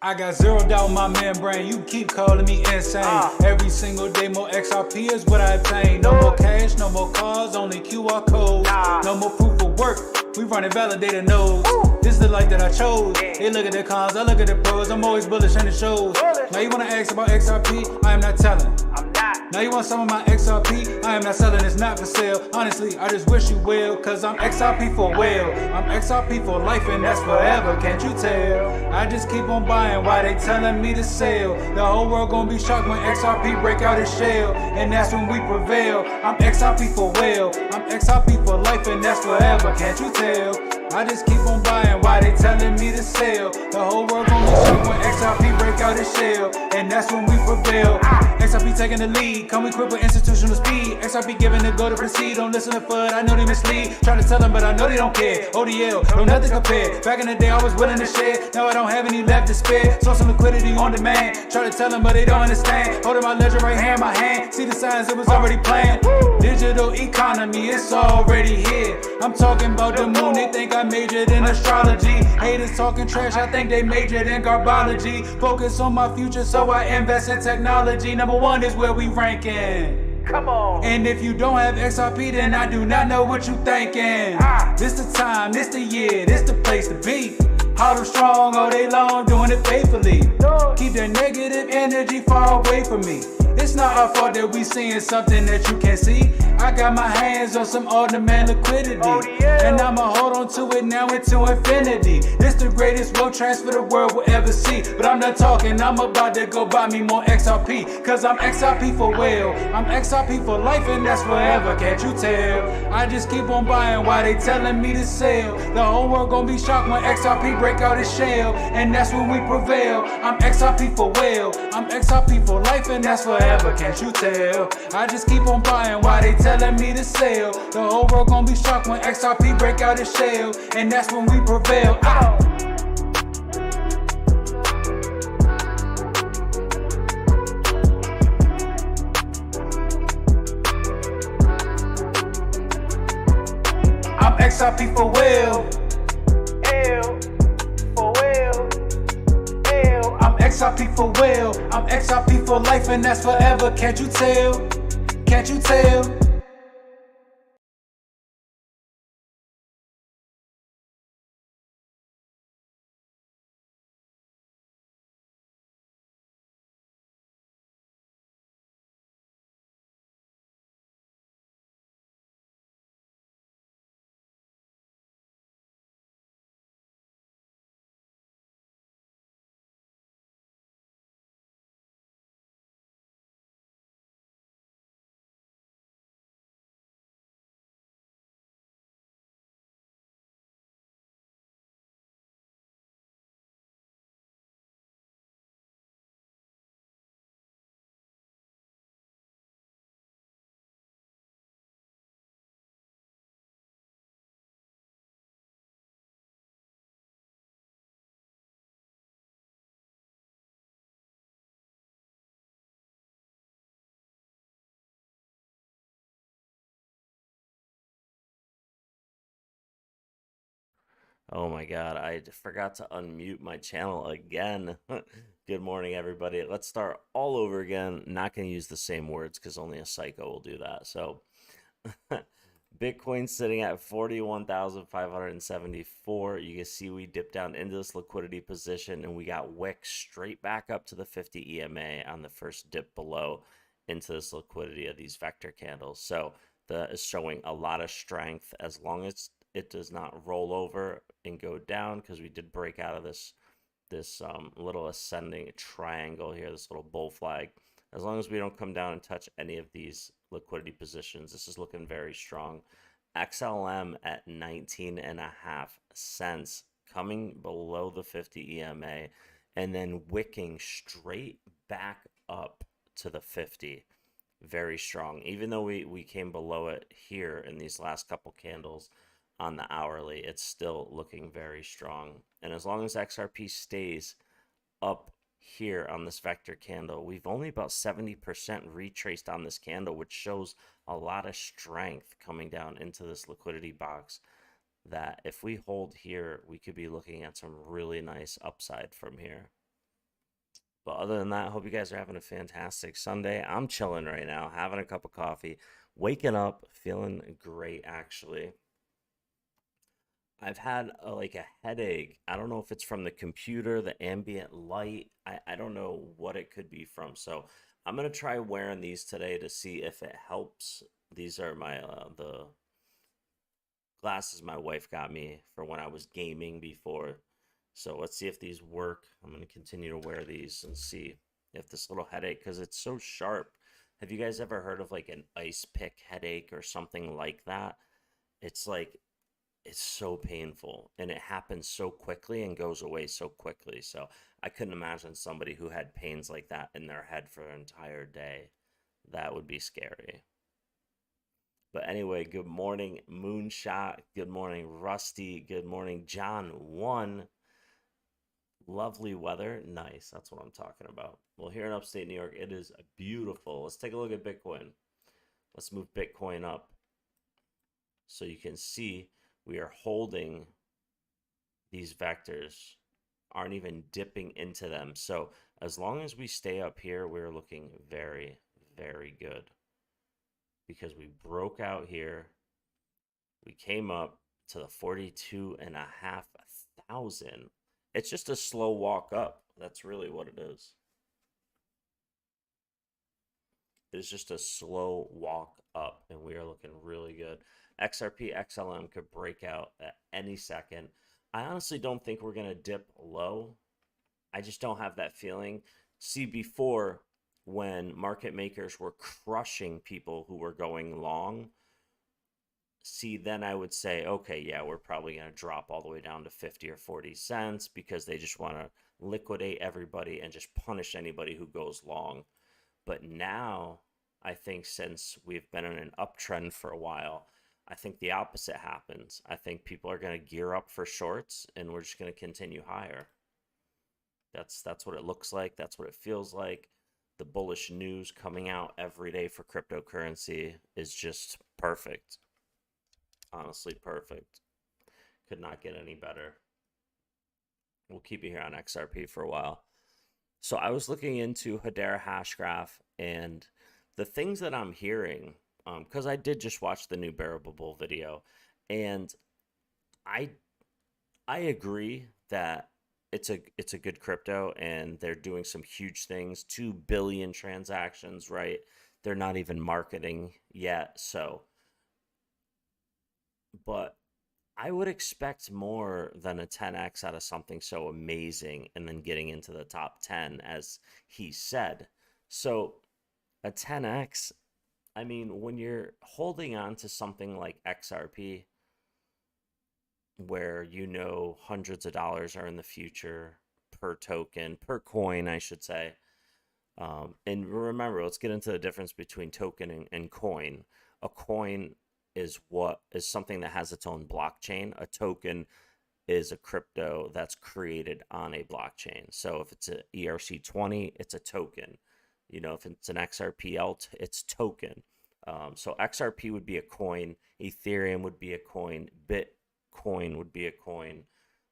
I got zeroed out my membrane, you keep calling me insane. Every single day more XRP is what I obtain. No more cash, no more cars, only QR codes. No more proof of work, we running validated nodes. This is the life that I chose. They look at the cons, I look at the pros. I'm always bullish and it shows. Now you wanna ask about XRP, I am not telling. Now you want some of my XRP, I am not selling, it's not for sale. Honestly, I just wish you well, cause I'm XRP for well. I'm XRP for life and that's forever, can't you tell? I just keep on buying while they telling me to sell. The whole world gonna be shocked when XRP break out its shell, and that's when we prevail. I'm XRP for well, I'm XRP for life and that's forever, can't you tell? I just keep on buying while they telling me to sell. The whole world gonna be shocked when XRP break out its shell, and that's when we prevail. XRP taking the lead, come equipped with institutional speed. XRP giving the go to proceed, don't listen to FUD, I know they mislead. Try to tell them but I know they don't care. ODL, no nothing compared. Back in the day I was willing to share, now I don't have any left to spare. Source some liquidity on demand, try to tell them but they don't understand. Holding my ledger right here in my hand, see the signs it was already planned. Digital economy, it's already here. I'm talking about the moon, they think I majored in astrology. Haters talking trash, I think they majored in garbology. Focus on my future, so I invest in technology. Number one is where we ranking. Come on. And if you don't have XRP, then I do not know what you thinking. This the time, this the year, this the place to be. Hold them strong all day long, doing it faithfully. Keep that negative energy far away from me. It's not our fault that we seeing something that you can't see. I got my hands on some on-demand liquidity, and I'ma hold on to it now into infinity. This the greatest wealth transfer the world will ever see. But I'm not talking, I'm about to go buy me more XRP, cause I'm XRP for well, I'm XRP for life and that's forever, can't you tell? I just keep on buying while they telling me to sell. The whole world gonna be shocked when XRP break out its shell, and that's when we prevail. I'm XRP for well, I'm XRP for life and that's forever, can't you tell? I just keep on buying while they telling me to sell. The whole world gonna be shocked when XRP break out its shell, and that's when we prevail. I'm XRP for well, L for well, L. I'm XRP for well, I'm XRP for life and that's forever, can't you tell? Can't you tell? Oh my God, I forgot to unmute my channel again. Good morning, everybody. Let's start all over again. Not going to use the same words because only a psycho will do that. So, Bitcoin sitting at 41,574. You can see we dipped down into this liquidity position and we got wick straight back up to the 50 EMA on the first dip below into this liquidity of these vector candles. So, that is showing a lot of strength as long as it does not roll over and go down, because we did break out of this little ascending triangle here, this little bull flag. As long as we don't come down and touch any of these liquidity positions, this is looking very strong. XLM at 19.5 cents, coming below the 50 EMA, and then wicking straight back up to the 50. Very strong. Even though we came below it here in these last couple candles on the hourly, it's still looking very strong. And as long as XRP stays up here on this vector candle, we've only about 70% retraced on this candle, which shows a lot of strength coming down into this liquidity box, that if we hold here, we could be looking at some really nice upside from here. But other than that, I hope you guys are having a fantastic Sunday. I'm chilling right now, having a cup of coffee, waking up, feeling great actually. I've had like a headache. I don't know if it's from the computer, the ambient light. I don't know what it could be from. So I'm gonna try wearing these today to see if it helps. These are my the glasses my wife got me for when I was gaming before. So let's see if these work. I'm gonna continue to wear these and see if this little headache, because it's so sharp. Have you guys ever heard of like an ice pick headache or something like that? It's like it's so painful and it happens so quickly and goes away so quickly. So I couldn't imagine somebody who had pains like that in their head for an entire day. That would be scary. But anyway, good morning, Moonshot. Good morning, Rusty. Good morning, John 1. Lovely weather. Nice. That's what I'm talking about. Well, here in upstate New York, it is beautiful. Let's take a look at Bitcoin. Let's move Bitcoin up so you can see we are holding these vectors, aren't even dipping into them. So as long as we stay up here, we're looking very, very good, because we broke out here. We came up to the 42,500. It's just a slow walk up. That's really what it is. It's just a slow walk up, and we are looking really good. XRP, XLM could break out at any second. I honestly don't think we're going to dip low. I just don't have that feeling. See, before, when market makers were crushing people who were going long, see, then I would say, okay, yeah, we're probably going to drop all the way down to 50 or 40 cents because they just want to liquidate everybody and just punish anybody who goes long. But now, I think since we've been in an uptrend for a while, I think the opposite happens. I think people are going to gear up for shorts, and we're just going to continue higher. That's what it looks like. That's what it feels like. The bullish news coming out every day for cryptocurrency is just perfect. Honestly, perfect. Could not get any better. We'll keep you here on XRP for a while. So I was looking into Hedera Hashgraph, and the things that I'm hearing, because I did just watch the new Bearable Bull video, and I agree that it's a good crypto, and they're doing some huge things. 2 billion transactions, right? They're not even marketing yet, so. But I would expect more than a 10x out of something so amazing and then getting into the top 10, as he said. So a 10x, I mean, when you're holding on to something like XRP, where hundreds of dollars are in the future per token, per coin, I should say. And remember, let's get into the difference between token and coin. A coin is something that has its own blockchain. A token is a crypto that's created on a blockchain. So if it's an ERC20, it's a token. If it's an XRP, it's token. So XRP would be a coin, Ethereum would be a coin, Bitcoin would be a coin,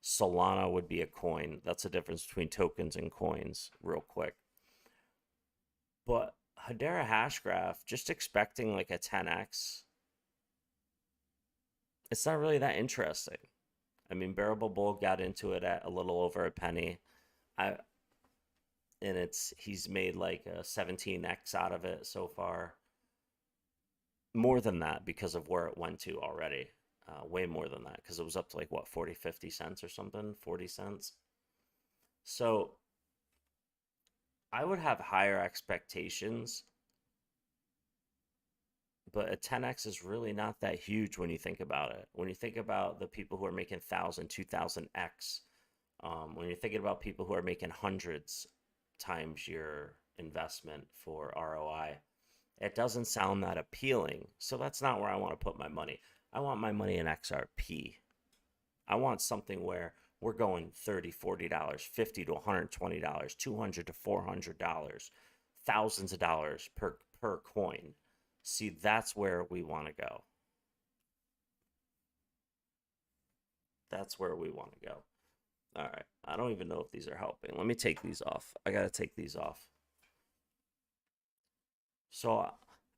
Solana would be a coin. That's the difference between tokens and coins, real quick. But Hedera Hashgraph, just expecting like a 10x, it's not really that interesting. I mean, Bearable Bull got into it at a little over a penny. He's made like a 17x out of it so far. More than that because of where it went to already. Way more than that, because it was up to like, what, 40, 50 cents or something? 40 cents. So I would have higher expectations, but a 10x is really not that huge when you think about it. When you think about the people who are making 1,000, 2,000x, when you're thinking about people who are making hundreds times your investment for ROI, it doesn't sound that appealing. So that's not where I want to put my money. I want my money in XRP. I want something where we're going $30, $40, $50 to $120, $200 to $400, thousands of dollars per coin. See, that's where we want to go. That's where we want to go. All right. I don't even know if these are helping. Let me take these off. I got to take these off. So,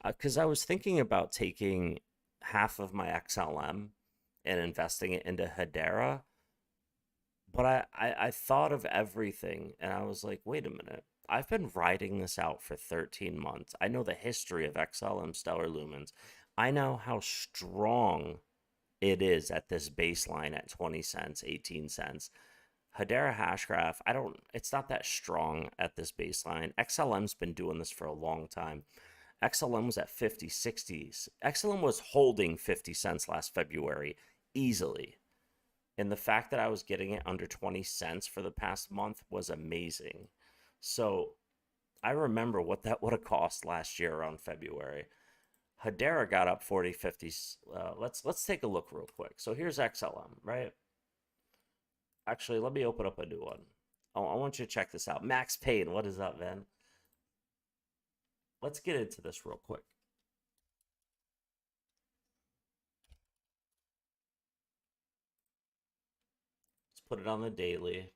because I was thinking about taking half of my XLM and investing it into Hedera, but I thought of everything and I was like, wait a minute. I've been riding this out for 13 months. I know the history of XLM Stellar Lumens. I know how strong it is at this baseline at 20 cents, 18 cents. Hedera Hashgraph, it's not that strong at this baseline. XLM's been doing this for a long time. XLM was at 50, 60s. XLM was holding 50 cents last February easily. And the fact that I was getting it under 20 cents for the past month was amazing. So I remember what that would have cost last year around February. Hedera got up 40, 50. Let's take a look real quick. So here's XLM, right? Actually, let me open up a new one. I want you to check this out. Max Payne, what is up, man? Let's get into this real quick. Let's put it on the daily.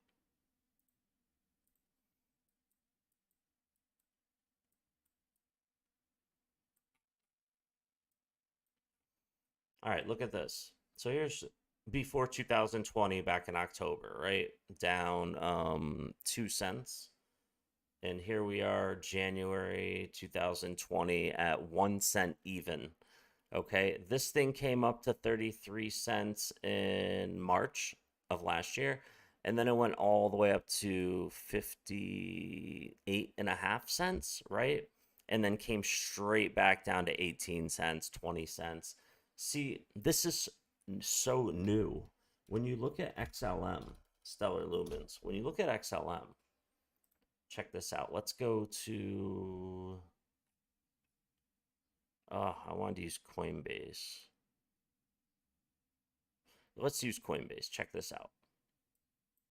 All right, look at this. So here's before 2020 back in October, right? Down 2 cents. And here we are, January 2020 at 1 cent even. Okay, this thing came up to 33 cents in March of last year, and then it went all the way up to 58.5 cents, right? And then came straight back down to 18 cents, 20 cents. See, this is so new. When you look at XLM, Stellar Lumens, when you look at XLM, check this out. Let's go to I wanted to use Coinbase. Let's use Coinbase. Check this out.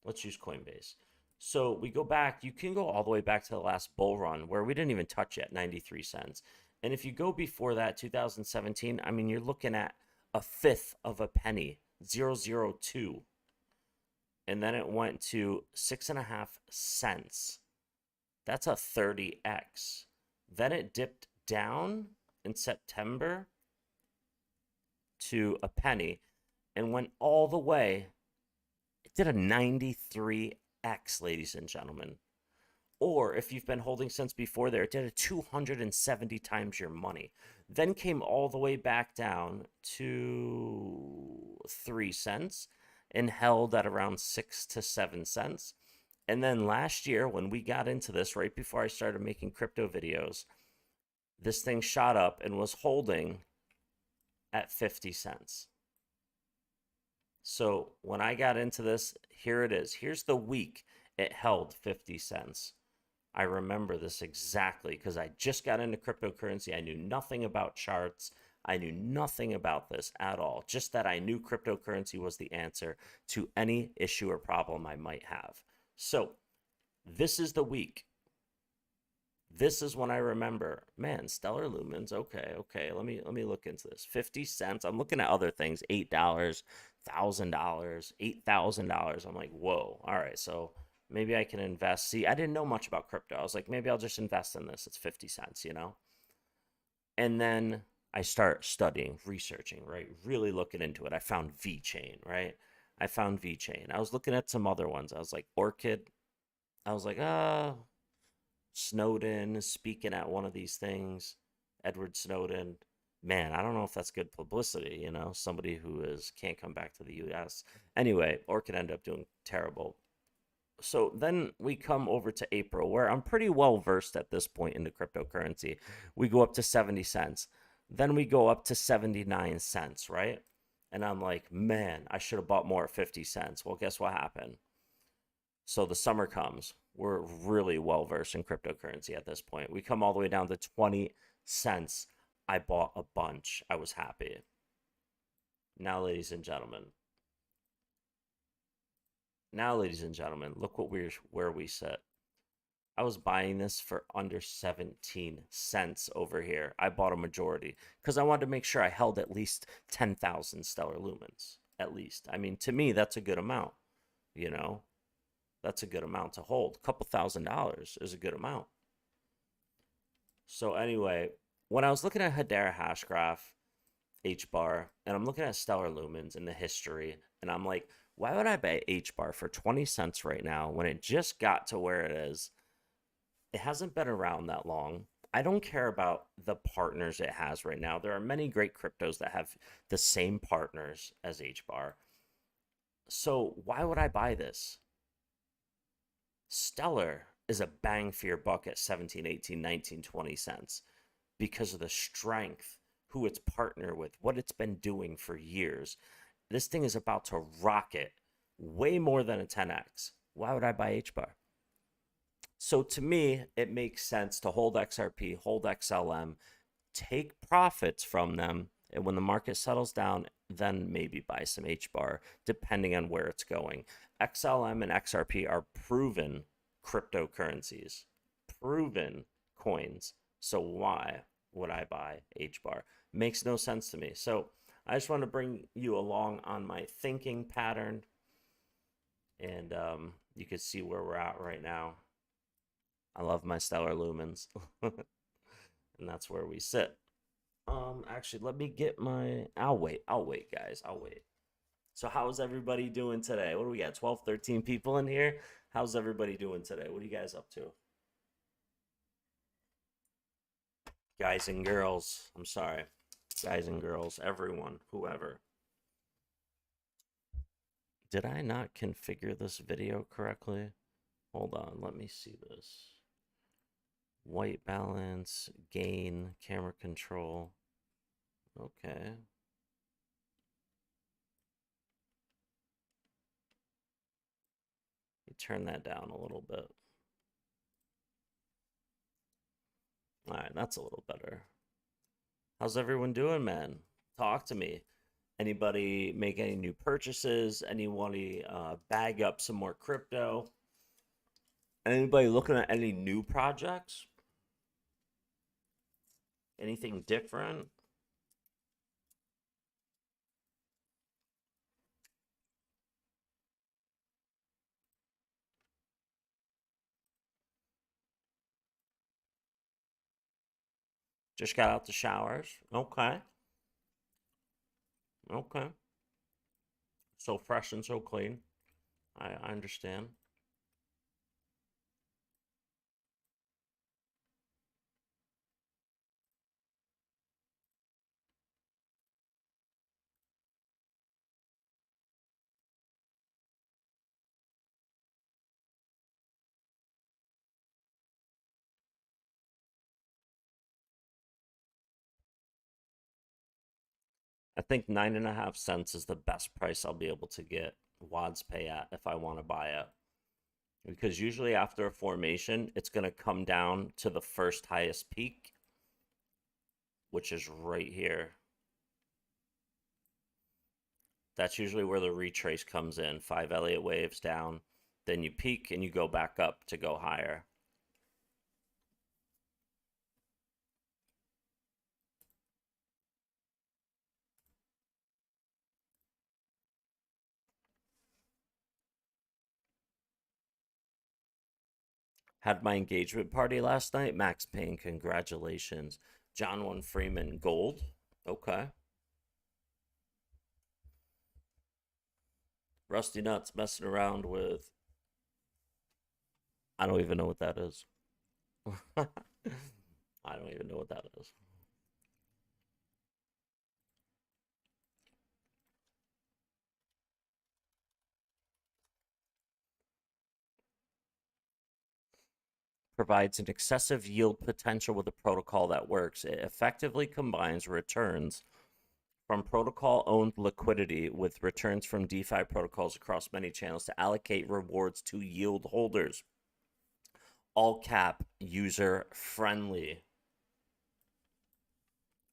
Let's use Coinbase. So we go back, you can go all the way back to the last bull run where we didn't even touch it, 93 cents. And if you go before that, 2017, I mean, you're looking at a fifth of a penny, 0.002. And then it went to 6.5 cents. That's a 30x. Then it dipped down in September to a penny and went all the way. It did a 93x, ladies and gentlemen. Or if you've been holding since before there, it did a 270 times your money. Then came all the way back down to 3 cents and held at around 6 to 7 cents. And then last year, when we got into this, right before I started making crypto videos, this thing shot up and was holding at 50 cents. So when I got into this, here it is. Here's the week it held 50 cents. I remember this exactly because I just got into cryptocurrency. I knew nothing about charts. I knew nothing about this at all. Just that I knew cryptocurrency was the answer to any issue or problem I might have. So this is the week. This is when I remember, man, Stellar Lumens. Okay. Let me look into this. 50 cents. I'm looking at other things. $8, $1,000, $8,000. I'm like, whoa. All right. So maybe I can invest. See, I didn't know much about crypto. I was like, maybe I'll just invest in this. It's 50 cents, you know? And then I start studying, researching, right? Really looking into it. I found VeChain, right? I found VeChain. I was looking at some other ones. I was like, Orchid. I was like, Snowden speaking at one of these things. Edward Snowden. Man, I don't know if that's good publicity, you know? Somebody who can't come back to the US. Anyway, Orchid ended up doing terrible. So then we come over to April, where I'm pretty well versed at this point into cryptocurrency. We go up to 70 cents. Then we go up to 79 cents, right? And I'm like, man, I should have bought more at 50 cents. Well, guess what happened? So the summer comes. We're really well versed in cryptocurrency at this point. We come all the way down to 20 cents. I bought a bunch. I was happy. Now, ladies and gentlemen, look where we sit. I was buying this for under 17 cents over here. I bought a majority because I wanted to make sure I held at least 10,000 Stellar Lumens. At least. I mean, to me, that's a good amount, you know? That's a good amount to hold. A couple $1,000 is a good amount. So anyway, when I was looking at Hedera hash graph, H bar, and I'm looking at stellar lumens and the history, and I'm like, why would I buy H bar for 20 cents right now when it just got to where it is? It hasn't been around that long. I don't care about the partners it has right now. There are many great cryptos that have the same partners as H bar. So why would I buy this? Stellar is a bang for your buck at 17, 18, 19, 20 cents because of the strength, who it's partnered with, what it's been doing for years. This thing is about to rocket way more than a 10x. Why would I buy H bar? So to me, it makes sense to hold XRP, hold XLM, take profits from them, and when the market settles down, then maybe buy some H bar, depending on where it's going. XLM and XRP are proven cryptocurrencies, proven coins. So why would I buy H bar? Makes no sense to me. So I just want to bring you along on my thinking pattern, and you can see where we're at right now. I love my stellar lumens, and that's where we sit. Actually, let me get my. I'll wait, guys. I'll wait. So, how's everybody doing today? What do we got? 12, 13 people in here. How's everybody doing today? What are you guys up to? Guys and girls. I'm sorry. Guys and girls, everyone, whoever. Did I not configure this video correctly? Hold on, let me see this. White balance, gain, camera control. Okay. You turn that down a little bit. All right, that's a little better. How's everyone doing, man? Talk to me. Anybody make any new purchases? Anybody bag up some more crypto? Anybody looking at any new projects? Anything different? Just got out the showers. Okay. Okay. So fresh and so clean. I understand. I think 9.5 cents is the best price I'll be able to get WADs pay at if I want to buy it. Because usually after a formation, it's going to come down to the first highest peak, which is right here. That's usually where the retrace comes in. 5 Elliott waves down, then you peak and you go back up to go higher. Had my engagement party last night. Max Payne, congratulations. John 1 Freeman, gold. Okay. Rusty Nuts messing around with. I don't even know what that is. I don't even know what that is. Provides an excessive yield potential with a protocol that works. It effectively combines returns from protocol-owned liquidity with returns from DeFi protocols across many channels to allocate rewards to yield holders. All cap user friendly.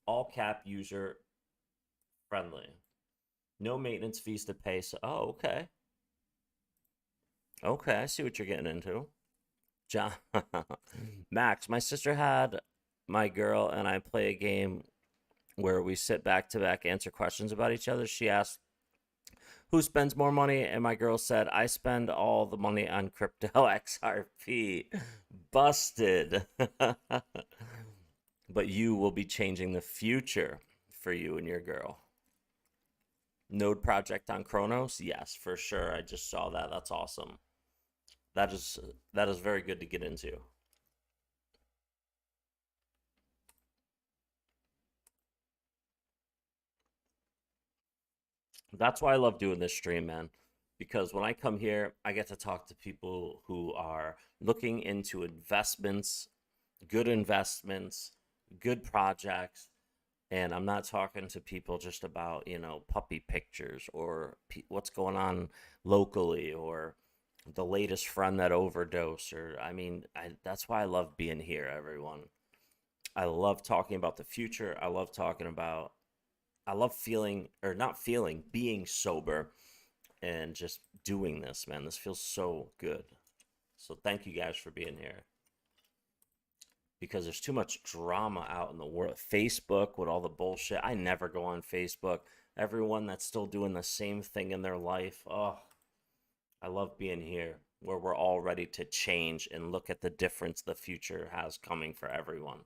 All cap user friendly. No maintenance fees to pay. So, oh, okay. Okay, I see what you're getting into. John, Max, my sister had my girl and I play a game where we sit back to back, answer questions about each other. She asked, Who spends more money? And my girl said, I spend all the money on crypto XRP. Busted. But you will be changing the future for you and your girl. Node project on Chronos? Yes, for sure. I just saw that. That's awesome. That is very good to get into. That's why I love doing this stream, man. Because when I come here, I get to talk to people who are looking into investments, good projects, and I'm not talking to people just about, puppy pictures or what's going on locally or the latest friend that overdosed or that's why I love being here, everyone. I love talking about the future. I love feeling or not feeling, being sober and just doing this, man. This feels so good. So thank you guys for being here. Because there's too much drama out in the world. Facebook with all the bullshit. I never go on Facebook. Everyone that's still doing the same thing in their life. Oh, I love being here where we're all ready to change and look at the difference the future has coming for everyone.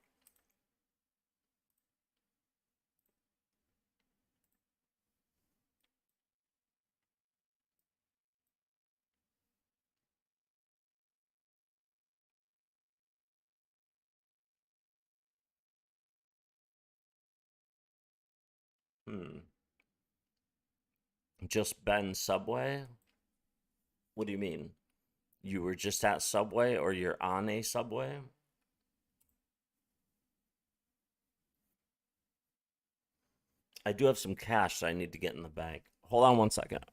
Just been Subway? What do you mean? You were just at Subway or you're on a Subway? I do have some cash that I need to get in the bank. Hold on one second.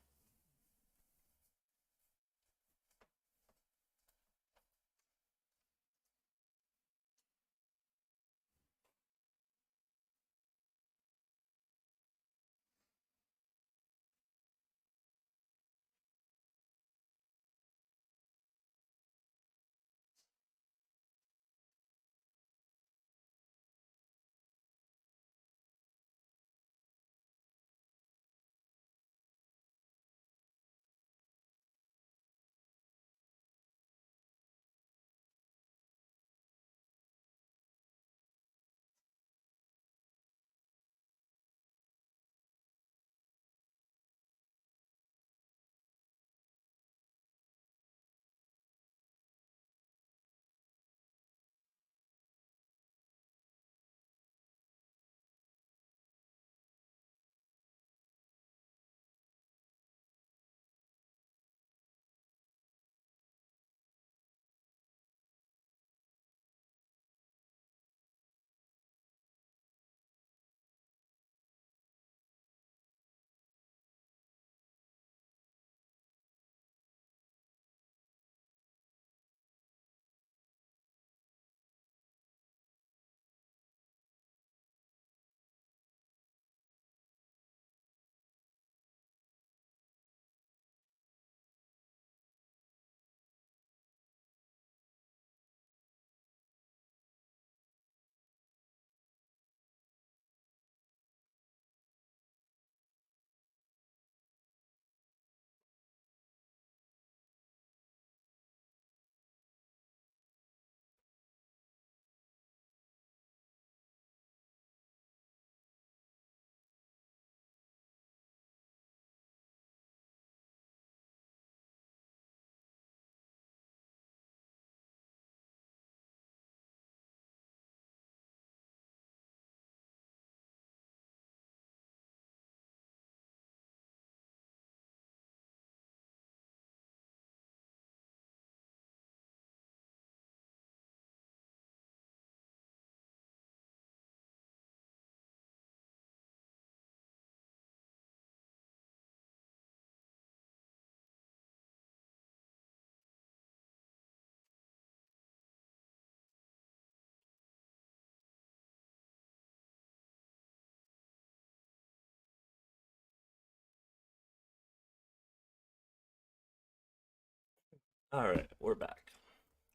All right, we're back.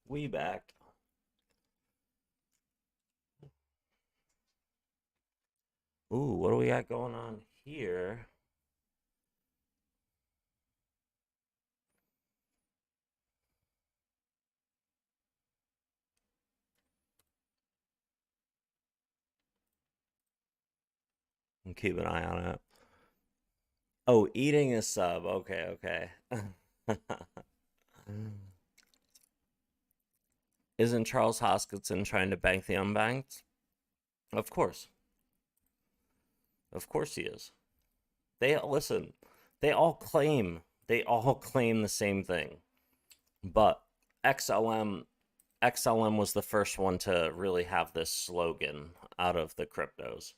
We back. Ooh, what do we got going on here? Keep an eye on it. Oh, eating a sub. Okay, okay. Isn't Charles Hoskinson trying to bank the unbanked? Of course. Of course he is. They listen, they all claim the same thing. But XLM was the first one to really have this slogan out of the cryptos.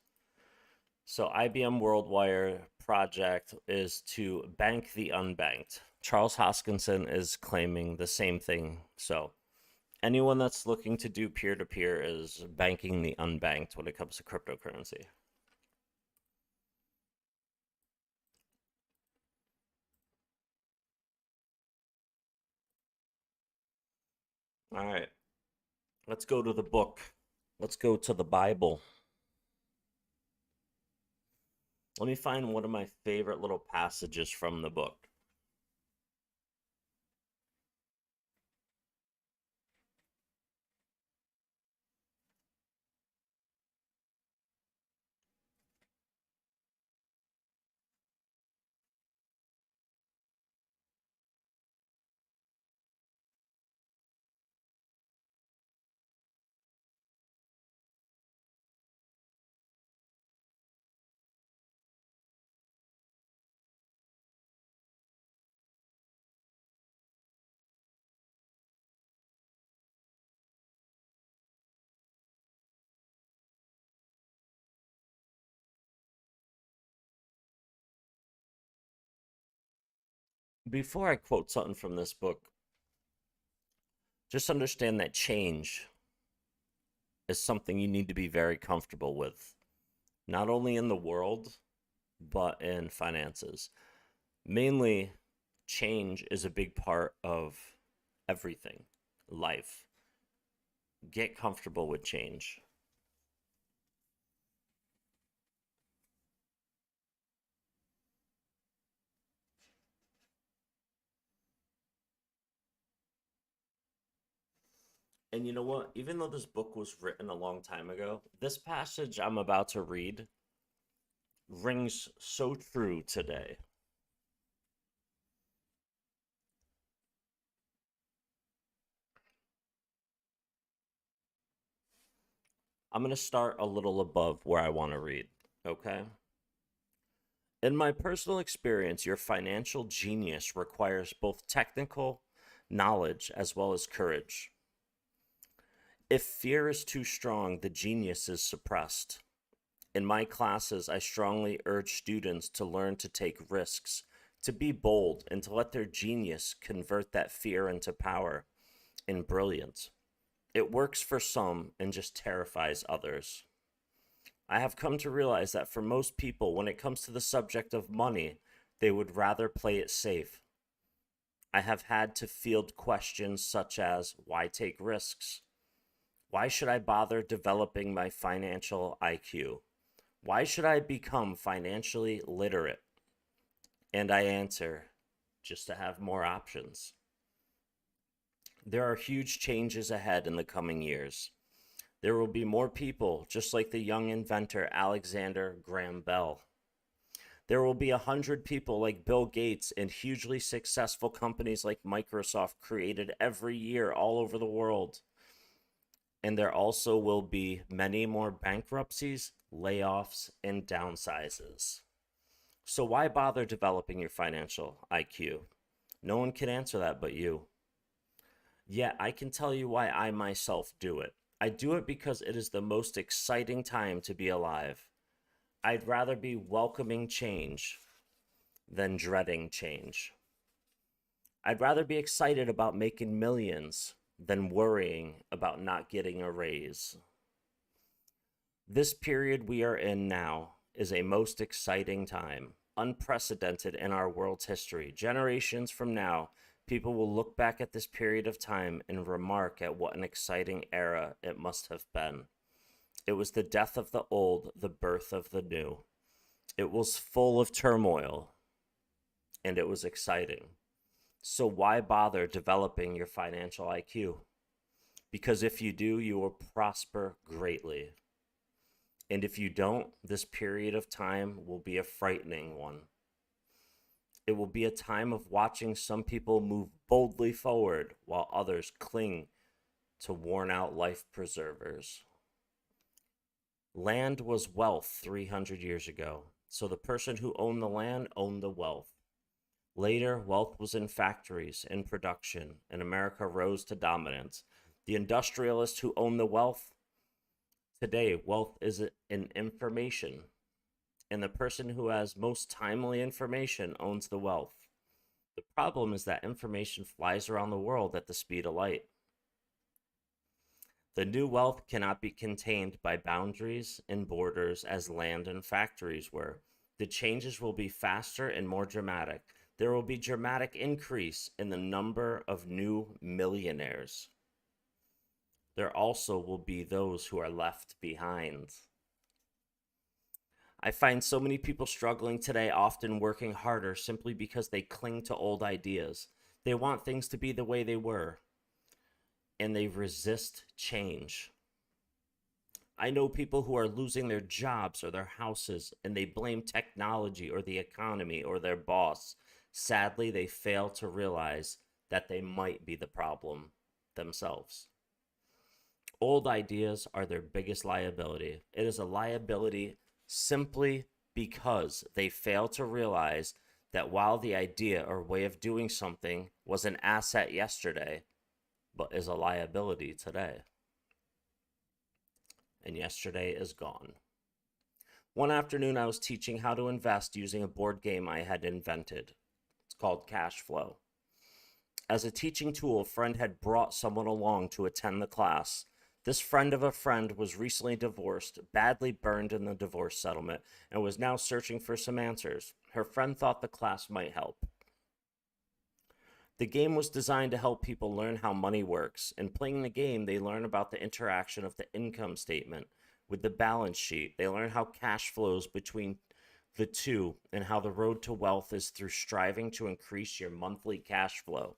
So IBM WorldWire project is to bank the unbanked. Charles Hoskinson is claiming the same thing. So anyone that's looking to do peer-to-peer is banking the unbanked when it comes to cryptocurrency. All right, let's go to the book. Let's go to the Bible. Let me find one of my favorite little passages from the book. Before I quote something from this book, just understand that change is something you need to be very comfortable with, not only in the world, but in finances. Mainly, change is a big part of everything, life. Get comfortable with change. And you know what? Even though this book was written a long time ago, this passage I'm about to read rings so true today. I'm going to start a little above where I want to read, okay? In my personal experience, your financial genius requires both technical knowledge as well as courage. If fear is too strong, the genius is suppressed. In my classes, I strongly urge students to learn to take risks, to be bold, and to let their genius convert that fear into power and brilliance. It works for some and just terrifies others. I have come to realize that for most people, when it comes to the subject of money, they would rather play it safe. I have had to field questions such as, why take risks? Why should I bother developing my financial IQ? Why should I become financially literate? And I answer, just to have more options. There are huge changes ahead in the coming years. There will be more people, just like the young inventor Alexander Graham Bell. There will be 100 people like Bill Gates and hugely successful companies like Microsoft created every year all over the world. And there also will be many more bankruptcies, layoffs, and downsizes. So why bother developing your financial IQ? No one can answer that but you. Yet I can tell you why I myself do it. I do it because it is the most exciting time to be alive. I'd rather be welcoming change than dreading change. I'd rather be excited about making millions than worrying about not getting a raise. This period we are in now is a most exciting time, unprecedented in our world's history. Generations from now, people will look back at this period of time and remark at what an exciting era it must have been. It was the death of the old, the birth of the new. It was full of turmoil, and it was exciting. So why bother developing your financial IQ? Because if you do, you will prosper greatly. And if you don't, this period of time will be a frightening one. It will be a time of watching some people move boldly forward while others cling to worn out life preservers. Land was wealth 300 years ago, so the person who owned the land owned the wealth. Later, wealth was in factories and production, and America rose to dominance. The industrialist who owned the wealth, today, wealth is in information, and the person who has most timely information owns the wealth. The problem is that information flies around the world at the speed of light. The new wealth cannot be contained by boundaries and borders as land and factories were. The changes will be faster and more dramatic. There will be dramatic increase in the number of new millionaires. There also will be those who are left behind. I find so many people struggling today, often working harder simply because they cling to old ideas. They want things to be the way they were, and they resist change. I know people who are losing their jobs or their houses, and they blame technology or the economy or their boss. Sadly, they fail to realize that they might be the problem themselves. Old ideas are their biggest liability. It is a liability simply because they fail to realize that while the idea or way of doing something was an asset yesterday, but is a liability today. And yesterday is gone. One afternoon, I was teaching how to invest using a board game I had invented. It's called Cash Flow. As a teaching tool, a friend had brought someone along to attend the class. This friend of a friend was recently divorced, badly burned in the divorce settlement, and was now searching for some answers. Her friend thought the class might help. The game was designed to help people learn how money works. In playing the game, they learn about the interaction of the income statement with the balance sheet. They learn how cash flows between the two and how the road to wealth is through striving to increase your monthly cash flow.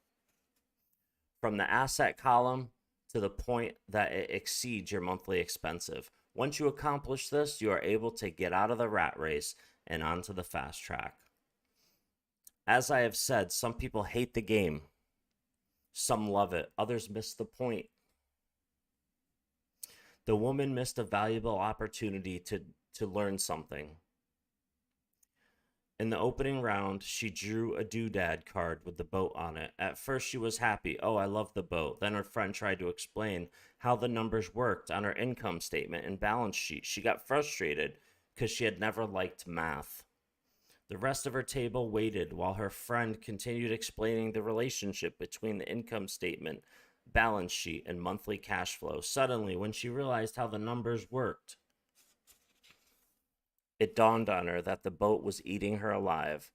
From the asset column to the point that it exceeds your monthly expenses. Once you accomplish this, you are able to get out of the rat race and onto the fast track. As I have said, some people hate the game. Some love it. Others miss the point. The woman missed a valuable opportunity to learn something. In the opening round, she drew a doodad card with the boat on it. At first, she was happy. Oh, I love the boat. Then her friend tried to explain how the numbers worked on her income statement and balance sheet. She got frustrated because she had never liked math. The rest of her table waited while her friend continued explaining the relationship between the income statement, balance sheet, and monthly cash flow. Suddenly, when she realized how the numbers worked, it dawned on her that the boat was eating her alive.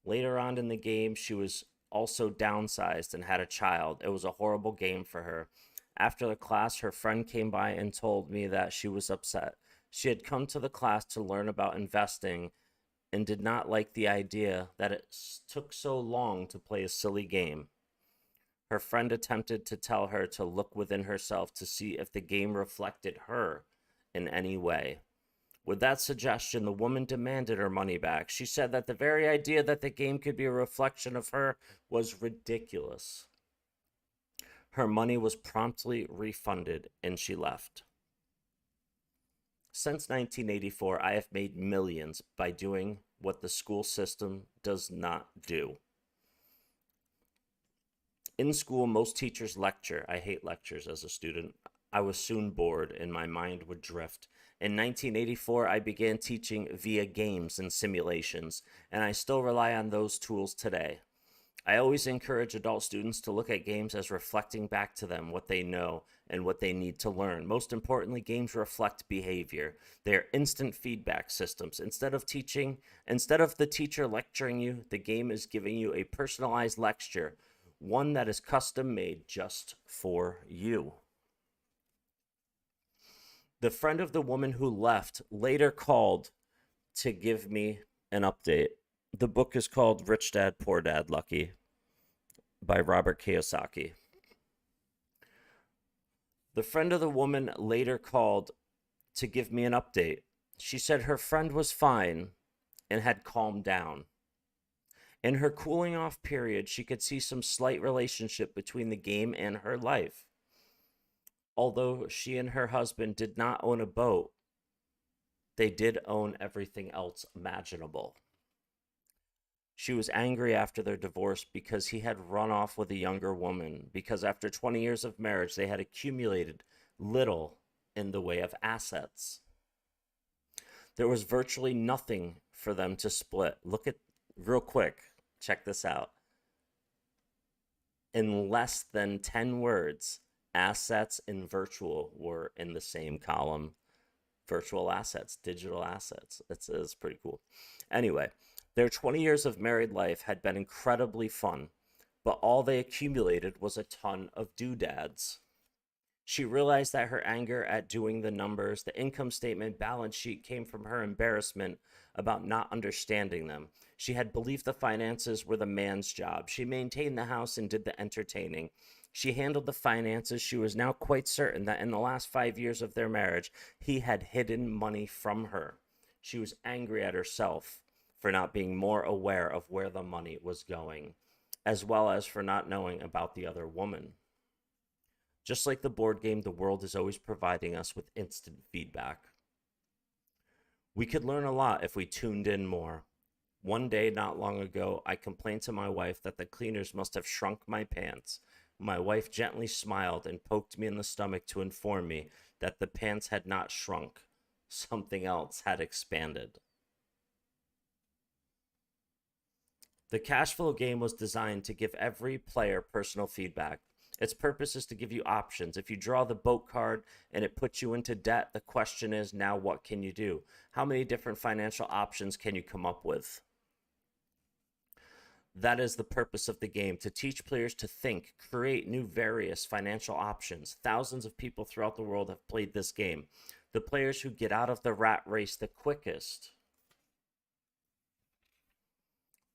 Later on in the game, she was also downsized and had a child. It was a horrible game for her. After the class, her friend came by and told me that she was upset. She had come to the class to learn about investing and did not like the idea that it took so long to play a silly game. Her friend attempted to tell her to look within herself to see if the game reflected her in any way. With that suggestion, the woman demanded her money back. She said that the very idea that the game could be a reflection of her was ridiculous. Her money was promptly refunded and she left. Since 1984, I have made millions by doing what the school system does not do. In school, most teachers lecture. I hate lectures as a student. I was soon bored and my mind would drift. In 1984, I began teaching via games and simulations, and I still rely on those tools today. I always encourage adult students to look at games as reflecting back to them what they know and what they need to learn. Most importantly, games reflect behavior. They are instant feedback systems. Instead of the teacher lecturing you, the game is giving you a personalized lecture, one that is custom made just for you. The friend of the woman who left later called to give me an update. The book is called Rich Dad, Poor Dad, Lucky by Robert Kiyosaki. The friend of the woman later called to give me an update. She said her friend was fine and had calmed down. In her cooling off period, she could see some slight relationship between the game and her life. Although she and her husband did not own a boat, they did own everything else imaginable. She was angry after their divorce because he had run off with a younger woman, because after 20 years of marriage, they had accumulated little in the way of assets. There was virtually nothing for them to split. Look at, real quick, check this out. In less than 10 words, assets and virtual were in the same column. Virtual assets, digital assets. It's pretty cool. Anyway, their 20 years of married life had been incredibly fun, but all they accumulated was a ton of doodads. She realized that her anger at doing the numbers, the income statement, balance sheet came from her embarrassment about not understanding them. She had believed the finances were the man's job. She maintained the house and did the entertaining. She handled the finances. She was now quite certain that in the last 5 years of their marriage, he had hidden money from her. She was angry at herself for not being more aware of where the money was going, as well as for not knowing about the other woman. Just like the board game, the world is always providing us with instant feedback. We could learn a lot if we tuned in more. One day, not long ago, I complained to my wife that the cleaners must have shrunk my pants. My wife gently smiled and poked me in the stomach to inform me that the pants had not shrunk. Something else had expanded. The cash flow game was designed to give every player personal feedback. Its purpose is to give you options. If you draw the boat card and it puts you into debt, the question is, now what can you do? How many different financial options can you come up with? That is the purpose of the game, to teach players to think, create new various financial options. Thousands of people throughout the world have played this game. The players who get out of the rat race the quickest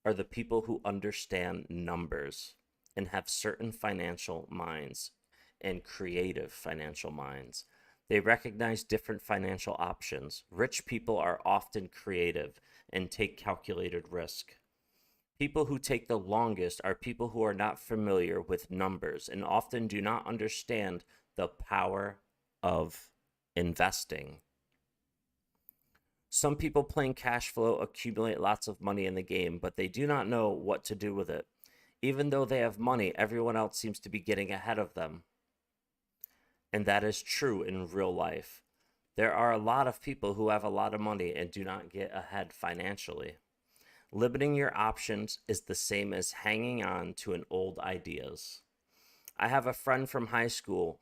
are the people who understand numbers and have certain financial minds and creative financial minds. They recognize different financial options. Rich people are often creative and take calculated risk. People who take the longest are people who are not familiar with numbers and often do not understand the power of investing. Some people playing cash flow accumulate lots of money in the game, but they do not know what to do with it. Even though they have money, everyone else seems to be getting ahead of them. And that is true in real life. There are a lot of people who have a lot of money and do not get ahead financially. Limiting your options is the same as hanging on to an old ideas. I have a friend from high school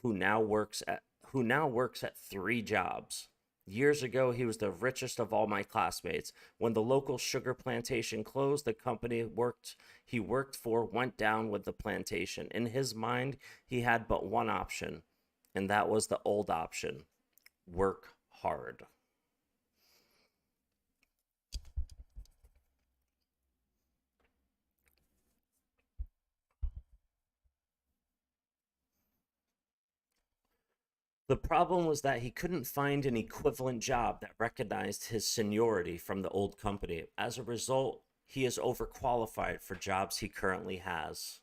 who now works at 3 jobs. Years ago, he was the richest of all my classmates. When the local sugar plantation closed, the company he worked for went down with the plantation. In his mind, he had but one option, and that was the old option: work hard. The problem was that he couldn't find an equivalent job that recognized his seniority from the old company. As a result, he is overqualified for jobs he currently has.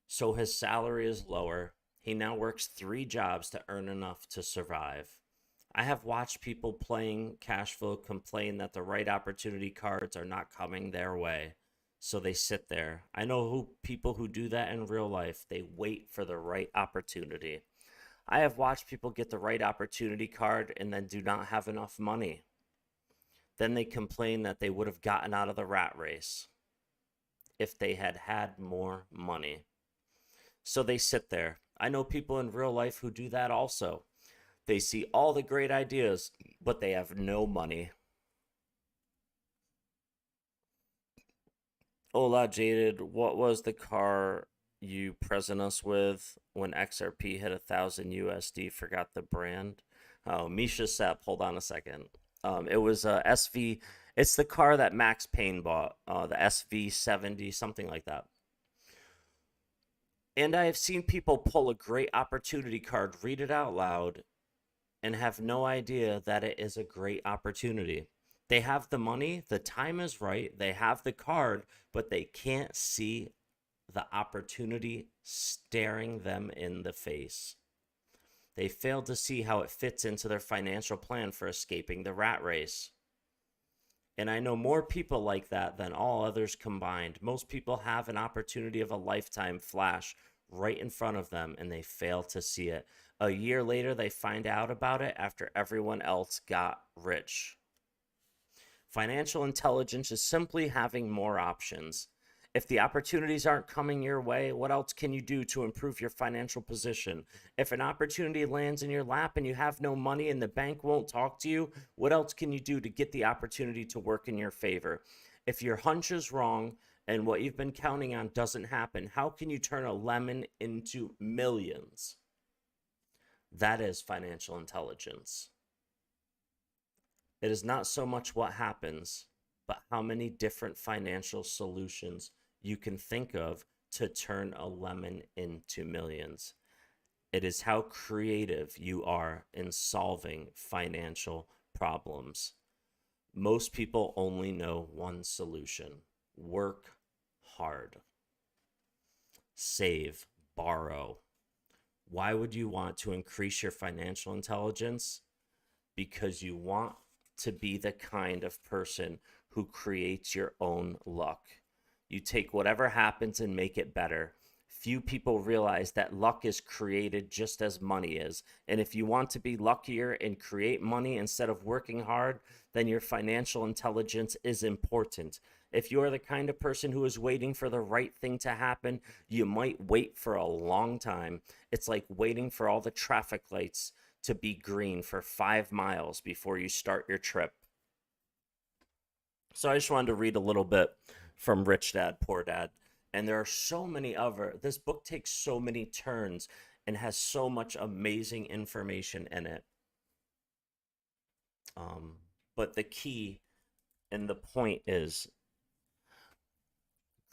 So his salary is lower. He now works 3 jobs to earn enough to survive. I have watched people playing cash flow complain that the right opportunity cards are not coming their way. So they sit there. I know people who do that in real life. They wait for the right opportunity. I have watched people get the right opportunity card and then do not have enough money. Then they complain that they would have gotten out of the rat race if they had had more money. So they sit there. I know people in real life who do that also. They see all the great ideas, but they have no money. Hola, Jaded. What was the car you present us with when XRP hit 1,000 USD? Forgot the brand. Oh, Misha Sepp. Hold on a second. It was SV. It's the car that Max Payne bought. The SV70, something like that. And I have seen people pull a great opportunity card, read it out loud, and have no idea that it is a great opportunity. They have the money, the time is right, they have the card, but they can't see the opportunity staring them in the face. They fail to see how it fits into their financial plan for escaping the rat race. And I know more people like that than all others combined. Most people have an opportunity of a lifetime flash right in front of them and they fail to see it. A year later, they find out about it after everyone else got rich. Financial intelligence is simply having more options. If the opportunities aren't coming your way, what else can you do to improve your financial position? If an opportunity lands in your lap and you have no money and the bank won't talk to you, what else can you do to get the opportunity to work in your favor? If your hunch is wrong and what you've been counting on doesn't happen, how can you turn a lemon into millions? That is financial intelligence. It is not so much what happens, but how many different financial solutions you can think of to turn a lemon into millions. It is how creative you are in solving financial problems. Most people only know one solution: work hard, save, borrow. Why would you want to increase your financial intelligence? Because you want to be the kind of person who creates your own luck. You take whatever happens and make it better. Few people realize that luck is created just as money is. And if you want to be luckier and create money instead of working hard, then your financial intelligence is important. If you are the kind of person who is waiting for the right thing to happen, you might wait for a long time. It's like waiting for all the traffic lights to be green for 5 miles before you start your trip. So I just wanted to read a little bit from Rich Dad, Poor Dad. And there are so many other, this book takes so many turns and has so much amazing information in it. But the key and the point is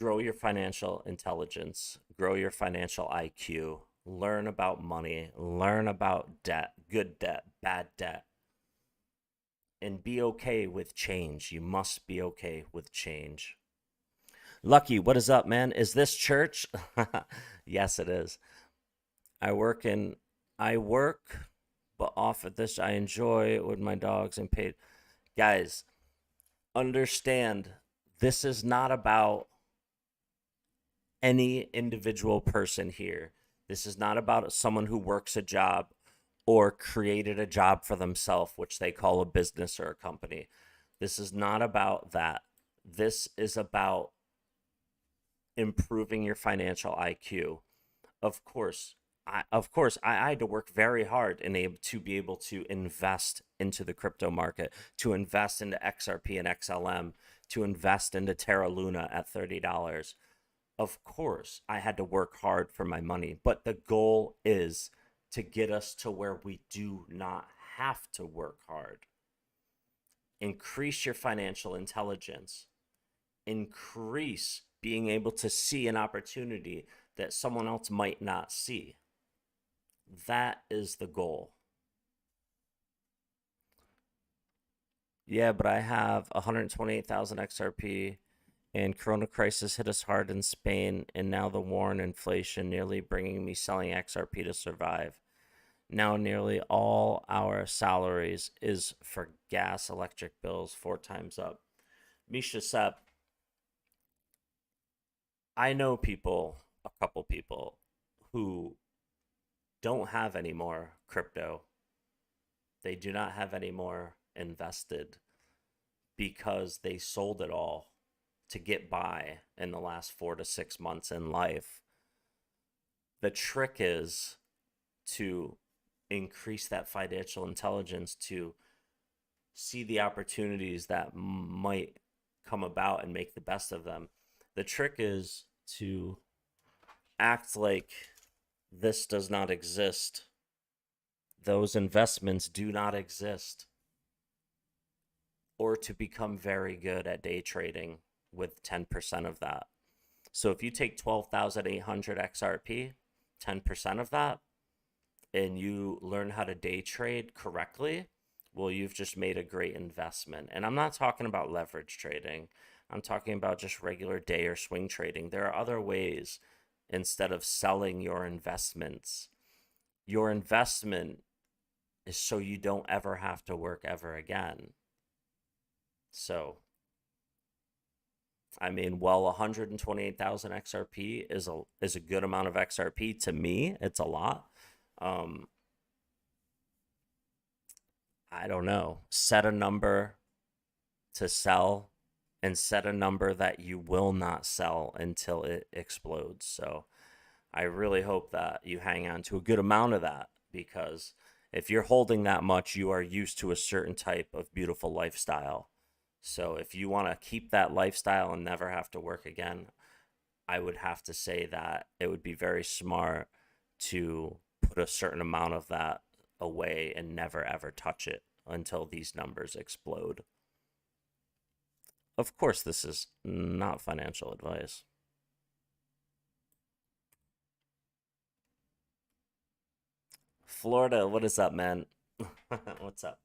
grow your financial intelligence, grow your financial IQ, learn about money, learn about debt, good debt, bad debt, and be okay with change. You must be okay with change. Lucky, what is up, man? Is this church? Yes, it is. I work, but off at this, I enjoy it with my dogs and paid. Guys, understand this is not about any individual person here. This is not about someone who works a job or created a job for themselves, which they call a business or a company. This is not about that. This is about improving your financial IQ. Of course, I had to work very hard to be able to invest into the crypto market, to invest into XRP and XLM, to invest into Terra Luna at $30. Of course, I had to work hard for my money, but the goal is to get us to where we do not have to work hard. Increase your financial intelligence. Increase being able to see an opportunity that someone else might not see. That is the goal. Yeah, but I have 128,000 XRP and Corona crisis hit us hard in Spain, and now the war and inflation nearly bringing me selling XRP to survive. Now nearly all our salaries is for gas, electric bills, 4 times up. Misha Sepp, I know people, a couple people, who don't have any more crypto. They do not have any more invested because they sold it all to get by in the last 4 to 6 months in life. The trick is to increase that financial intelligence, to see the opportunities that might come about and make the best of them. The trick is to act like this does not exist. Those investments do not exist. Or to become very good at day trading with 10% of that. So if you take 12,800 XRP, 10% of that and you learn how to day trade correctly, well, you've just made a great investment. And I'm not talking about leverage trading. I'm talking about just regular day or swing trading. There are other ways instead of selling your investments. Your investment is so you don't ever have to work ever again. So, I mean, well, 128,000 XRP is a good amount of XRP to me. It's a lot. I don't know. Set a number to sell and set a number that you will not sell until it explodes. So I really hope that you hang on to a good amount of that, because if you're holding that much, you are used to a certain type of beautiful lifestyle. So if you want to keep that lifestyle and never have to work again, I would have to say that it would be very smart to put a certain amount of that away and never ever touch it until these numbers explode. Of course, this is not financial advice. Florida, what is up, man? What's up?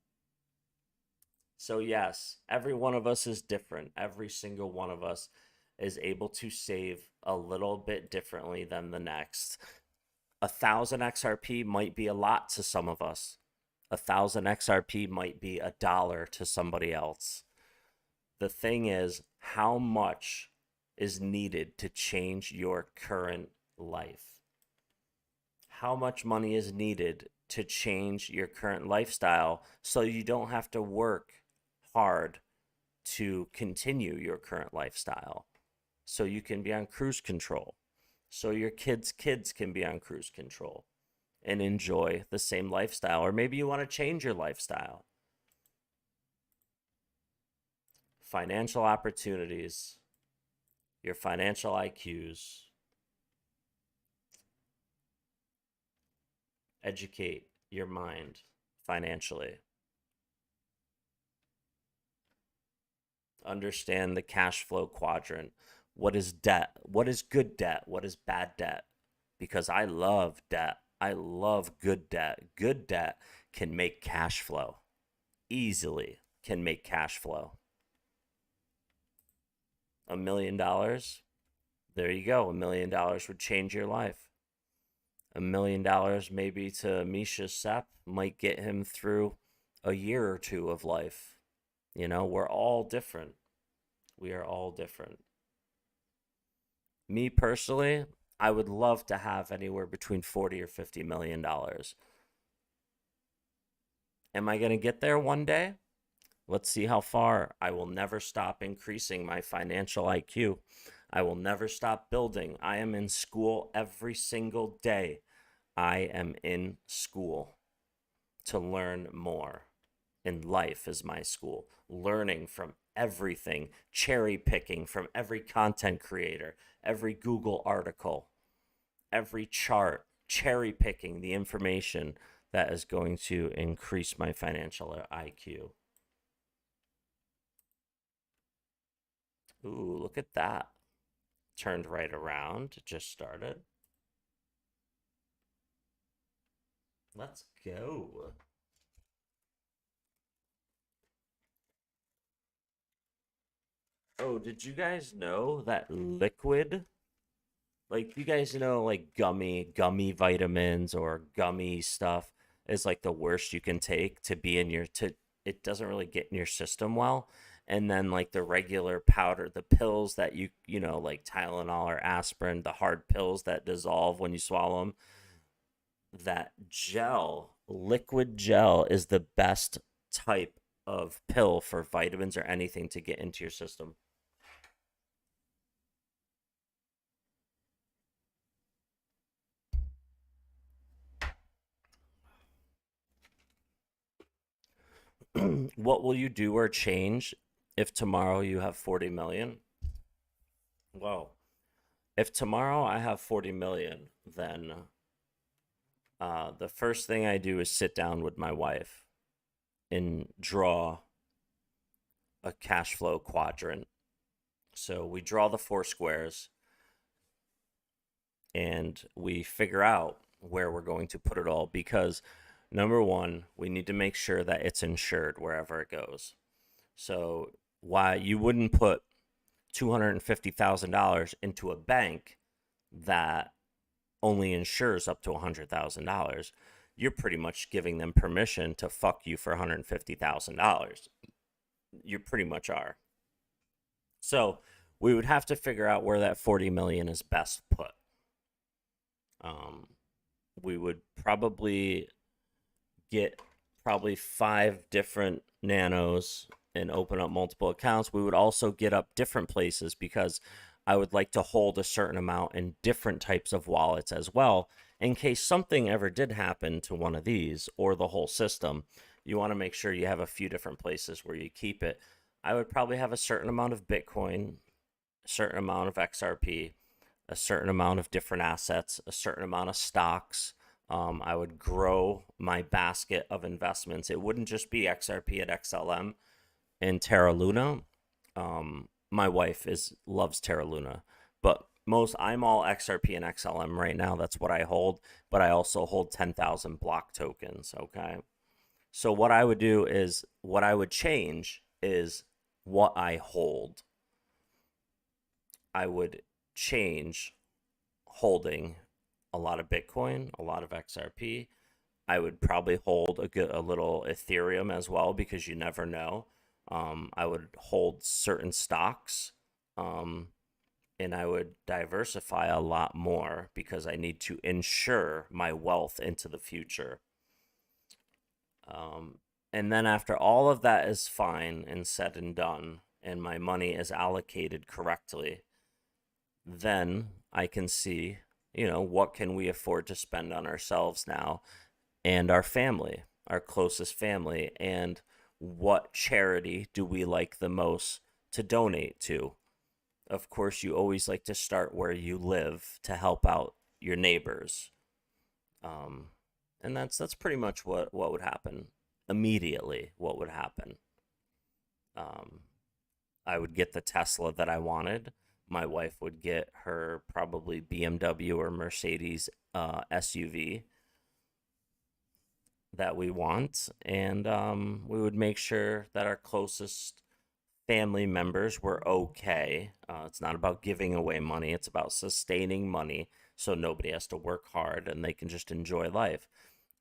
So, yes, every one of us is different. Every single one of us is able to save a little bit differently than the next. 1,000 XRP might be a lot to some of us. 1,000 XRP might be $1 to somebody else. The thing is, how much is needed to change your current life? How much money is needed to change your current lifestyle so you don't have to work hard to continue your current lifestyle? So you can be on cruise control. So your kids' kids can be on cruise control and enjoy the same lifestyle. Or maybe you want to change your lifestyle. Financial opportunities, your financial IQs, educate your mind financially. Understand the cash flow quadrant. What is debt? What is good debt? What is bad debt? Because I love debt. I love good debt. Good debt can make cash flow. Easily can make cash flow. $1 million. There you go. $1 million would change your life. $1 million maybe to Misha Sepp might get him through a year or two of life. You know, we're all different. We are all different. Me personally, I would love to have anywhere between 40 or $50 million. Am I going to get there one day? Let's see how far. I will never stop increasing my financial IQ. I will never stop building. I am in school every single day. I am in school to learn more. And life is my school. Learning from everything, cherry picking from every content creator, every Google article, every chart, cherry picking the information that is going to increase my financial IQ. Ooh, look at that. Turned right around. Just started. Let's go. Oh, did you guys know that liquid, like you guys know, like gummy vitamins or gummy stuff is like the worst you can take to be in your it doesn't really get in your system well. And then like the regular powder, the pills that you know, like Tylenol or aspirin, the hard pills that dissolve when you swallow them, that gel, liquid gel is the best type of pill for vitamins or anything to get into your system. What will you do or change if tomorrow you have 40 million? Well, if tomorrow I have 40 million, then the first thing I do is sit down with my wife and draw a cash flow quadrant. So we draw the four squares and we figure out where we're going to put it all, because number one, we need to make sure that it's insured wherever it goes. So why you wouldn't put $250,000 into a bank that only insures up to $100,000, you're pretty much giving them permission to fuck you for $150,000. You pretty much are. So we would have to figure out where that 40 million is best put. We would probably get probably 5 different nanos and open up multiple accounts. We would also get up different places, because I would like to hold a certain amount in different types of wallets as well, in case something ever did happen to one of these or the whole system. You want to make sure you have a few different places where you keep it. I would probably have a certain amount of Bitcoin, a certain amount of XRP, a certain amount of different assets, a certain amount of stocks. I would grow my basket of investments. It wouldn't just be XRP and XLM and Terra Luna. My wife loves Terra Luna, but I'm all XRP and XLM right now. That's what I hold, but I also hold 10,000 block tokens. Okay. So what I would do is, what I would change is what I hold. I would change holding a lot of Bitcoin, a lot of XRP. I would probably hold a little Ethereum as well, because you never know. I would hold certain stocks, and I would diversify a lot more, because I need to insure my wealth into the future. And then after all of that is fine and said and done, and my money is allocated correctly, then I can see, what can we afford to spend on ourselves now and our family, our closest family, and what charity do we like the most to donate to. Of course, you always like to start where you live to help out your neighbors. And that's pretty much what would happen. Immediately, what would happen. I would get the Tesla that I wanted. My wife would get her probably BMW or Mercedes SUV that we want, and we would make sure that our closest family members were okay. It's not about giving away money, it's about sustaining money so nobody has to work hard and they can just enjoy life.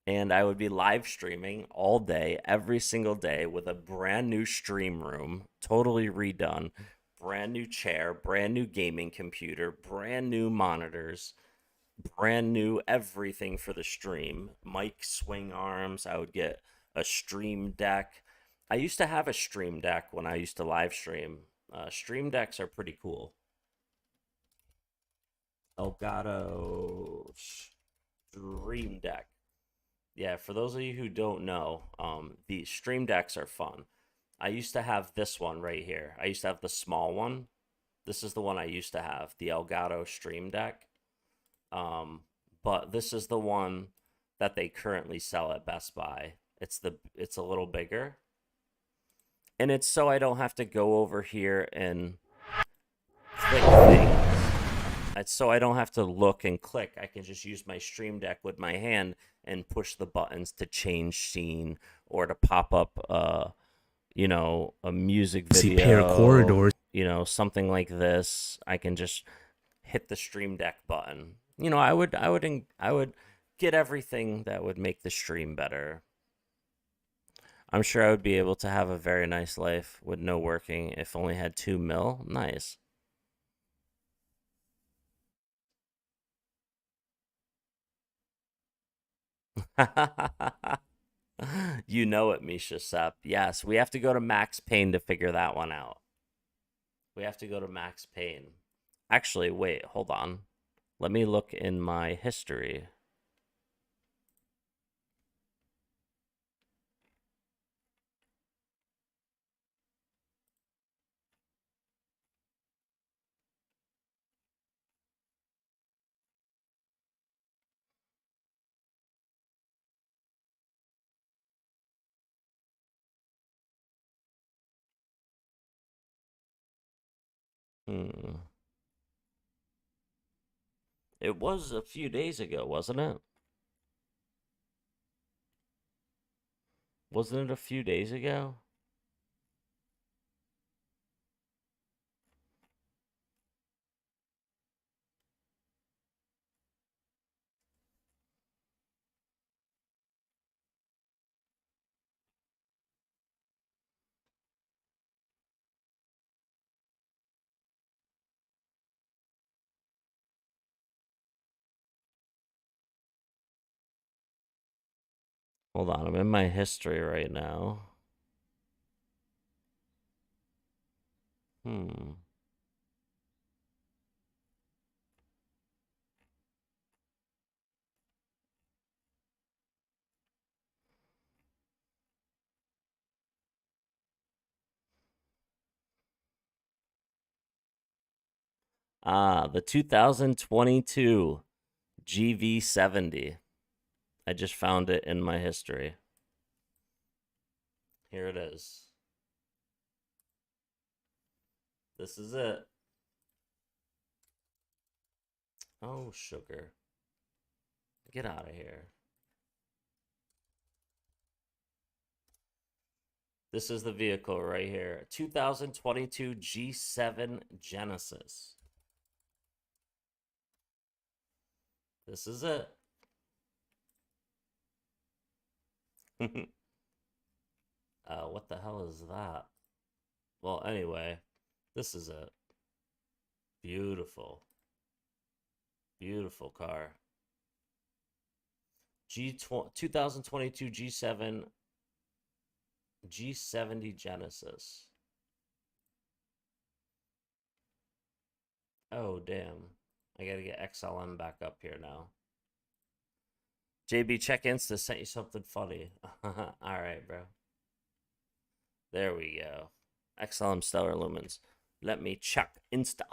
And I would be live streaming all day, every single day, with a brand new stream room, totally redone, brand new chair, brand new gaming computer, brand new monitors, brand new everything for the stream. Mic swing arms. I would get a stream deck. I used to have a stream deck when I used to live stream. Stream decks are pretty cool. Elgato Stream Deck. Yeah, for those of you who don't know, the stream decks are fun. I used to have this one right here. I used to have the small one. This is the one I used to have, the Elgato Stream Deck. But this is the one that they currently sell at Best Buy. It's a little bigger. And it's so I don't have to go over here and click things. It's so I don't have to look and click. I can just use my Stream Deck with my hand and push the buttons to change scene or to pop up a music video. Pair corridors. Something like this. I can just hit the Stream Deck button. I would get everything that would make the stream better. I'm sure I would be able to have a very nice life with no working if only had 2 mil. Nice. You know it, Misha Sepp. Yes, we have to go to Max Payne to figure that one out. We have to go to Max Payne. Actually, wait, hold on. Let me look in my history. Hmm. It was a few days ago, wasn't it? Wasn't it a few days ago? Hold on, I'm in my history right now. Hmm. The 2022 GV70. I just found it in my history. Here it is. This is it. Oh, sugar. Get out of here. This is the vehicle right here. 2022 G7 Genesis. This is it. What the hell is that? Well, anyway, this is it. Beautiful. Beautiful car. 2022 G7 G70 Genesis. Oh, damn. I gotta get XLM back up here now. JB, check Insta. Sent you something funny. All right, bro. There we go. XLM Stellar Lumens. Let me check Insta.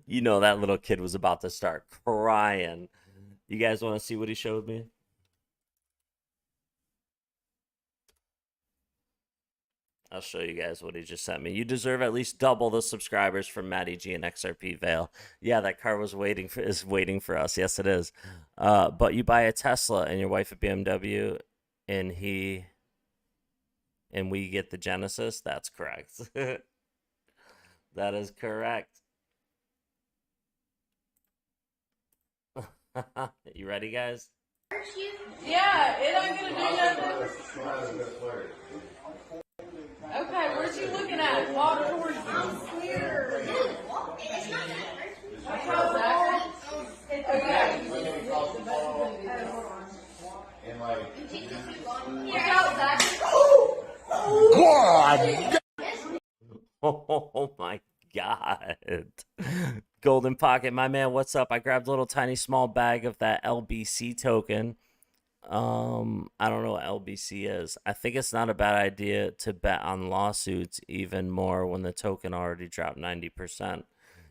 You know that little kid was about to start crying. You guys want to see what he showed me? I'll show you guys what he just sent me. You deserve at least double the subscribers from Matty G and XRP Vale. Yeah, that car is waiting for us. Yes, it is. But you buy a Tesla and your wife a BMW, and we get the Genesis. That's correct. That is correct. You ready, guys? Yeah, it ain't gonna do nothing. Okay, where's you looking at? Walk towards you. Here. Okay. Oh my God. Golden Pocket, my man, what's up? I grabbed a little tiny small bag of that LBC token. I don't know what LBC is. I think it's not a bad idea to bet on lawsuits even more when the token already dropped 90%.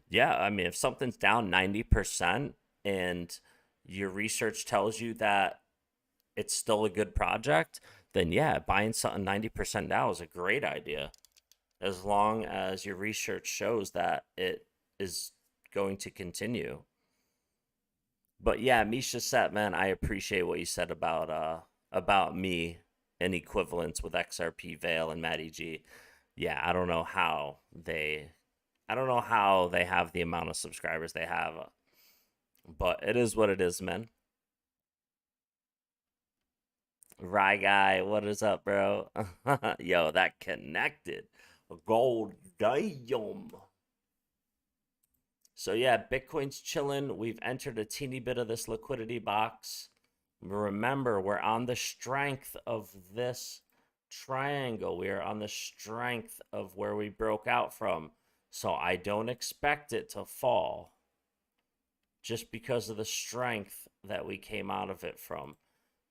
Yeah, I mean, if something's down 90% and your research tells you that it's still a good project, then yeah, buying something 90% now is a great idea. As long as your research shows that it is going to continue. But yeah, Misha Set, man, I appreciate what you said about me and equivalence with XRP Vale and Matty G. Yeah, I don't know how they have the amount of subscribers they have. But it is what it is, man. Rye guy, what is up, bro? Yo, that connected. Gold damn. So yeah, Bitcoin's chilling. We've entered a teeny bit of this liquidity box. Remember, we're on the strength of this triangle. We are on the strength of where we broke out from. So I don't expect it to fall just because of the strength that we came out of it from.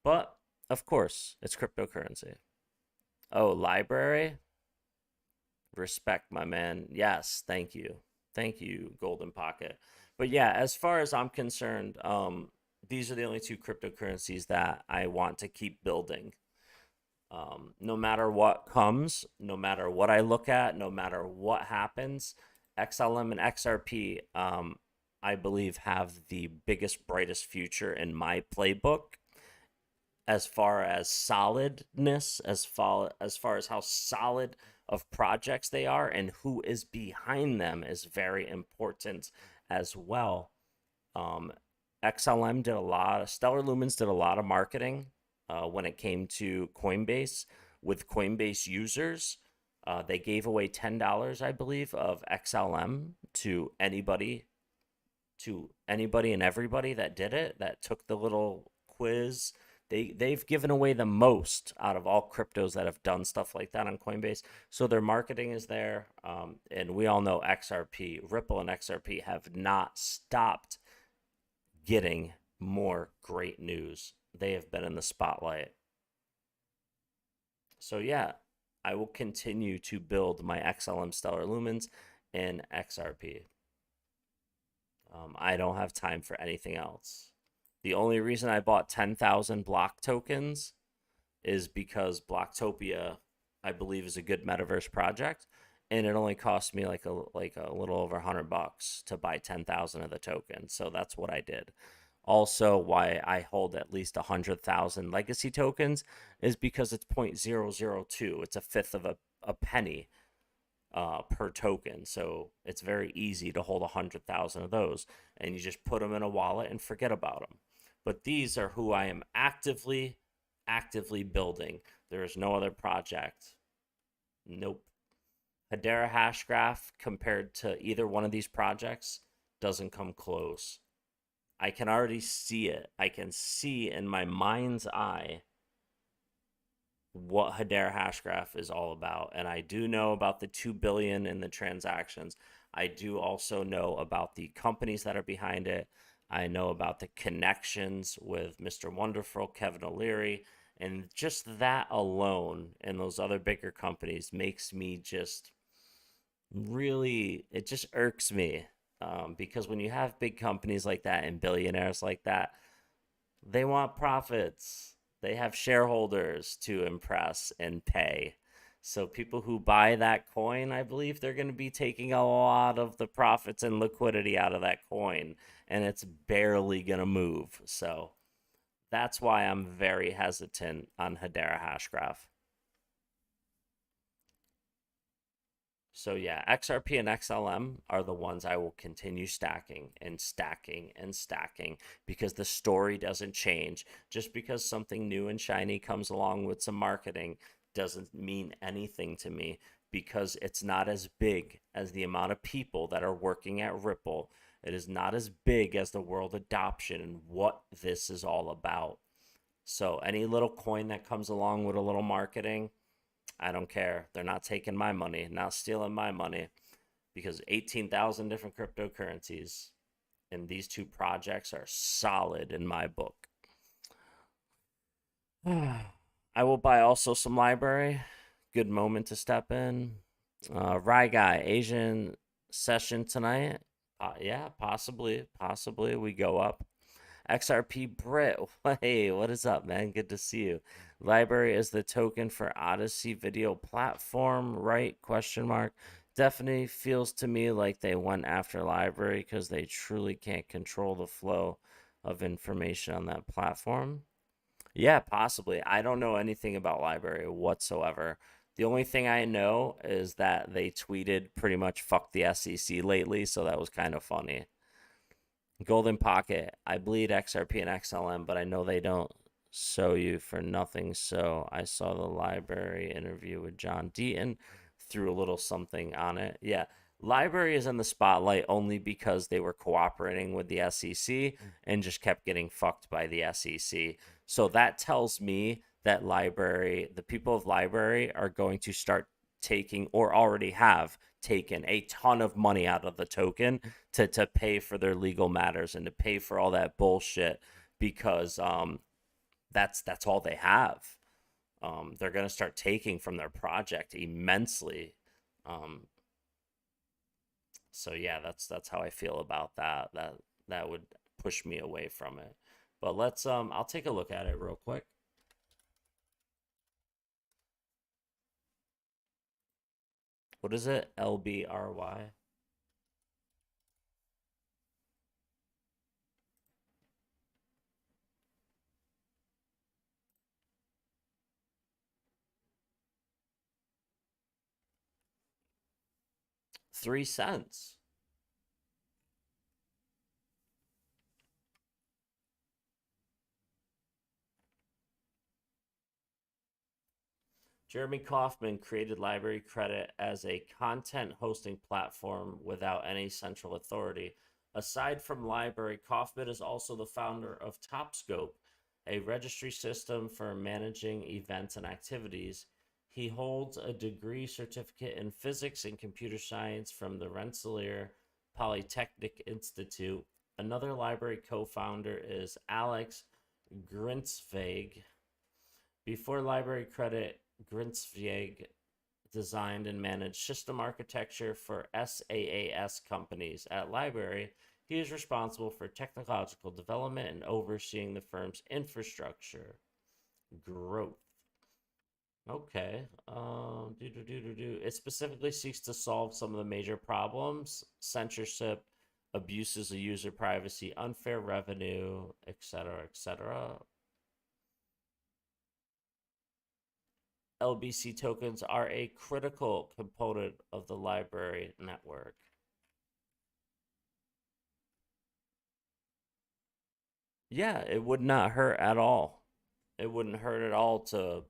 But of course, it's cryptocurrency. Oh, library? Respect, my man. Yes, thank you. Thank you, Golden Pocket. But yeah, as far as I'm concerned, these are the only two cryptocurrencies that I want to keep building. No matter what comes, no matter what I look at, no matter what happens, XLM and XRP, I believe, have the biggest, brightest future in my playbook as far as solidness, as far as how solid of projects they are and who is behind them is very important as well. XLM did a lot, Stellar Lumens did a lot of marketing when it came to Coinbase with Coinbase users. They gave away $10, I believe, of XLM to anybody and everybody that did it, that took the little quiz. They've given away the most out of all cryptos that have done stuff like that on Coinbase. So their marketing is there. And we all know XRP, Ripple and XRP have not stopped getting more great news. They have been in the spotlight. So yeah, I will continue to build my XLM Stellar Lumens and XRP. I don't have time for anything else. The only reason I bought 10,000 block tokens is because Blocktopia, I believe, is a good metaverse project, and it only cost me like a little over $100 to buy 10,000 of the tokens. So that's what I did. Also, why I hold at least 100,000 legacy tokens is because it's 0.002. It's a fifth of a penny per token. So it's very easy to hold 100,000 of those, and you just put them in a wallet and forget about them. But these are who I am actively building. There is no other project. Nope. Hedera Hashgraph compared to either one of these projects doesn't come close. I can already see it. I can see in my mind's eye what Hedera Hashgraph is all about. And I do know about the 2 billion in the transactions. I do also know about the companies that are behind it. I know about the connections with Mr. Wonderful, Kevin O'Leary, and just that alone and those other bigger companies makes me just really, it just irks me. Because when you have big companies like that and billionaires like that, they want profits. They have shareholders to impress and pay. So people who buy that coin, I believe they're going to be taking a lot of the profits and liquidity out of that coin, and it's barely going to move. So that's why I'm very hesitant on Hedera Hashgraph. So yeah, XRP and XLM are the ones I will continue stacking and stacking and stacking, because the story doesn't change. Just because something new and shiny comes along with some marketing doesn't mean anything to me, because it's not as big as the amount of people that are working at Ripple. It is not as big as the world adoption and what this is all about. So any little coin that comes along with a little marketing, I don't care. They're not taking my money, not stealing my money, because 18,000 different cryptocurrencies, and these two projects are solid in my book. I will buy also some library. Good moment to step in. Rye guy, Asian session tonight. Yeah, possibly we go up. XRP Brit, hey, what is up, man? Good to see you. Library is the token for Odyssey video platform, right? Question mark. Definitely feels to me like they went after library because they truly can't control the flow of information on that platform. Yeah, possibly. I don't know anything about library whatsoever. The only thing I know is that they tweeted pretty much fuck the SEC lately, so that was kind of funny. Golden Pocket, I bleed XRP and XLM, but I know they don't So you for nothing. So I saw the library interview with John Deaton, threw a little something on it. Yeah, library is in the spotlight only because they were cooperating with the SEC and just kept getting fucked by the SEC. So that tells me that library, the people of library are going to start taking or already have taken a ton of money out of the token to pay for their legal matters and to pay for all that bullshit because that's all they have. They're gonna start taking from their project immensely. Um, so yeah, that's how I feel about that. That would push me away from it. But let's I'll take a look at it real quick. What is it? LBRY. $0.03. Jeremy Kaufman created Library Credit as a content hosting platform without any central authority. Aside from Library, Kaufman is also the founder of TopScope, a registry system for managing events and activities. He holds a degree certificate in physics and computer science from the Rensselaer Polytechnic Institute. Another library co founder is Alex Grintzweig. Before Library Credit, Grintzweig designed and managed system architecture for SaaS companies. At Library, he is responsible for technological development and overseeing the firm's infrastructure growth. Okay. It specifically seeks to solve some of the major problems: censorship, abuses of user privacy, unfair revenue, etc., etc. LBC tokens are a critical component of the library network. Yeah, it would not hurt at all. It wouldn't hurt at all to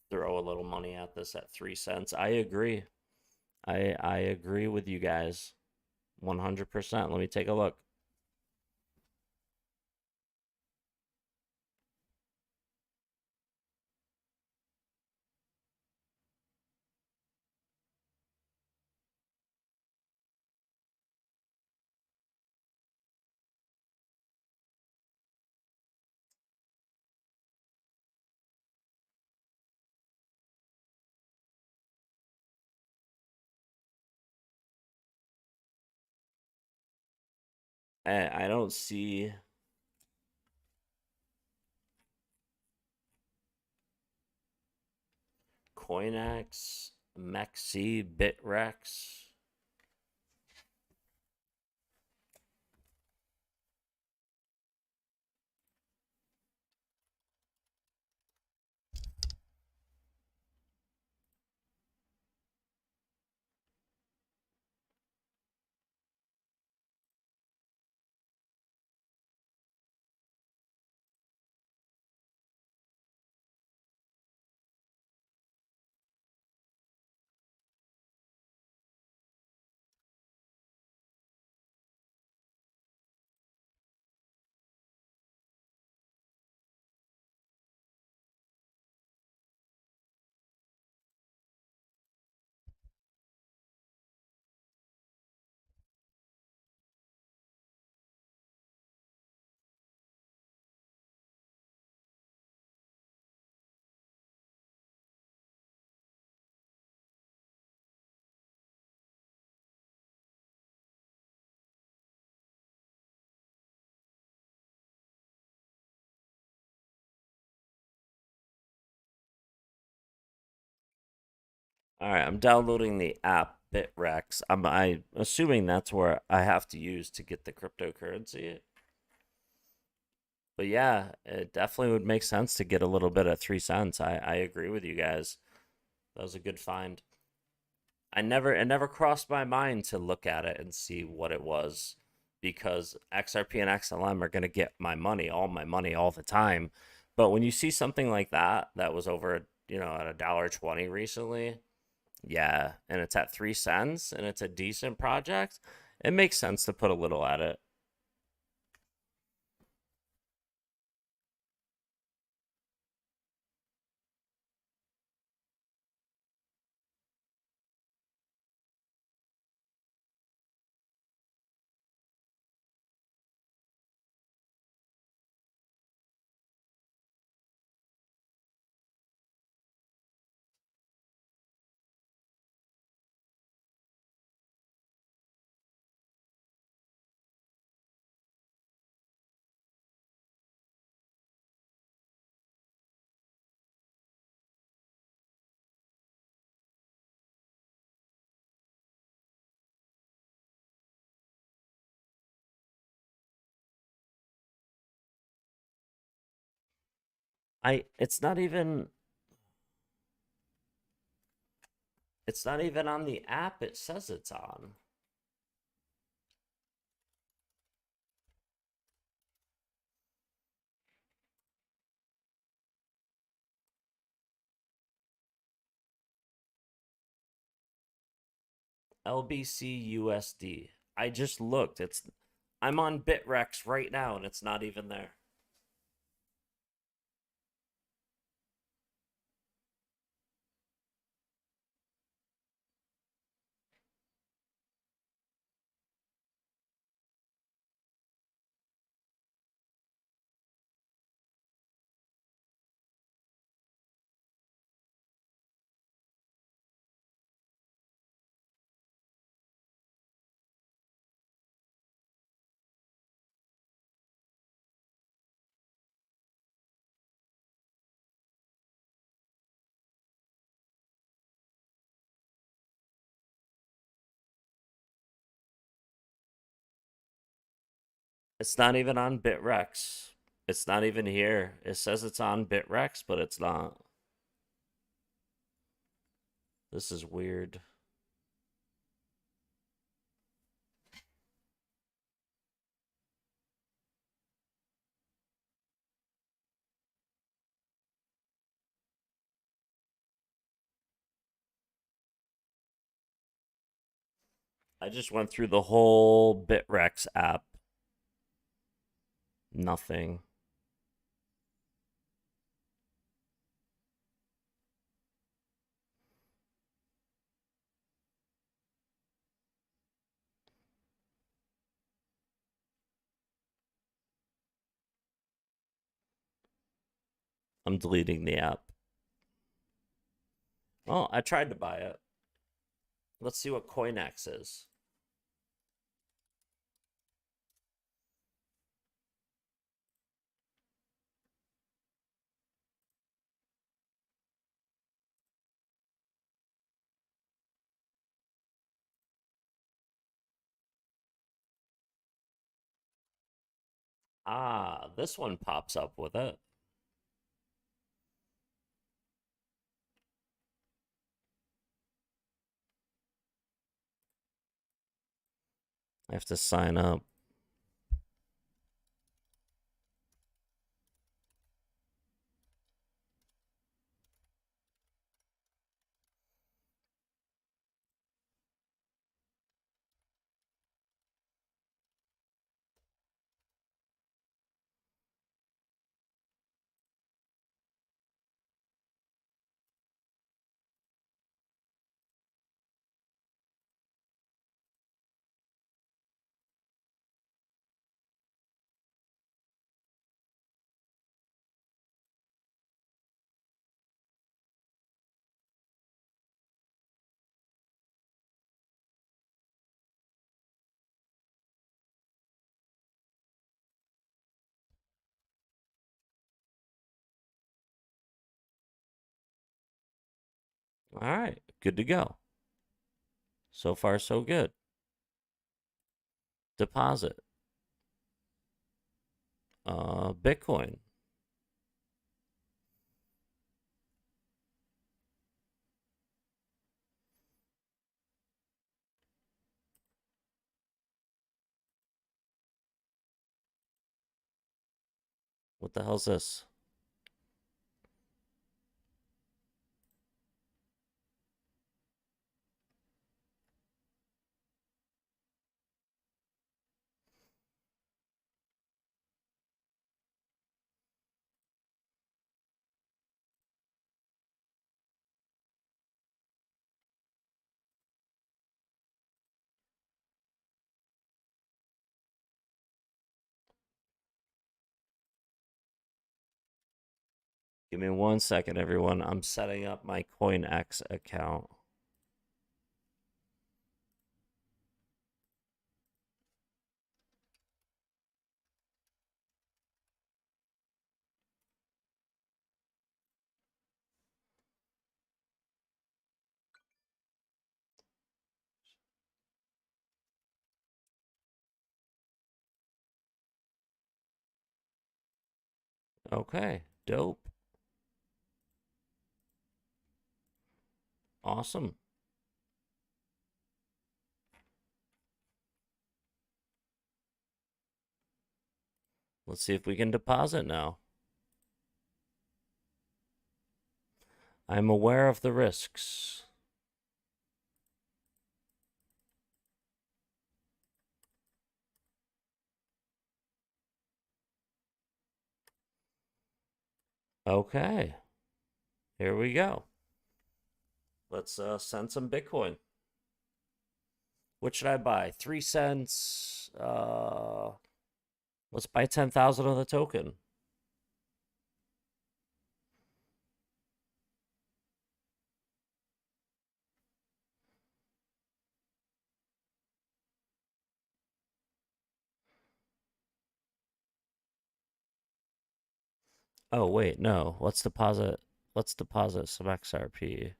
throw a little money at this at 3 cents. I agree. I agree with you guys 100%. Let me take a look. I don't see Coinex, Mexi, Bitrex. All right, I'm downloading the app Bitrex. I assuming that's where I have to use to get the cryptocurrency. But yeah, it definitely would make sense to get a little bit at 3 cents. I agree with you guys. That was a good find. It never crossed my mind to look at it and see what it was because XRP and XLM are gonna get my money all the time. But when you see something like that, that was over, at $1.20 recently, yeah, and it's at 3 cents and it's a decent project, it makes sense to put a little at it. I it's not even on the app it says it's on. LBC USD. I just looked. I'm on Bitrex right now and it's not even there. It's not even on Bitrex. It's not even here. It says it's on Bitrex, but it's not. This is weird. I just went through the whole Bitrex app. Nothing. I'm deleting the app. Oh, I tried to buy it. Let's see what Coinex is. Ah, this one pops up with it. I have to sign up. All right, good to go. So far, so good. Deposit. Bitcoin. What the hell's this? Give me 1 second, everyone. I'm setting up my CoinX account. Okay, dope. Awesome. Let's see if we can deposit now. I'm aware of the risks. Okay. Here we go. Let's send some Bitcoin. What should I buy? 3 cents. Let's buy 10,000 of the token. Oh, wait, no. Let's deposit some XRP.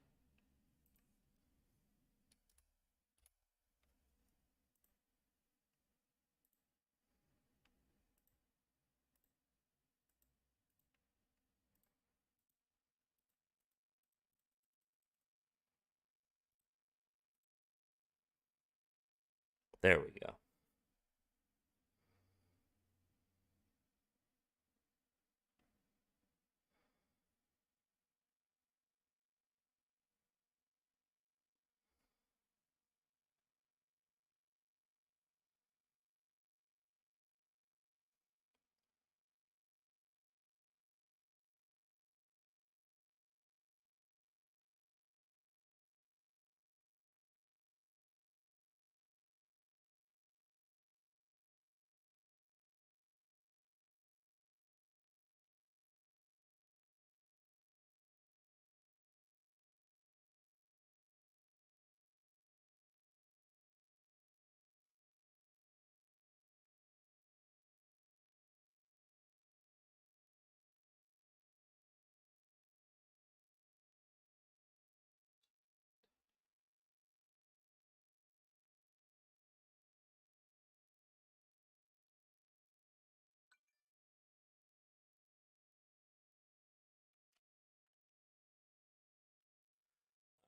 There we go.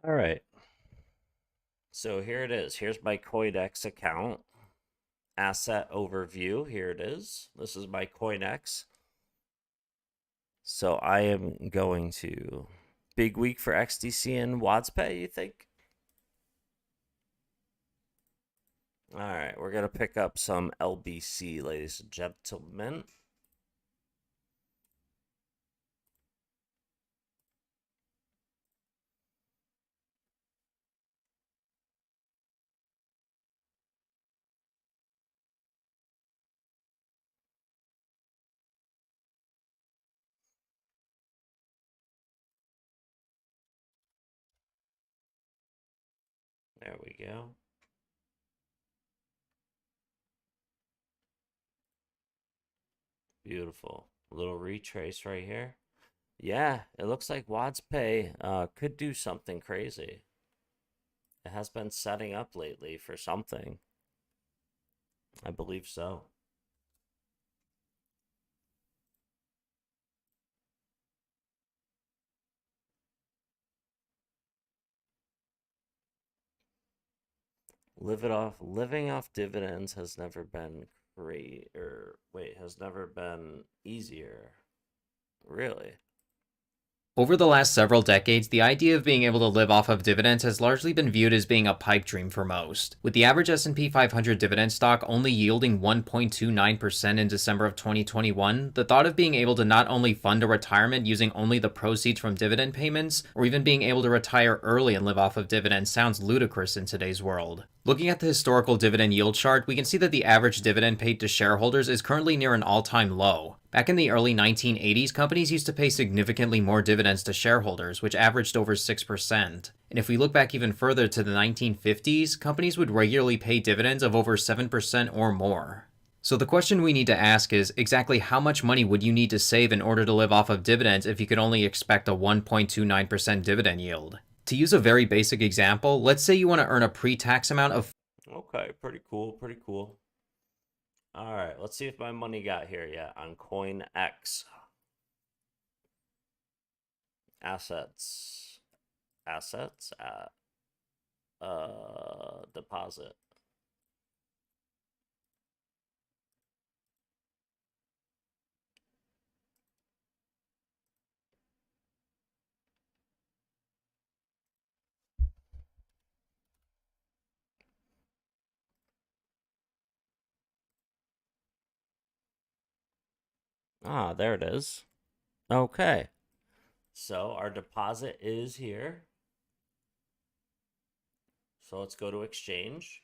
All right. So here it is. Here's my CoinX account. Asset overview. Here it is. This is my CoinX. So I am going to... Big week for XDC and WadsPay, you think? All right, we're going to pick up some LBC, ladies and gentlemen. There we go. Beautiful. A little retrace right here. Yeah, it looks like WadsPay could do something crazy. It has been setting up lately for something. I believe so. Living off dividends has never been great, or wait, has never been easier. Really? Over the last several decades, the idea of being able to live off of dividends has largely been viewed as being a pipe dream for most. With the average S&P 500 dividend stock only yielding 1.29% in December of 2021, the thought of being able to not only fund a retirement using only the proceeds from dividend payments, or even being able to retire early and live off of dividends sounds ludicrous in today's world. Looking at the historical dividend yield chart, we can see that the average dividend paid to shareholders is currently near an all-time low. Back in the early 1980s, companies used to pay significantly more dividends to shareholders, which averaged over 6%. And if we look back even further to the 1950s, companies would regularly pay dividends of over 7% or more. So the question we need to ask is, exactly how much money would you need to save in order to live off of dividends if you could only expect a 1.29% dividend yield? To use a very basic example, let's say you want to earn a pre-tax amount of... Okay, pretty cool, pretty cool. All right, let's see if my money got here yet on CoinX. Assets. Assets at deposit. Ah, there it is. Okay. So our deposit is here. So let's go to exchange.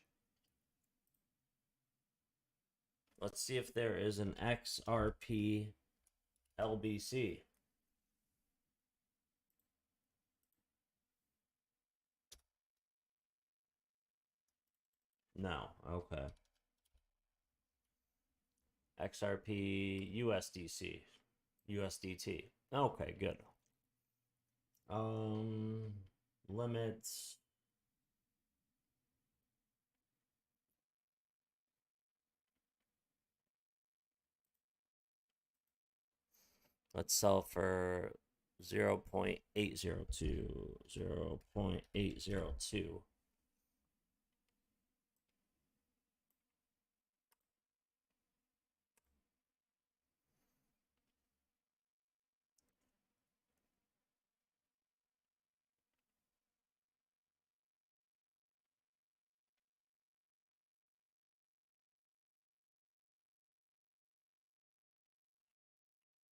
Let's see if there is an XRP LBC. No. Okay. XRP USDC. USDT. Okay, good. Limits. Let's sell for 0.802. 0.802.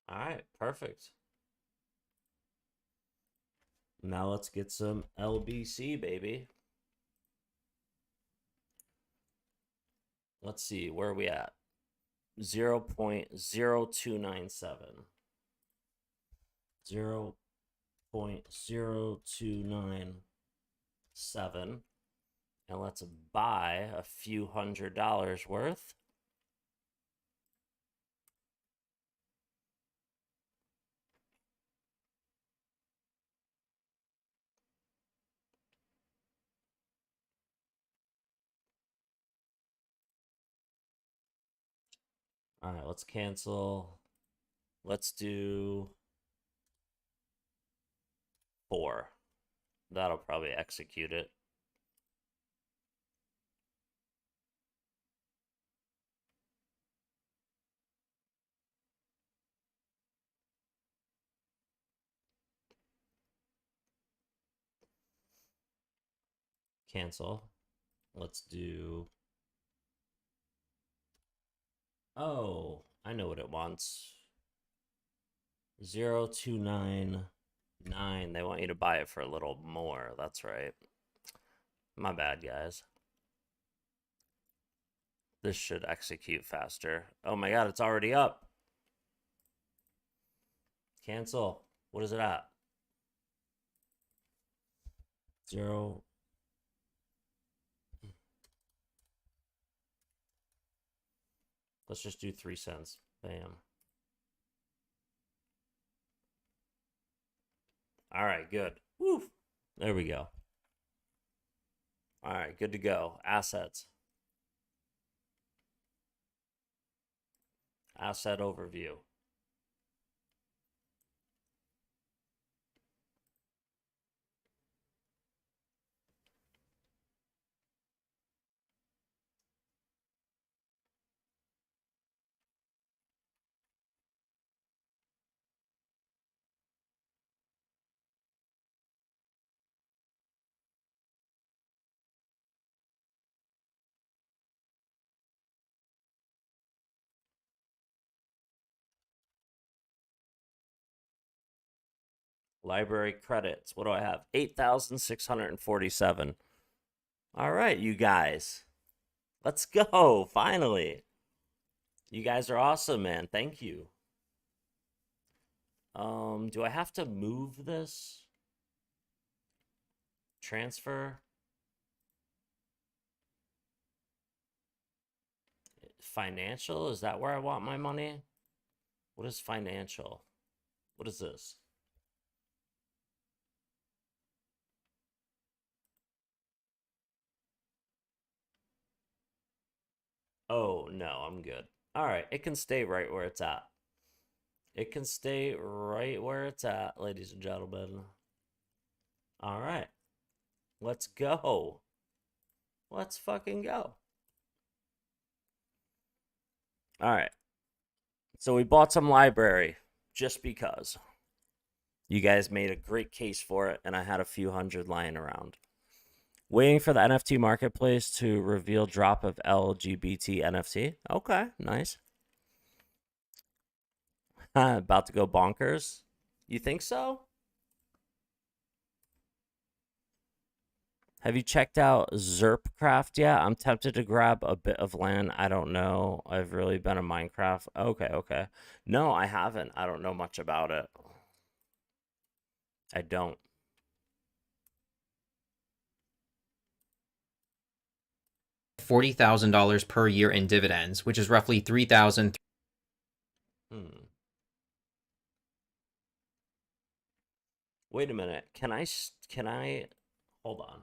All right, perfect. Now let's get some LBC, baby. Let's see, where are we at? 0.0297. 0.0297. And let's buy a few $100 worth. All right, let's cancel. Let's do 4. That'll probably execute it. Cancel. Let's do... Oh, I know what it wants. 0299. They want you to buy it for a little more. That's right. My bad, guys. This should execute faster. Oh my god, it's already up. Cancel. What is it at? 0. Let's just do 3 cents. Bam. All right, good. Woo. There we go. All right, good to go. Assets. Asset overview. Library credits. What do I have? 8,647. All right, you guys. Let's go. Finally. You guys are awesome, man. Thank you. Do I have to move this? Transfer? Financial? Is that where I want my money? What is financial? What is this? Oh, no, I'm good. All right, it can stay right where it's at. It can stay right where it's at, ladies and gentlemen. All right, let's go. Let's fucking go. All right. So we bought some library just because. You guys made a great case for it, and I had a few hundred lying around. Waiting for the NFT marketplace to reveal drop of LGBT NFT. Okay, nice. About to go bonkers. You think so? Have you checked out Zerpcraft yet? I'm tempted to grab a bit of land. I don't know. I've really been a Minecraft. Okay. No, I haven't. I don't know much about it. I don't. $40,000 per year in dividends, which is roughly $3,000. Wait a minute. Can I hold on.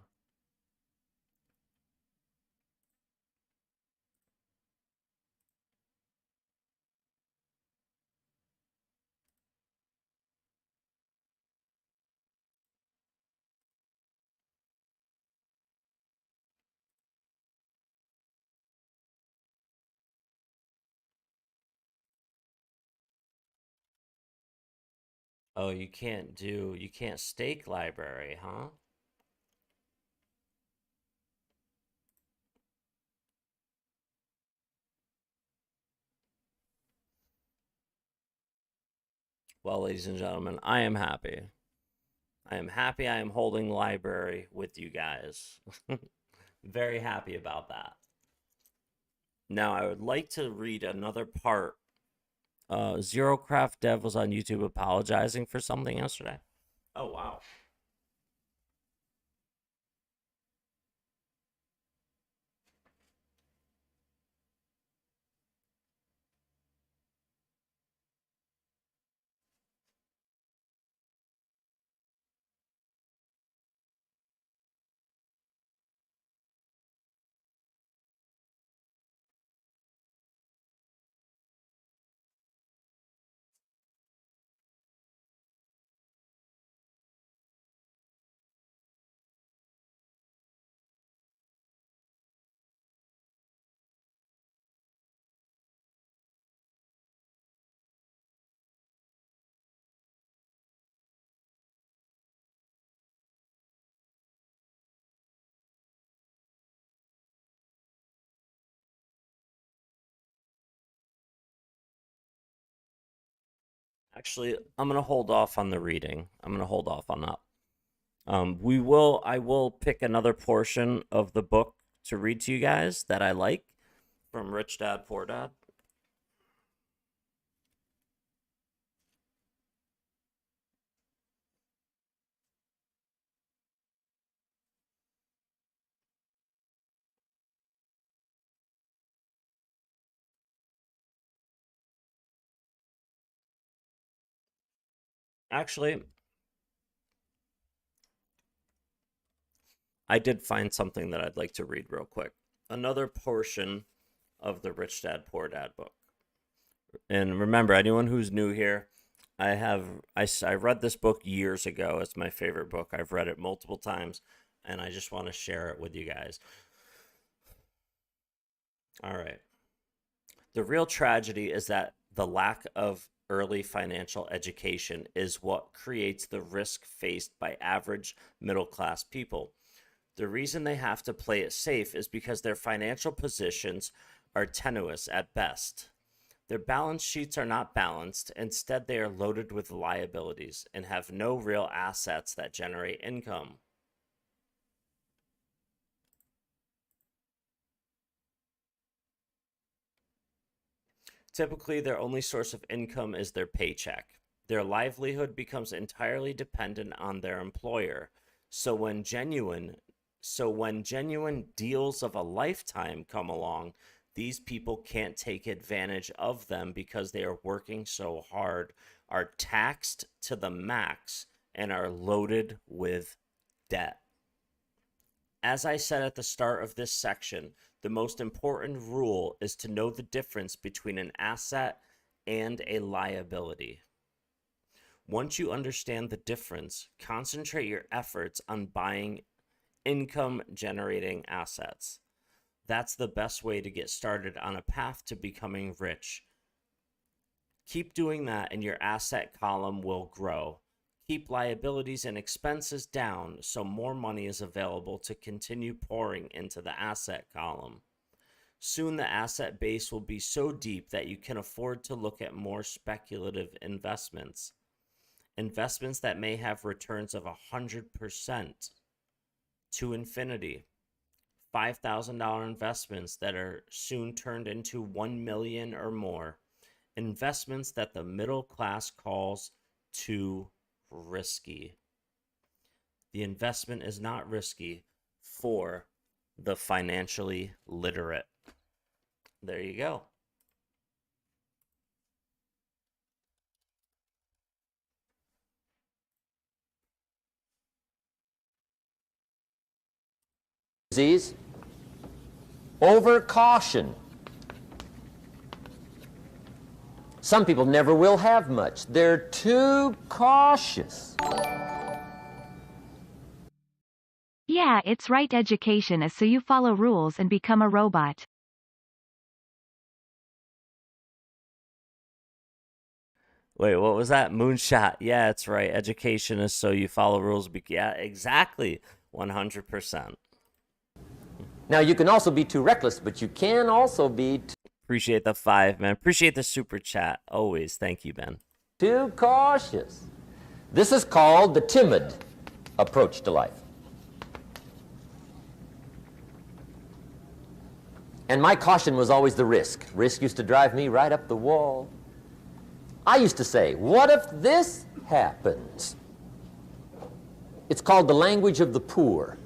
Oh, you can't stake library, huh? Well, ladies and gentlemen, I am happy. I am happy I am holding library with you guys. Very happy about that. Now, I would like to read another part. Zero Craft Dev was on YouTube apologizing for something yesterday. Oh, wow. Actually, I'm gonna hold off on the reading. I'm gonna hold off on that. I will pick another portion of the book to read to you guys that I like from Rich Dad Poor Dad. Actually, I did find something that I'd like to read real quick. Another portion of the Rich Dad Poor Dad book. And remember, anyone who's new here, I read this book years ago. It's my favorite book. I've read it multiple times, and I just want to share it with you guys. All right. The real tragedy is that the lack of early financial education is what creates the risk faced by average middle class people. The reason they have to play it safe is because their financial positions are tenuous at best. Their balance sheets are not balanced. Instead, they are loaded with liabilities and have no real assets that generate income. Typically, their only source of income is their paycheck. Their livelihood becomes entirely dependent on their employer. So when genuine deals of a lifetime come along, these people can't take advantage of them because they are working so hard, are taxed to the max, and are loaded with debt. As I said at the start of this section, the most important rule is to know the difference between an asset and a liability. Once you understand the difference, concentrate your efforts on buying income-generating assets. That's the best way to get started on a path to becoming rich. Keep doing that and your asset column will grow. Keep liabilities and expenses down so more money is available to continue pouring into the asset column. Soon the asset base will be so deep that you can afford to look at more speculative investments. Investments that may have returns of 100% to infinity. $5,000 investments that are soon turned into 1 million or more. Investments that the middle class calls too risky. The investment is not risky for the financially literate. There you go. Disease, over caution. Some people never will have much. They're too cautious. Yeah, it's right. Education is so you follow rules and become a robot. Wait, what was that? Moonshot. Yeah, it's right. Education is so you follow rules. Yeah, exactly. 100%. Now, you can also be too reckless, but you can also be Appreciate the 5, man. Appreciate the super chat. Always. Thank you, Ben. too cautious. This is called the timid approach to life. And my caution was always the risk. Risk used to drive me right up the wall. I used to say, what if this happens? It's called the language of the poor.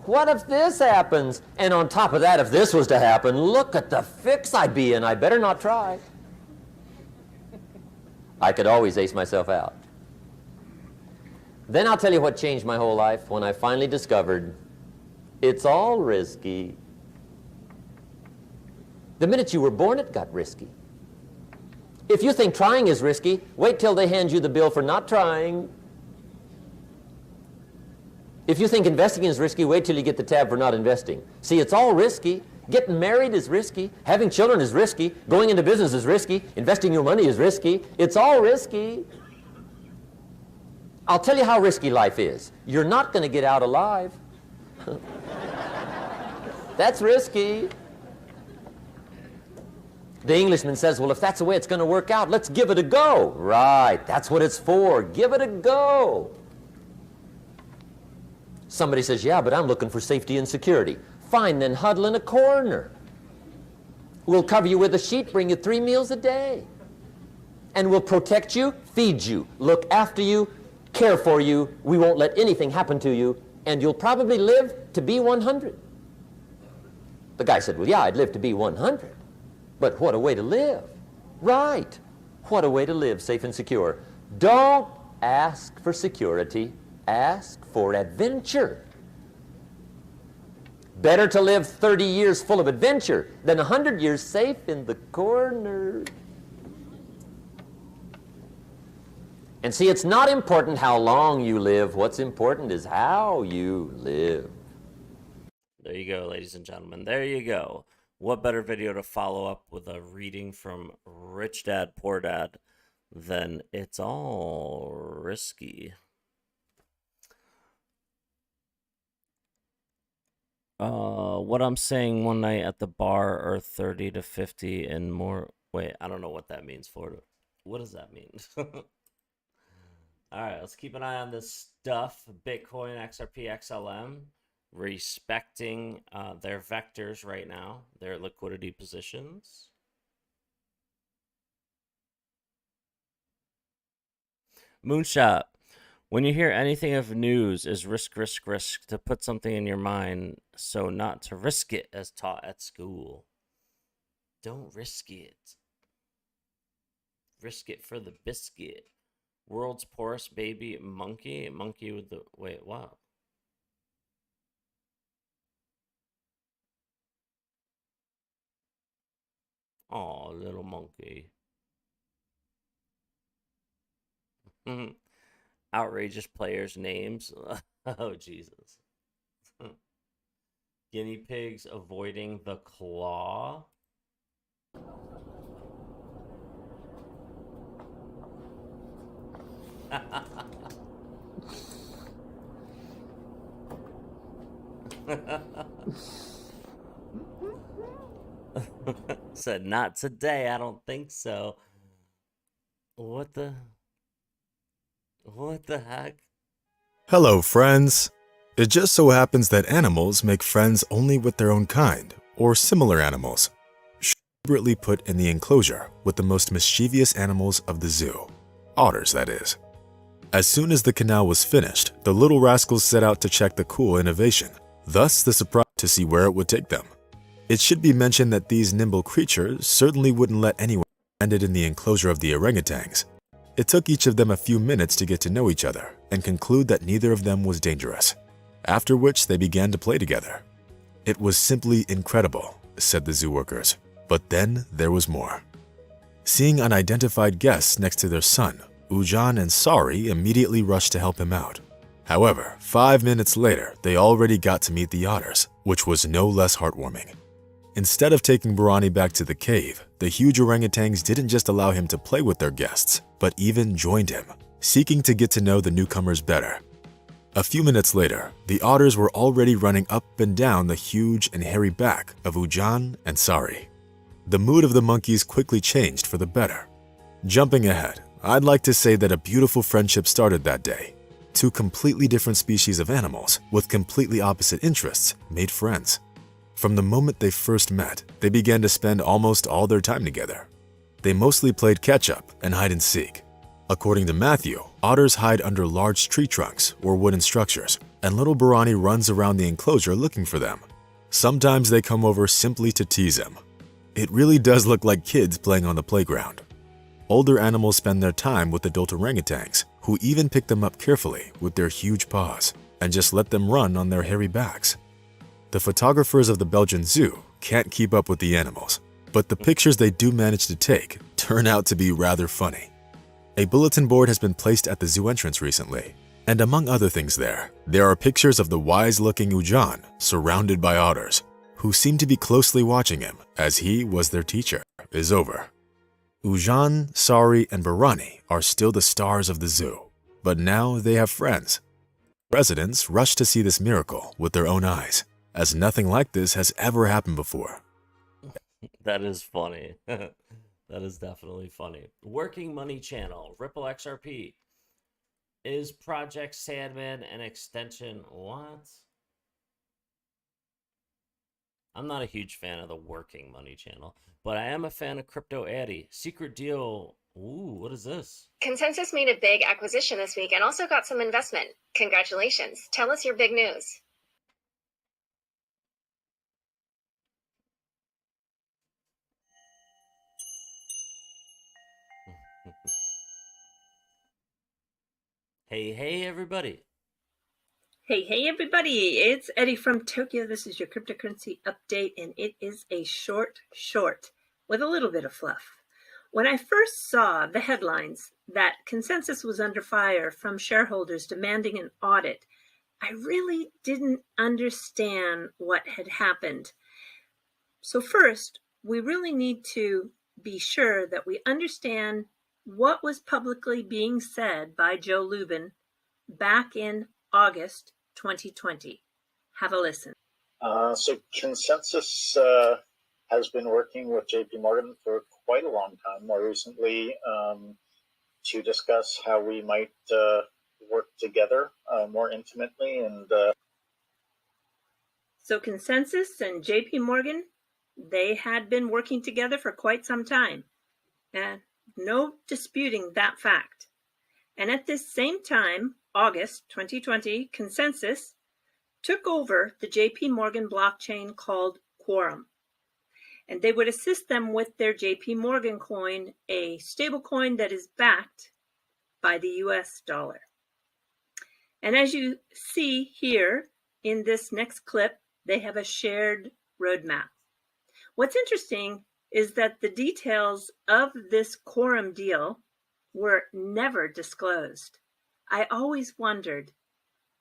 What if this happens? And on top of that, if this was to happen, look at the fix I'd be in. I better not try. I could always ace myself out. Then I'll tell you what changed my whole life when I finally discovered it's all risky. The minute you were born, it got risky. If you think trying is risky, wait till they hand you the bill for not trying. If you think investing is risky, wait till you get the tab for not investing. See, it's all risky. Getting married is risky. Having children is risky. Going into business is risky. Investing your money is risky. It's all risky. I'll tell you how risky life is. You're not going to get out alive. That's risky. The Englishman says, well, if that's the way it's going to work out, let's give it a go. Right, that's what it's for. Give it a go. Somebody says, yeah, but I'm looking for safety and security. Fine, then huddle in a corner. We'll cover you with a sheet, bring you 3 meals a day. And we'll protect you, feed you, look after you, care for you. We won't let anything happen to you. And you'll probably live to be 100. The guy said, well, yeah, I'd live to be 100. But what a way to live. Right. What a way to live, safe and secure. Don't ask for security. Ask for adventure. Better to live 30 years full of adventure than 100 years safe in the corner. And see, it's not important how long you live. What's important is how you live. There you go, ladies and gentlemen. There you go. What better video to follow up with a reading from Rich Dad, Poor Dad than It's All Risky. What I'm saying one night at the bar are 30 to 50 and more. Wait, I don't know what that means, Florida. What does that mean? All right, let's keep an eye on this stuff. Bitcoin, XRP, XLM, respecting their vectors right now, their liquidity positions. Moonshot. When you hear anything of news, is risk, risk, risk to put something in your mind, so not to risk it as taught at school. Don't risk it. Risk it for the biscuit. World's poorest baby monkey. Monkey with the... Wait, what? Aw, little monkey. Outrageous players' names. Oh, Jesus. Guinea pigs avoiding the claw. Said, not today, I don't think so. What the heck? Hello, friends. It just so happens that animals make friends only with their own kind, or similar animals, deliberately put in the enclosure with the most mischievous animals of the zoo. Otters, that is. As soon as the canal was finished, the little rascals set out to check the cool innovation, thus the surprise to see where it would take them. It should be mentioned that these nimble creatures certainly wouldn't let anyone land it in the enclosure of the orangutans. It took each of them a few minutes to get to know each other and conclude that neither of them was dangerous, after which they began to play together. It was simply incredible, said the zoo workers, but then there was more. Seeing unidentified guests next to their son, Ujan and Sari immediately rushed to help him out. However, 5 minutes later, they already got to meet the otters, which was no less heartwarming. Instead of taking Barani back to the cave, the huge orangutans didn't just allow him to play with their guests, but even joined him, seeking to get to know the newcomers better. A few minutes later, the otters were already running up and down the huge and hairy back of Ujan and Sari. The mood of the monkeys quickly changed for the better. Jumping ahead, I'd like to say that a beautiful friendship started that day. Two completely different species of animals with completely opposite interests made friends. From the moment they first met, they began to spend almost all their time together. They mostly played catch-up and hide-and-seek. According to Matthew, otters hide under large tree trunks or wooden structures, and little Barani runs around the enclosure looking for them. Sometimes they come over simply to tease him. It really does look like kids playing on the playground. Older animals spend their time with adult orangutans, who even pick them up carefully with their huge paws and just let them run on their hairy backs. The photographers of the Belgian zoo can't keep up with the animals, but the pictures they do manage to take turn out to be rather funny. A bulletin board has been placed at the zoo entrance recently, and among other things there are pictures of the wise-looking Ujan surrounded by otters, who seem to be closely watching him as he was their teacher, is over. Ujan, Sari, and Barani are still the stars of the zoo, but now they have friends. Residents rush to see this miracle with their own eyes, as nothing like this has ever happened before. That is funny. That is definitely funny. Working Money Channel, Ripple XRP. Is Project Sandman an extension? What? I'm not a huge fan of the Working Money Channel, but I am a fan of Crypto Addy. Secret deal. Ooh, what is this? Consensus made a big acquisition this week and also got some investment. Congratulations. Tell us your big news. Hey, everybody. Hey, everybody. It's Eddie from Tokyo. This is your cryptocurrency update, and it is a short with a little bit of fluff. When I first saw the headlines that Consensus was under fire from shareholders demanding an audit, I really didn't understand what had happened. So first, we really need to be sure that we understand what was publicly being said by Joe Lubin back in August 2020. Have a listen. So Consensus has been working with JP Morgan for quite a long time, more recently, to discuss how we might work together more intimately. And So Consensus and JP Morgan, they had been working together for quite some time. And no disputing that fact. And at this same time, August 2020, Consensus took over the JP Morgan blockchain called Quorum. And they would assist them with their JP Morgan coin, a stable coin that is backed by the US dollar. And as you see here in this next clip, they have a shared roadmap. What's interesting is that the details of this Quorum deal were never disclosed. I always wondered,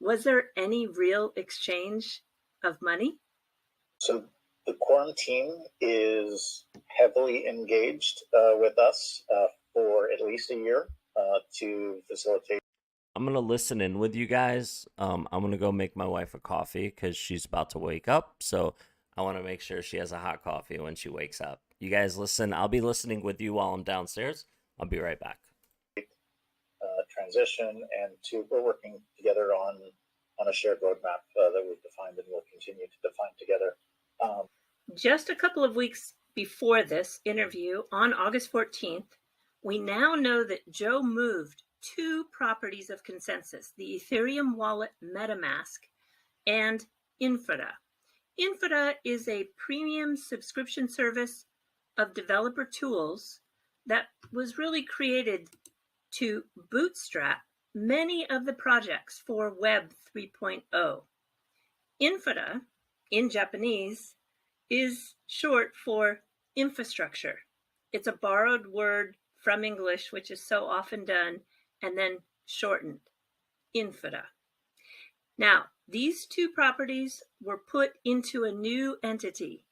was there any real exchange of money? So the Quorum team is heavily engaged with us for at least a year to facilitate. I'm going to listen in with you guys. I'm going to go make my wife a coffee because she's about to wake up. So I want to make sure she has a hot coffee when she wakes up. You guys listen. I'll be listening with you while I'm downstairs. I'll be right back. Transition, and we're working together on a shared roadmap that we've defined and will continue to define together. Just a couple of weeks before this interview, on August 14th, we now know that Joe moved 2 properties of Consensus, the Ethereum wallet MetaMask and Infida. Infida is a premium subscription service of developer tools that was really created to bootstrap many of the projects for Web 3.0. Infida, in Japanese, is short for infrastructure. It's a borrowed word from English, which is so often done, and then shortened, Infida. Now, these 2 properties were put into a new entity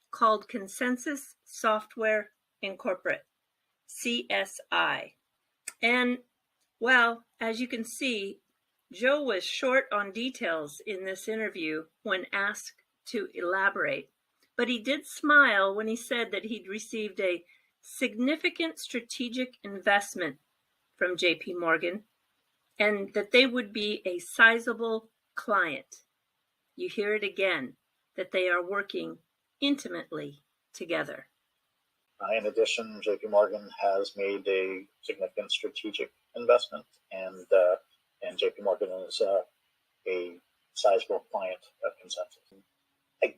called Consensus Software Incorporate, CSI. And, well, as you can see, Joe was short on details in this interview when asked to elaborate, but he did smile when he said that he'd received a significant strategic investment from JP Morgan and that they would be a sizable client. You hear it again, that they are working intimately together. In addition, JP Morgan has made a significant strategic investment, and JP Morgan is a sizable client of Consensus. I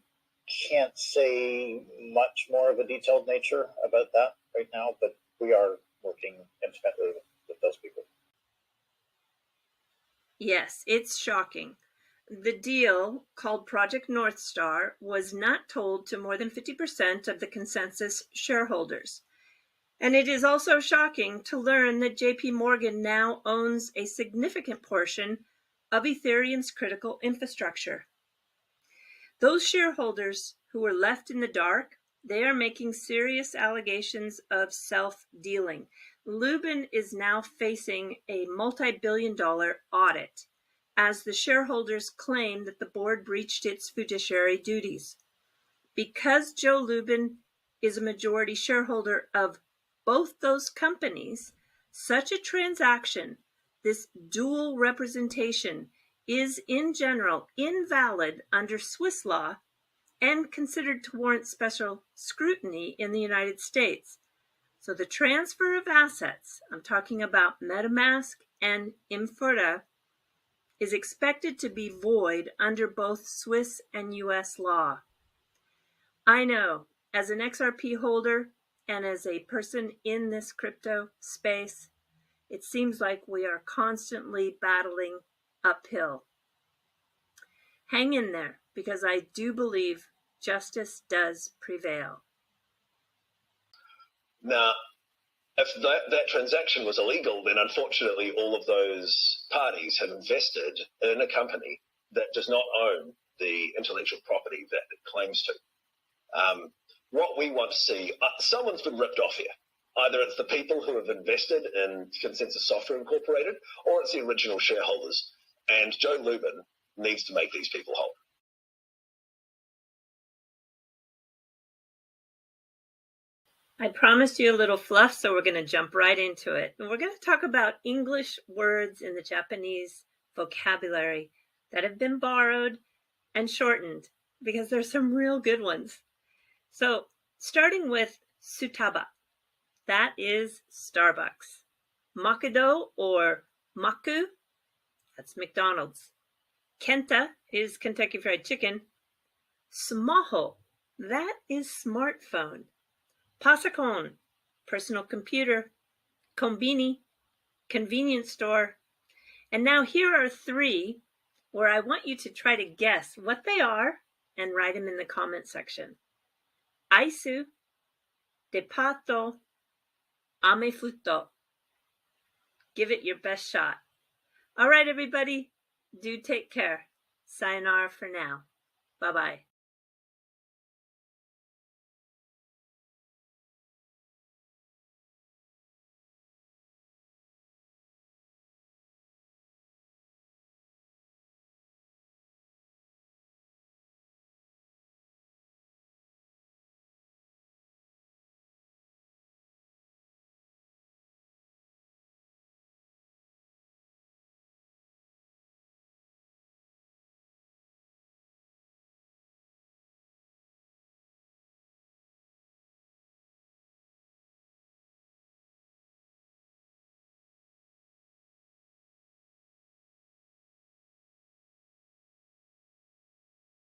can't say much more of a detailed nature about that right now, but we are working intimately with those people. Yes, it's shocking. The deal, called Project North Star, was not told to more than 50% of the Consensus shareholders. And it is also shocking to learn that JP Morgan now owns a significant portion of Ethereum's critical infrastructure. Those shareholders who were left in the dark, they are making serious allegations of self-dealing. Lubin is now facing a multi-billion-dollar audit as the shareholders claim that the board breached its fiduciary duties. Because Joe Lubin is a majority shareholder of both those companies, such a transaction, this dual representation, is in general invalid under Swiss law and considered to warrant special scrutiny in the United States. So the transfer of assets, I'm talking about MetaMask and Infida, is expected to be void under both Swiss and US law. I know, as an XRP holder and as a person in this crypto space, it seems like we are constantly battling uphill. Hang in there, because I do believe justice does prevail. Now, if that transaction was illegal, then unfortunately all of those parties have invested in a company that does not own the intellectual property that it claims to. What we want to see, someone's been ripped off here. Either it's the people who have invested in Consensus Software Incorporated, or it's the original shareholders. And Joe Lubin needs to make these people whole. I promised you a little fluff, so we're going to jump right into it. And we're going to talk about English words in the Japanese vocabulary that have been borrowed and shortened, because there's some real good ones. So, starting with Sutaba, that is Starbucks. Makido, or Maku, that's McDonald's. Kenta is Kentucky Fried Chicken. Smaho, that is smartphone. Pasacon, personal computer. Combini, convenience store. And now here are 3 where I want you to try to guess what they are and write them in the comment section. Aisu, Depato, Amefuto. Give it your best shot. All right, everybody, do take care. Sayonara for now. Bye-bye.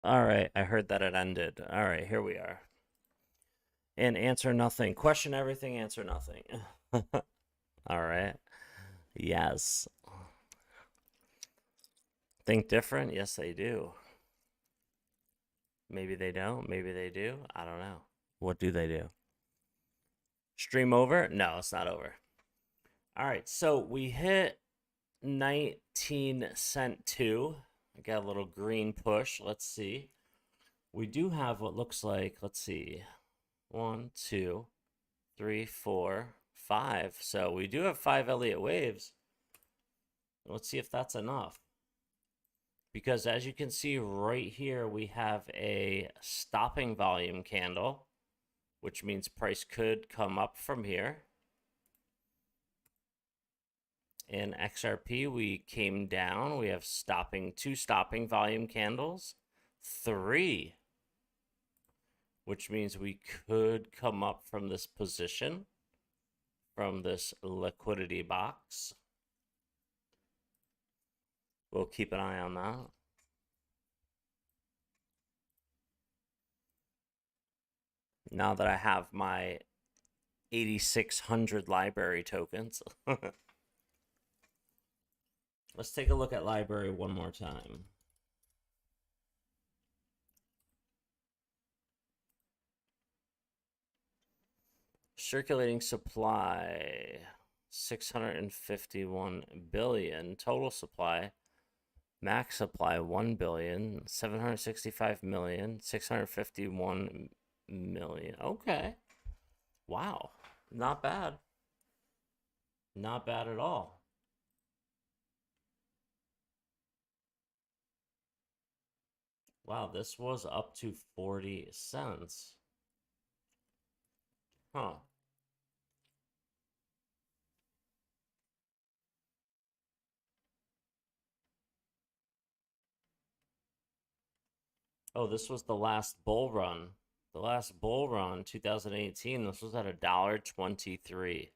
All right, I heard that it ended. All right, here we are. And answer nothing. Question everything, answer nothing. All right. Yes. Think different? Yes, they do. Maybe they don't. Maybe they do. I don't know. What do they do? Stream over? No, it's not over. All right, so we hit 19 cent 2. I got a little green push. Let's see. We do have what looks like, let's see, 1, 2, 3, 4, 5. So we do have 5 Elliott waves. Let's see if that's enough. Because as you can see right here, we have a stopping volume candle, which means price could come up from here. In XRP, we came down. We have 2 stopping volume candles, 3, which means we could come up from this position, from this liquidity box. We'll keep an eye on that. Now that I have my 8,600 library tokens. Let's take a look at library one more time. Circulating supply, 651 billion. Total supply, max supply, 1 billion, 765 million, 651 million. Okay. Wow. Not bad. Not bad at all. Wow, this was up to 40 cents. Huh. Oh, this was the last bull run. The last bull run, 2018, this was at $1.23.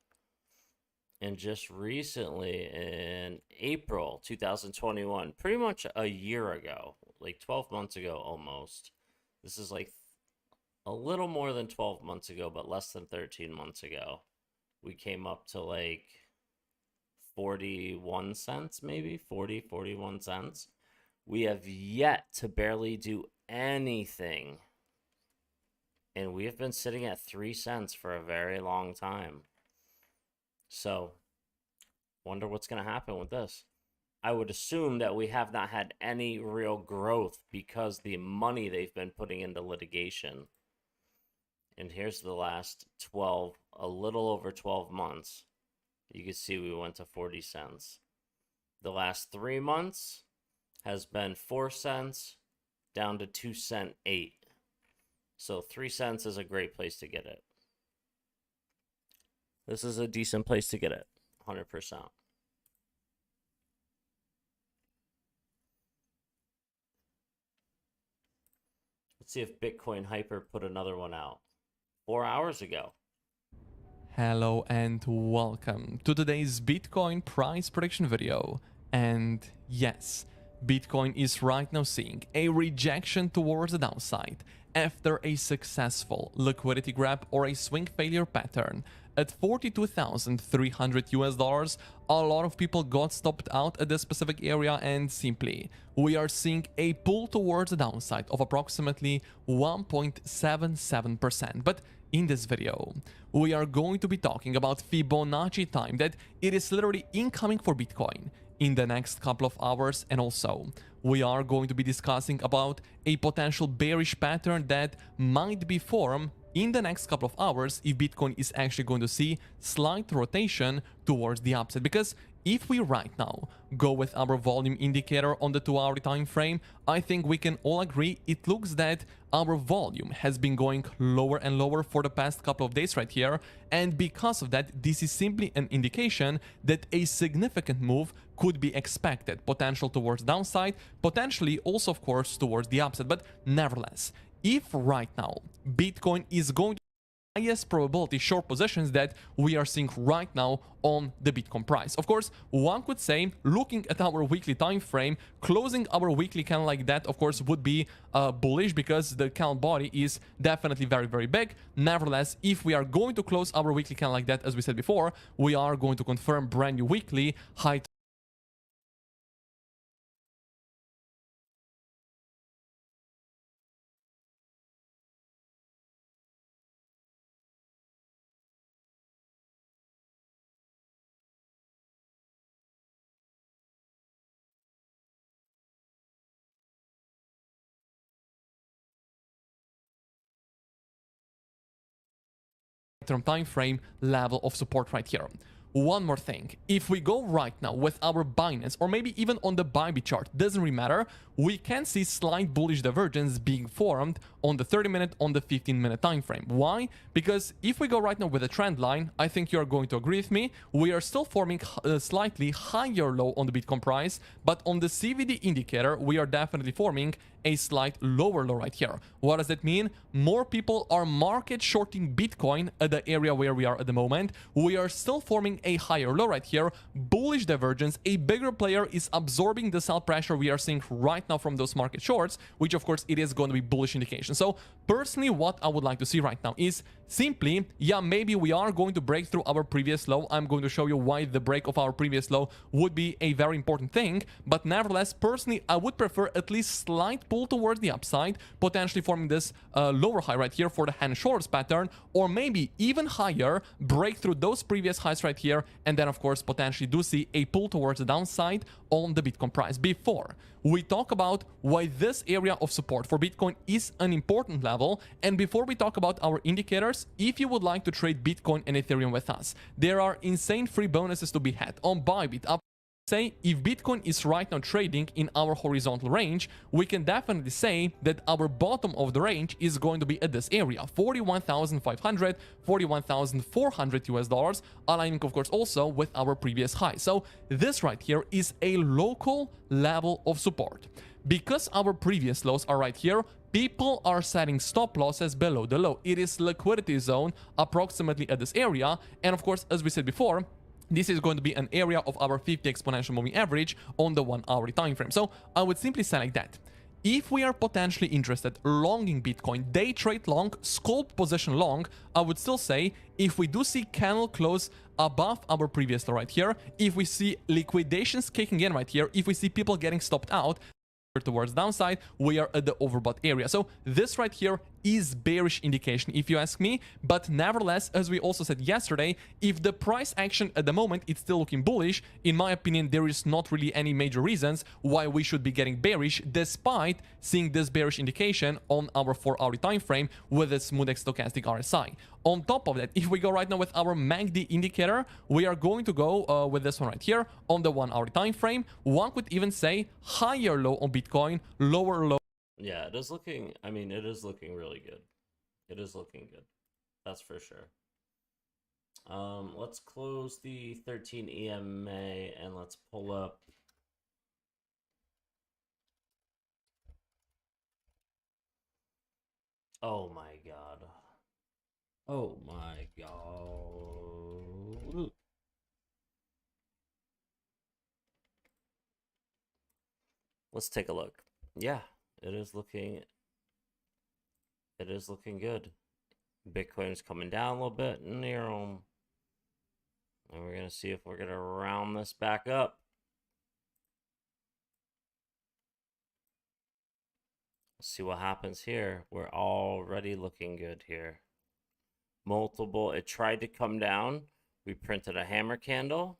And just recently, in April 2021, pretty much a year ago, like 12 months ago almost. This is like a little more than 12 months ago, but less than 13 months ago. We came up to like 41 cents, maybe 40, 41 cents. We have yet to barely do anything. And we have been sitting at 3 cents for a very long time. So, wonder what's going to happen with this. I would assume that we have not had any real growth because the money they've been putting into litigation. And here's the last 12, a little over 12 months. You can see we went to 40 cents. The last 3 months has been 4 cents down to 2 cent 8. So 3 cents is a great place to get it. This is a decent place to get it, 100%. Let's see if Bitcoin Hyper put another one out 4 hours ago. Hello and welcome to today's Bitcoin price prediction video. And yes, Bitcoin is right now seeing a rejection towards the downside after a successful liquidity grab or a swing failure pattern. At 42,300 US dollars, a lot of people got stopped out at this specific area, and simply we are seeing a pull towards the downside of approximately 1.77%. But in this video, we are going to be talking about Fibonacci time, that it is literally incoming for Bitcoin in the next couple of hours, and also we are going to be discussing about a potential bearish pattern that might be formed in the next couple of hours if Bitcoin is actually going to see slight rotation towards the upside. Because if we right now go with our volume indicator on the 2-hour time frame, I think we can all agree it looks that our volume has been going lower and lower for the past couple of days right here, and because of that, this is simply an indication that a significant move could be expected, potential towards downside, potentially also of course towards the upside. But nevertheless, if right now Bitcoin is going to highest probability short positions that we are seeing right now on the Bitcoin price. Of course, one could say, looking at our weekly time frame, closing our weekly candle like that, of course, would be bullish because the candle body is definitely very, very big. Nevertheless, if we are going to close our weekly candle like that, as we said before, we are going to confirm brand new weekly high term time frame level of support right here. One more thing, if we go right now with our Binance or maybe even on the Bybit chart, doesn't really matter, we can see slight bullish divergence being formed on the 30-minute, on the 15-minute time frame. Why? Because if we go right now with a trend line, I think you are going to agree with me, we are still forming a slightly higher low on the Bitcoin price, but on the CVD indicator, we are definitely forming a slight lower low right here. What does that mean? More people are market shorting Bitcoin at the area where we are at the moment. We are still forming a higher low right here, bullish divergence. A bigger player is absorbing the sell pressure we are seeing right now from those market shorts, which of course it is going to be bullish indication. So personally, what I would like to see right now is simply, yeah, maybe we are going to break through our previous low. I'm going to show you why the break of our previous low would be a very important thing, but nevertheless, personally, I would prefer at least slight pull towards the upside, potentially forming this lower high right here for the hand shoulders pattern, or maybe even higher, break through those previous highs right here, and then of course potentially do see a pull towards the downside on the Bitcoin price. Before we talk about why this area of support for Bitcoin is an important level, and before we talk about our indicators, if you would like to trade Bitcoin and Ethereum with us, there are insane free bonuses to be had on Bybit. Say if Bitcoin is right now trading in our horizontal range, we can definitely say that our bottom of the range is going to be at this area, 41,500, 41,400 US dollars, aligning of course also with our previous high. So this right here is a local level of support. Because our previous lows are right here, people are setting stop losses below the low. It is liquidity zone approximately at this area, and of course, as we said before, this is going to be an area of our 50 exponential moving average on the 1-hour time frame. So I would simply say like that. If we are potentially interested longing Bitcoin, day trade long, scalp position long, I would still say if we do see candle close above our previous low right here, if we see liquidations kicking in right here, if we see people getting stopped out towards downside, we are at the overbought area. So this right here is bearish indication if you ask me, but nevertheless, as we also said yesterday, if the price action at the moment is still looking bullish, in my opinion, there is not really any major reasons why we should be getting bearish despite seeing this bearish indication on our 4-hour time frame with a smooth stochastic RSI. On top of that, if we go right now with our MACD indicator, we are going to go with this one right here on the 1-hour time frame. One could even say higher low on Bitcoin, lower low. Yeah, it is looking, I mean, it is looking really good. It is looking good. That's for sure. Let's close the 13 EMA and let's pull up. Oh my God. Oh my God. Let's take a look. Yeah, it is looking good. Bitcoin's coming down a little bit near them. And we're gonna see if we're gonna round this back up. Let's see what happens here. We're already looking good here. Multiple, it tried to come down. We printed a hammer candle.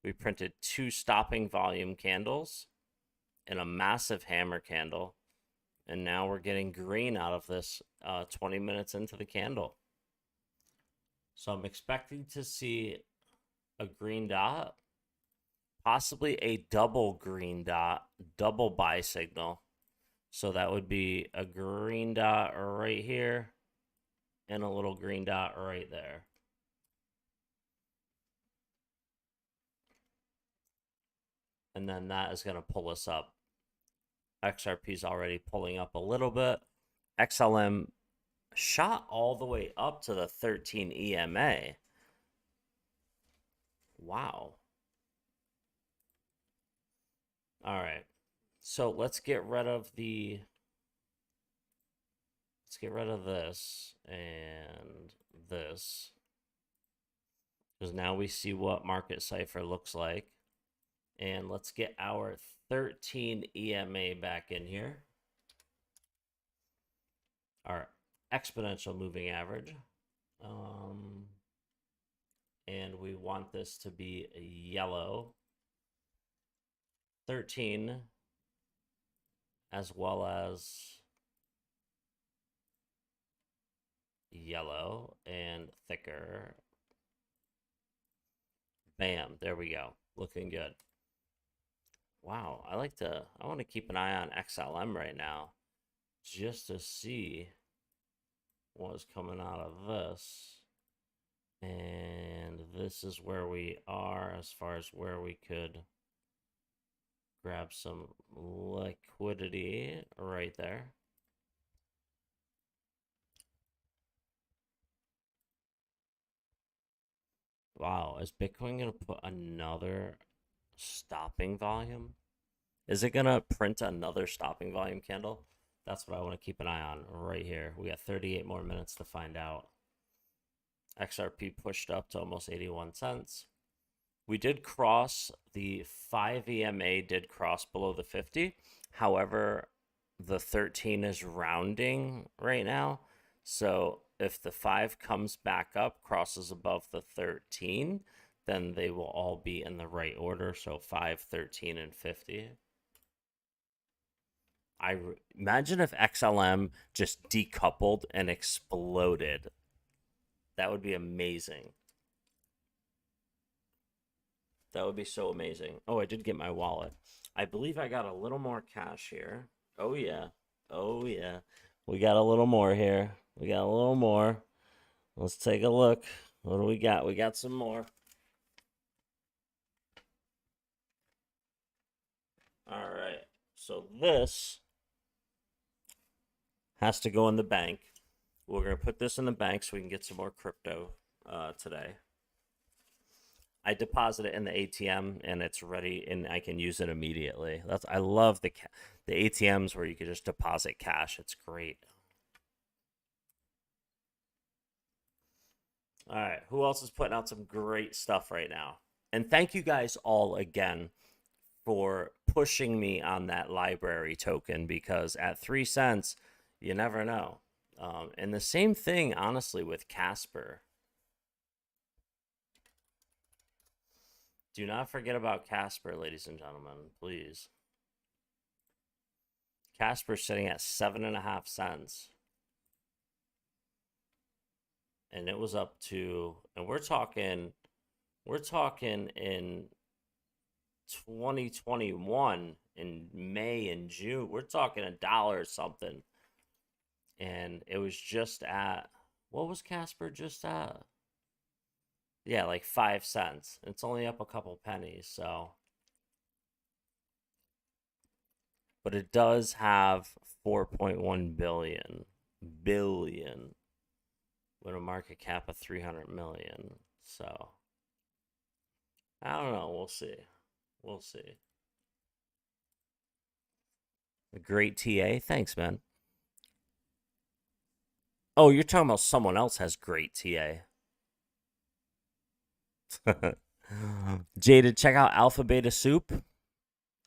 We printed 2 stopping volume candles and a massive hammer candle. And now we're getting green out of this 20 minutes into the candle. So I'm expecting to see a green dot, possibly a double green dot, double buy signal. So that would be a green dot right here and a little green dot right there. And then that is going to pull us up. XRP is already pulling up a little bit. XLM shot all the way up to the 13 EMA. Wow. All right. So let's get rid of the... Let's get rid of this and this. Because now we see what Market Cipher looks like. And let's get our 13 EMA back in here. Our exponential moving average. And we want this to be a yellow. 13 as well as yellow and thicker. Bam, there we go. Looking good. Wow, I want to keep an eye on XLM right now just to see what's coming out of this. And this is where we are as far as where we could grab some liquidity right there. Wow, is Bitcoin going to put another stopping volume? Is it going to print another stopping volume candle? That's what I want to keep an eye on right here. We got 38 more minutes to find out. XRP pushed up to almost 81 cents. We did cross the 5 EMA, did cross below the 50. However, the 13 is rounding right now. So if the 5 comes back up, crosses above the 13, then they will all be in the right order. So 5, 13, and 50. Imagine if XLM just decoupled and exploded. That would be amazing. That would be so amazing. Oh, I did get my wallet. I believe I got a little more cash here. Oh, yeah. Oh, yeah. We got a little more here. We got a little more. Let's take a look. What do we got? We got some more. All right. So this has to go in the bank. We're going to put this in the bank so we can get some more crypto today. I deposit it in the ATM and it's ready and I can use it immediately. I love the ATMs where you can just deposit cash. It's great. All right, who else is putting out some great stuff right now? And thank you guys all again for pushing me on that library token, because at 3 cents, you never know. And the same thing, honestly, with Casper. Do not forget about Casper, ladies and gentlemen, please. Casper's sitting at 7.5 cents. And it was up to, and we're talking in 2021 in May and June, we're talking $1 or something. And it was just at, what was Casper just at? Yeah, like 5 cents. It's only up a couple pennies, so. But it does have 4.1 billion with a market cap of 300 million. So I don't know, we'll see. We'll see. A great TA. Thanks, man. Oh, you're talking about someone else has great TA. Jaded, check out Alpha Beta Soup.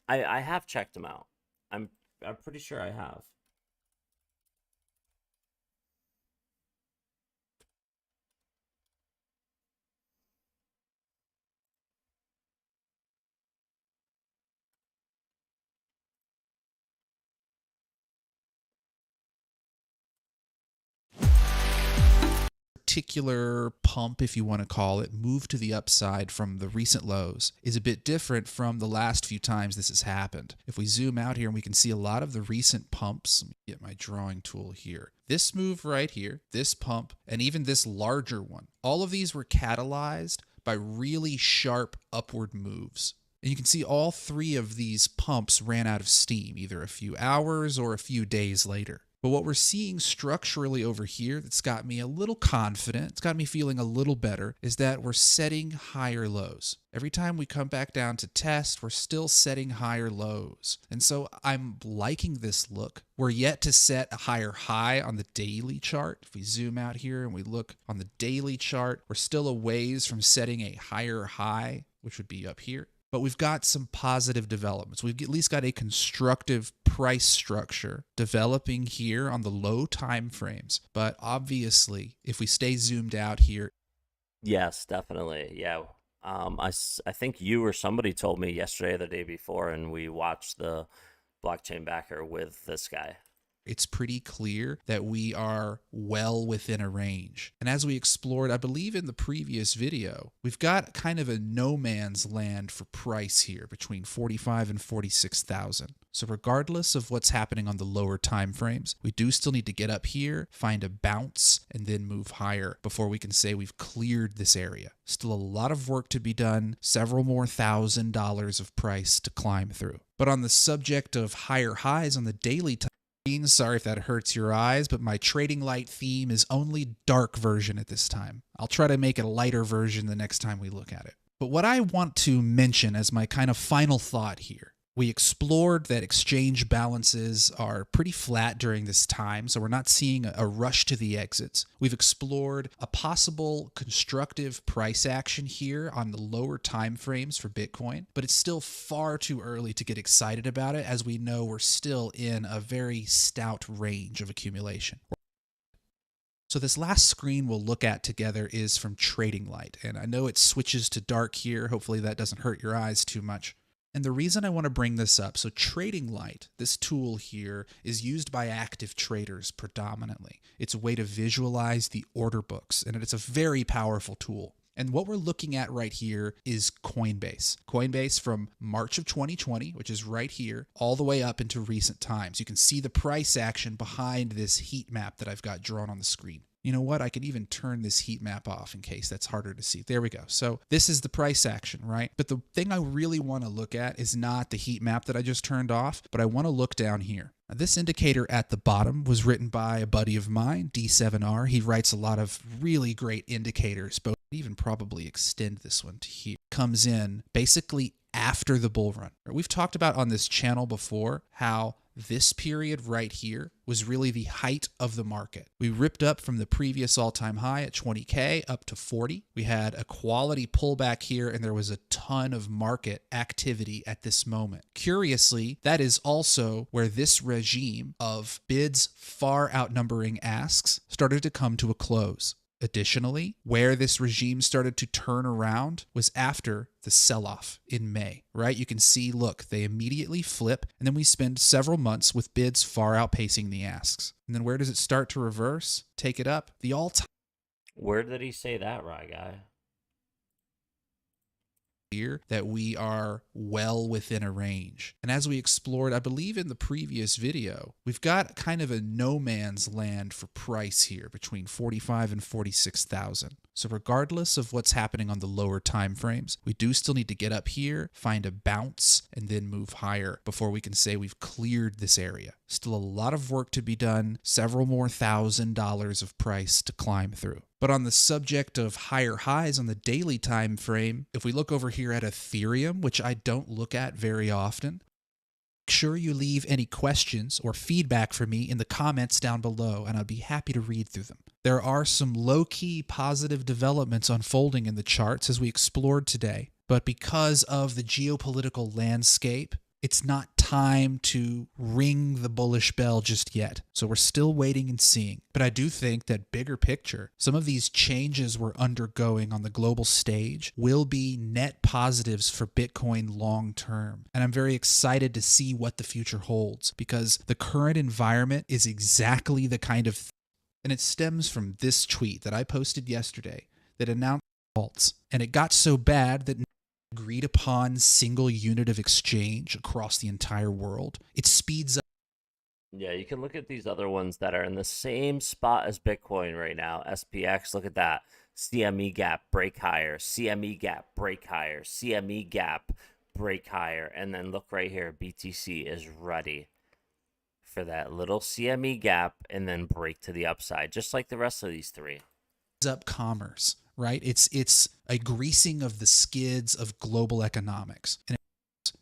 I have checked them out. I'm pretty sure I have. Particular pump, if you want to call it, move to the upside from the recent lows is a bit different from the last few times this has happened. If we zoom out here and we can see a lot of the recent pumps, let me get my drawing tool here. This move right here, this pump, and even this larger one, all of these were catalyzed by really sharp upward moves. And you can see all three of these pumps ran out of steam, either a few hours or a few days later. But what we're seeing structurally over here that's got me a little confident, it's got me feeling a little better, is that we're setting higher lows. Every time we come back down to test, we're still setting higher lows. And so I'm liking this look. We're yet to set a higher high on the daily chart. If we zoom out here and we look on the daily chart, we're still a ways from setting a higher high, which would be up here. But we've got some positive developments. We've at least got a constructive price structure developing here on the low time frames. But obviously, if we stay zoomed out here. Yes, definitely. Yeah. I think you or somebody told me yesterday or the day before, and we watched the blockchain backer with this guy. It's pretty clear that we are well within a range. And as we explored, I believe in the previous video, we've got kind of a no man's land for price here between 45 and 46,000. So regardless of what's happening on the lower time frames, we do still need to get up here, find a bounce, and then move higher before we can say we've cleared this area. Still a lot of work to be done, several more $1,000 of price to climb through. But on the subject of higher highs on the daily time, sorry if that hurts your eyes, but my trading light theme is only dark version at this time. I'll try to make it a lighter version the next time we look at it. But what I want to mention as my kind of final thought here, we explored that exchange balances are pretty flat during this time, so we're not seeing a rush to the exits. We've explored a possible constructive price action here on the lower time frames for Bitcoin, but it's still far too early to get excited about it, as we know we're still in a very stout range of accumulation. So this last screen we'll look at together is from Trading Light, and I know it switches to dark here. Hopefully that doesn't hurt your eyes too much. And the reason I want to bring this up, so Trading Light, this tool here, is used by active traders predominantly. It's a way to visualize the order books, and it's a very powerful tool. And what we're looking at right here is Coinbase. Coinbase from March of 2020, which is right here, all the way up into recent times. You can see the price action behind this heat map that I've got drawn on the screen. You know what? I can even turn this heat map off in case that's harder to see. There we go. So this is the price action, right? But the thing I really want to look at is not the heat map that I just turned off, but I want to look down here. Now, this indicator at the bottom was written by a buddy of mine, D7R. He writes a lot of really great indicators, but even probably extend this one to here. Comes in basically after the bull run. We've talked about on this channel before how this period right here was really the height of the market. We ripped up from the previous all-time high at 20K up to 40. We had a quality pullback here, and there was a ton of market activity at this moment. Curiously, that is also where this regime of bids far outnumbering asks started to come to a close. Additionally, where this regime started to turn around was after the sell-off in May, right? You can see, look, they immediately flip, and then we spend several months with bids far outpacing the asks. And then where does it start to reverse? Take it up. The all-time. Where did he say that, Rye Guy? Here that we are well within a range. And as we explored, I believe in the previous video, we've got kind of a no man's land for price here between 45 and 46,000. So regardless of what's happening on the lower time frames, we do still need to get up here, find a bounce, and then move higher before we can say we've cleared this area. Still a lot of work to be done, several more $1,000 of price to climb through. But on the subject of higher highs on the daily time frame, if we look over here at Ethereum, which I don't look at very often, Make sure you leave any questions or feedback for me in the comments down below, and I'd be happy to read through them. There are some low-key positive developments unfolding in the charts as we explored today, but because of the geopolitical landscape, it's not time to ring the bullish bell just yet. So we're still waiting and seeing. But I do think that bigger picture, some of these changes we're undergoing on the global stage will be net positives for Bitcoin long term. And I'm very excited to see what the future holds, because the current environment is exactly the kind of and it stems from this tweet that I posted yesterday that announced faults. And it got so bad that agreed upon single unit of exchange across the entire world. It speeds up. Yeah, you can look at these other ones that are in the same spot as Bitcoin right now. SPX, look at that. CME gap, break higher. CME gap, break higher. CME gap, break higher. And then look right here. BTC is ready for that little CME gap and then break to the upside, just like the rest of these three. Up commerce, right? It's a greasing of the skids of global economics. And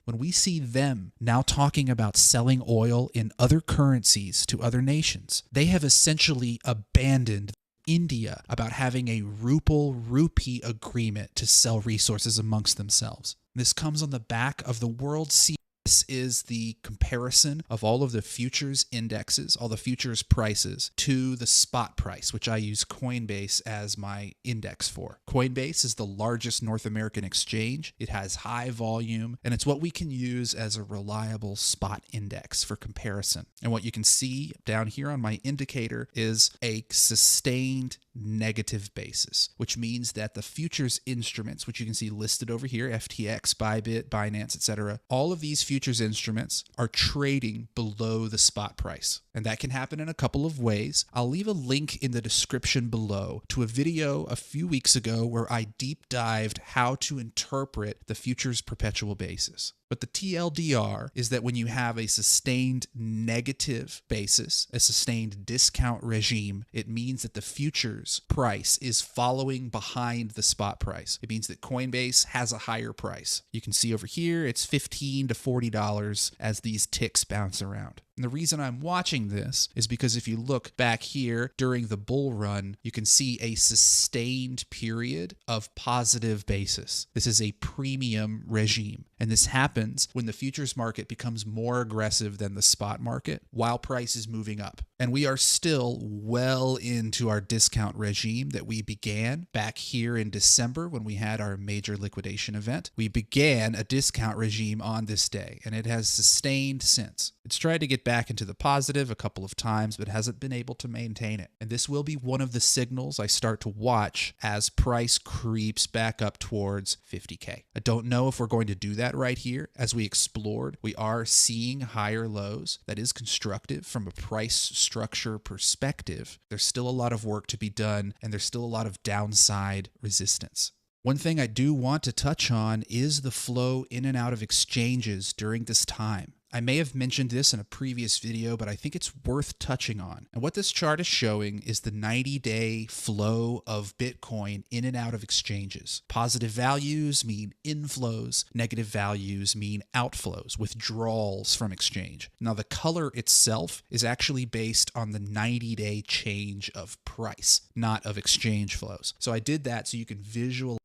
when we see them now talking about selling oil in other currencies to other nations, they have essentially abandoned India about having a rupee agreement to sell resources amongst themselves. This comes on the back of the world scene. This is the comparison of all of the futures indexes, all the futures prices, to the spot price, which I use Coinbase as my index for. Coinbase is the largest North American exchange. It has high volume, and it's what we can use as a reliable spot index for comparison. And what you can see down here on my indicator is a sustained negative basis, which means that the futures instruments, which you can see listed over here, FTX, Bybit, Binance, etc., all of these futures instruments are trading below the spot price. And that can happen in a couple of ways. I'll leave a link in the description below to a video a few weeks ago where I deep dived how to interpret the futures perpetual basis. But the TLDR is that when you have a sustained negative basis, a sustained discount regime, it means that the futures price is following behind the spot price. It means that Coinbase has a higher price. You can see over here, it's $15 to $40 as these ticks bounce around. And the reason I'm watching this is because if you look back here during the bull run, you can see a sustained period of positive basis. This is a premium regime. And this happens when the futures market becomes more aggressive than the spot market while price is moving up. And we are still well into our discount regime that we began back here in December when we had our major liquidation event. We began a discount regime on this day, and it has sustained since. It's tried to get back into the positive a couple of times, but hasn't been able to maintain it. And this will be one of the signals I start to watch as price creeps back up towards 50K. I don't know if we're going to do that right here. As we explored, we are seeing higher lows. That is constructive from a price structure perspective. There's still a lot of work to be done, and there's still a lot of downside resistance. One thing I do want to touch on is the flow in and out of exchanges during this time. I may have mentioned this in a previous video, but I think it's worth touching on. And what this chart is showing is the 90-day flow of Bitcoin in and out of exchanges. Positive values mean inflows, negative values mean outflows, withdrawals from exchange. Now, the color itself is actually based on the 90-day change of price, not of exchange flows. So I did that so you can visualize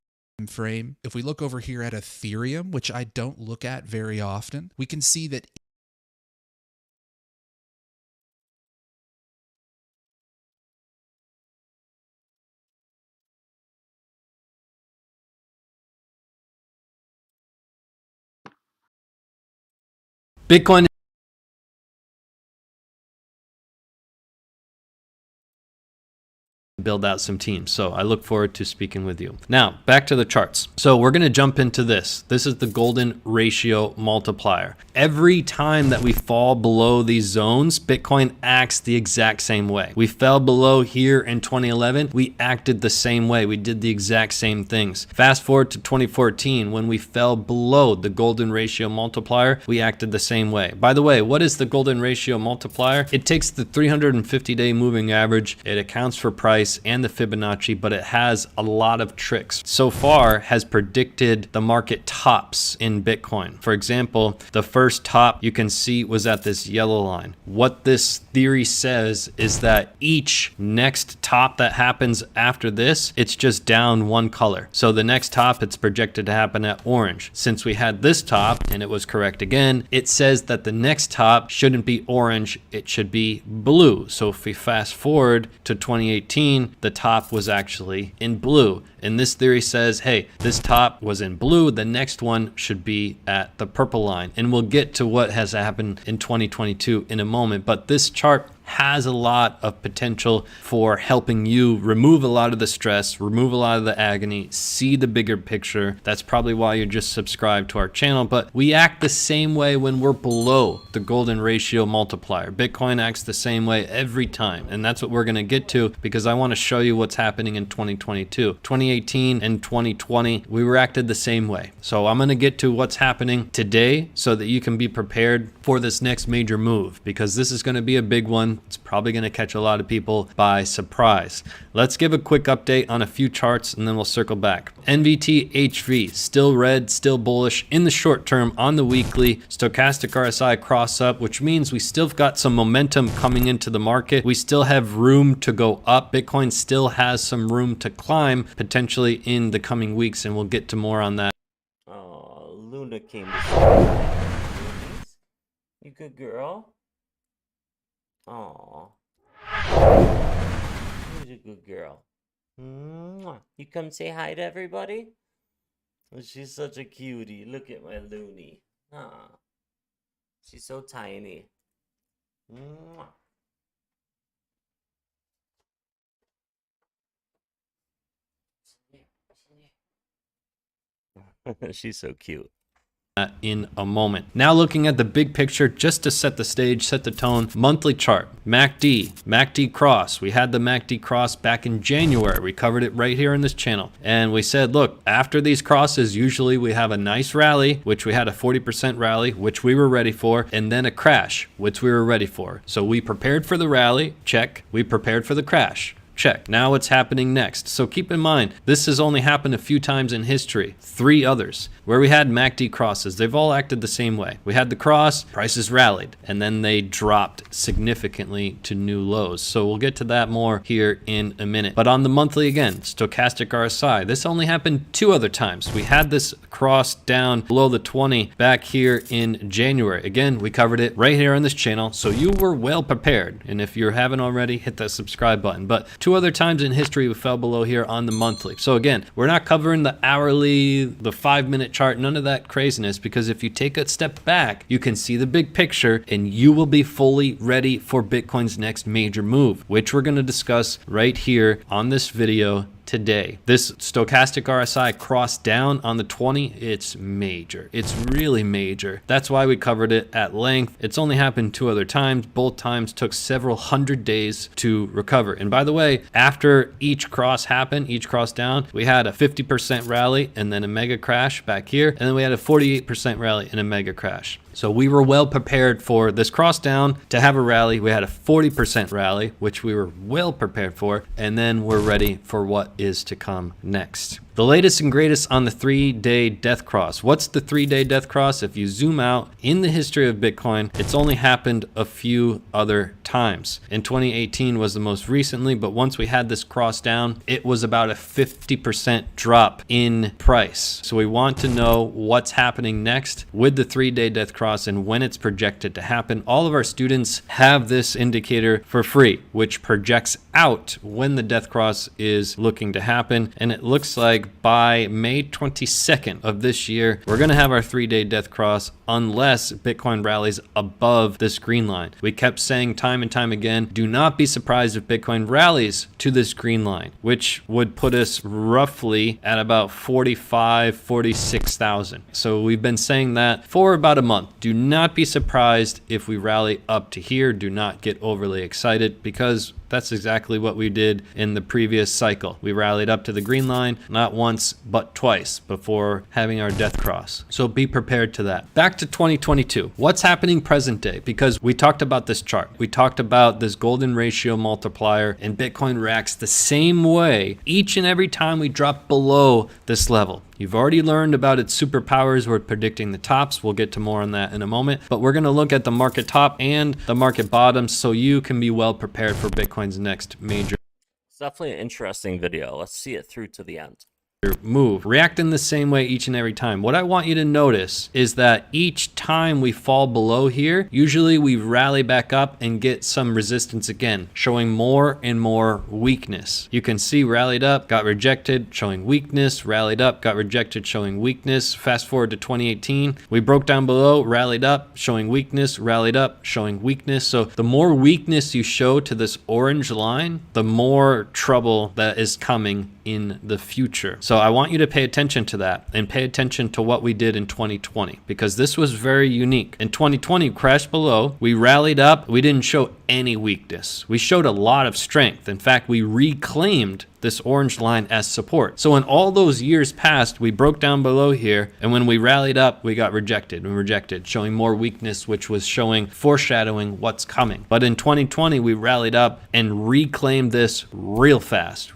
frame. If we look over here at Ethereum, which I don't look at very often, we can see that Bitcoin build out some teams. So I look forward to speaking with you. Now, back to the charts. So we're going to jump into this. This is the golden ratio multiplier. Every time that we fall below these zones, Bitcoin acts the exact same way. We fell below here in 2011. We acted the same way. We did the exact same things. Fast forward to 2014, when we fell below the golden ratio multiplier, we acted the same way. By the way, what is the golden ratio multiplier? It takes the 350-day moving average. It accounts for price. price and the Fibonacci, but it has a lot of tricks. So far has predicted the market tops in Bitcoin. For example, the first top you can see was at this yellow line. What this theory says is that each next top that happens after this, it's just down one color. So the next top, it's projected to happen at orange. Since we had this top and it was correct again, it says that the next top shouldn't be orange, it should be blue. So if we fast forward to 2018, the top was actually in blue. And this theory says, hey, this top was in blue, the next one should be at the purple line. And we'll get to what has happened in 2022 in a moment, but this chart has a lot of potential for helping you remove a lot of the stress, remove a lot of the agony, see the bigger picture. That's probably why you're just subscribed to our channel, but we act the same way when we're below the golden ratio multiplier. Bitcoin acts the same way every time, and that's what we're going to get to because I want to show you what's happening in 2022. 2018 and 2020, we reacted the same way. So I'm going to get to what's happening today so that you can be prepared for this next major move, because this is going to be a big one. It's probably going to catch a lot of people by surprise. Let's give a quick update on a few charts and then we'll circle back. NVT HV, still red, still bullish in the short term on the weekly. Stochastic RSI cross up, which means we still got some momentum coming into the market. We still have room to go up. Bitcoin still has some room to climb potentially in the coming weeks, and we'll get to more on that. Oh, Luna came to see you. Good girl. Aw. Who's a good girl? Mwah. You come say hi to everybody? Oh, she's such a cutie. Look at my Looney. Ah. She's so tiny. Mwah. She's so cute. In a moment. Now looking at the big picture, just to set the stage, set the tone, monthly chart, MACD cross. We had the MACD cross back in January. We covered it right here in this channel. And we said, look, after these crosses, usually we have a nice rally, which we had a 40% rally, which we were ready for, and then a crash, which we were ready for. So we prepared for the rally, check. We prepared for the crash. Check. Now what's happening next? So keep in mind, this has only happened a few times in history, 3 others, where we had MACD crosses. They've all acted the same way. We had the cross, prices rallied, and then they dropped significantly to new lows. So we'll get to that more here in a minute. But on the monthly again, stochastic RSI, this only happened 2 other times. We had this cross down below the 20 back here in January. Again, we covered it right here on this channel, so you were well prepared. And if you haven't already, hit that subscribe button. But 2 other times in history we fell below here on the monthly. So again, we're not covering the hourly, the 5-minute chart, none of that craziness, because if you take a step back, you can see the big picture and you will be fully ready for Bitcoin's next major move, which we're going to discuss right here on this video today. This stochastic RSI crossed down on the 20. It's major. It's really major. That's why we covered it at length. It's only happened 2 other times. Both times took several hundred days to recover. And by the way, after each cross happened, each cross down, we had a 50% rally and then a mega crash back here. And then we had a 48% rally and a mega crash. So we were well prepared for this cross down to have a rally. We had a 40% rally, which we were well prepared for. And then we're ready for what is to come next. The latest and greatest on the 3-day death cross. What's the 3-day death cross? If you zoom out in the history of Bitcoin, it's only happened a few other times. In 2018 was the most recently, but once we had this cross down, it was about a 50% drop in price. So we want to know what's happening next with the 3-day death cross and when it's projected to happen. All of our students have this indicator for free, which projects out when the death cross is looking to happen. And it looks like by May 22nd of this year, we're going to have our 3-day death cross unless Bitcoin rallies above this green line. We kept saying time and time again, do not be surprised if Bitcoin rallies to this green line, which would put us roughly at about 46,000. So we've been saying that for about a month. Do not be surprised if we rally up to here. Do not get overly excited because That's exactly what we did in the previous cycle. We rallied up to the green line, not once, but twice before having our death cross. So be prepared to that. Back to 2022. What's happening present day? Because we talked about this chart. We talked about this golden ratio multiplier, and Bitcoin reacts the same way each and every time we drop below this level. You've already learned about its superpowers. We're predicting the tops. We'll get to more on that in a moment. But we're going to look at the market top and the market bottom so you can be well prepared for Bitcoin's next major. It's definitely an interesting video. Let's see it through to the end. Move. React in the same way each and every time. What I want you to notice is that each time we fall below here, usually we rally back up and get some resistance again, showing more and more weakness. You can see rallied up, got rejected, showing weakness, rallied up, got rejected, showing weakness. Fast forward to 2018, we broke down below, rallied up, showing weakness, rallied up, showing weakness. So the more weakness you show to this orange line, the more trouble that is coming in the future. So I want you to pay attention to that and pay attention to what we did in 2020, because this was very unique. In 2020, we crashed below, we rallied up, we didn't show any weakness. We showed a lot of strength. In fact, we reclaimed this orange line as support. So in all those years past, we broke down below here, and when we rallied up, we got rejected and rejected, showing more weakness, which was showing, foreshadowing what's coming. But in 2020, we rallied up and reclaimed this real fast,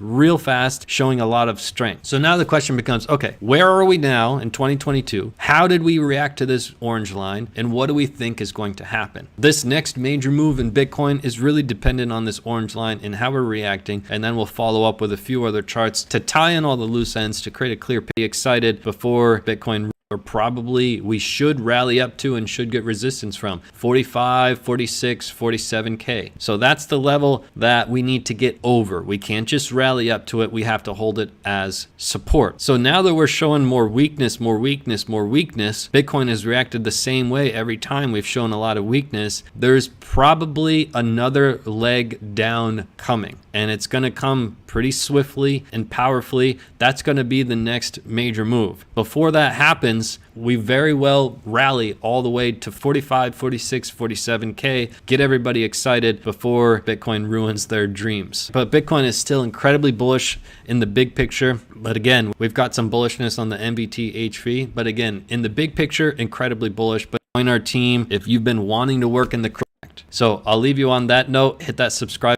showing a lot of strength. So now the question becomes, okay, where are we now in 2022? How did we react to this orange line, and what do we think is going to happen? This next major move in Bitcoin is really dependent on this orange line and how we're reacting, and then we'll follow up with a few other charts to tie in all the loose ends to create a clear picture. Be excited before Bitcoin, or probably we should rally up to and should get resistance from 45, 46, 47K. So that's the level that we need to get over. We can't just rally up to it. We have to hold it as support. So now that we're showing more weakness, Bitcoin has reacted the same way every time we've shown a lot of weakness. There's probably another leg down coming, and it's going to come pretty swiftly and powerfully. That's going to be the next major move. Before that happens, we very well rally all the way to 45, 46, 47K, get everybody excited before Bitcoin ruins their dreams. But Bitcoin is still incredibly bullish in the big picture. But again, we've got some bullishness on the MBT HV. But again, in the big picture, incredibly bullish. But join our team if you've been wanting to work in the correct. So I'll leave you on that note. Hit that subscribe.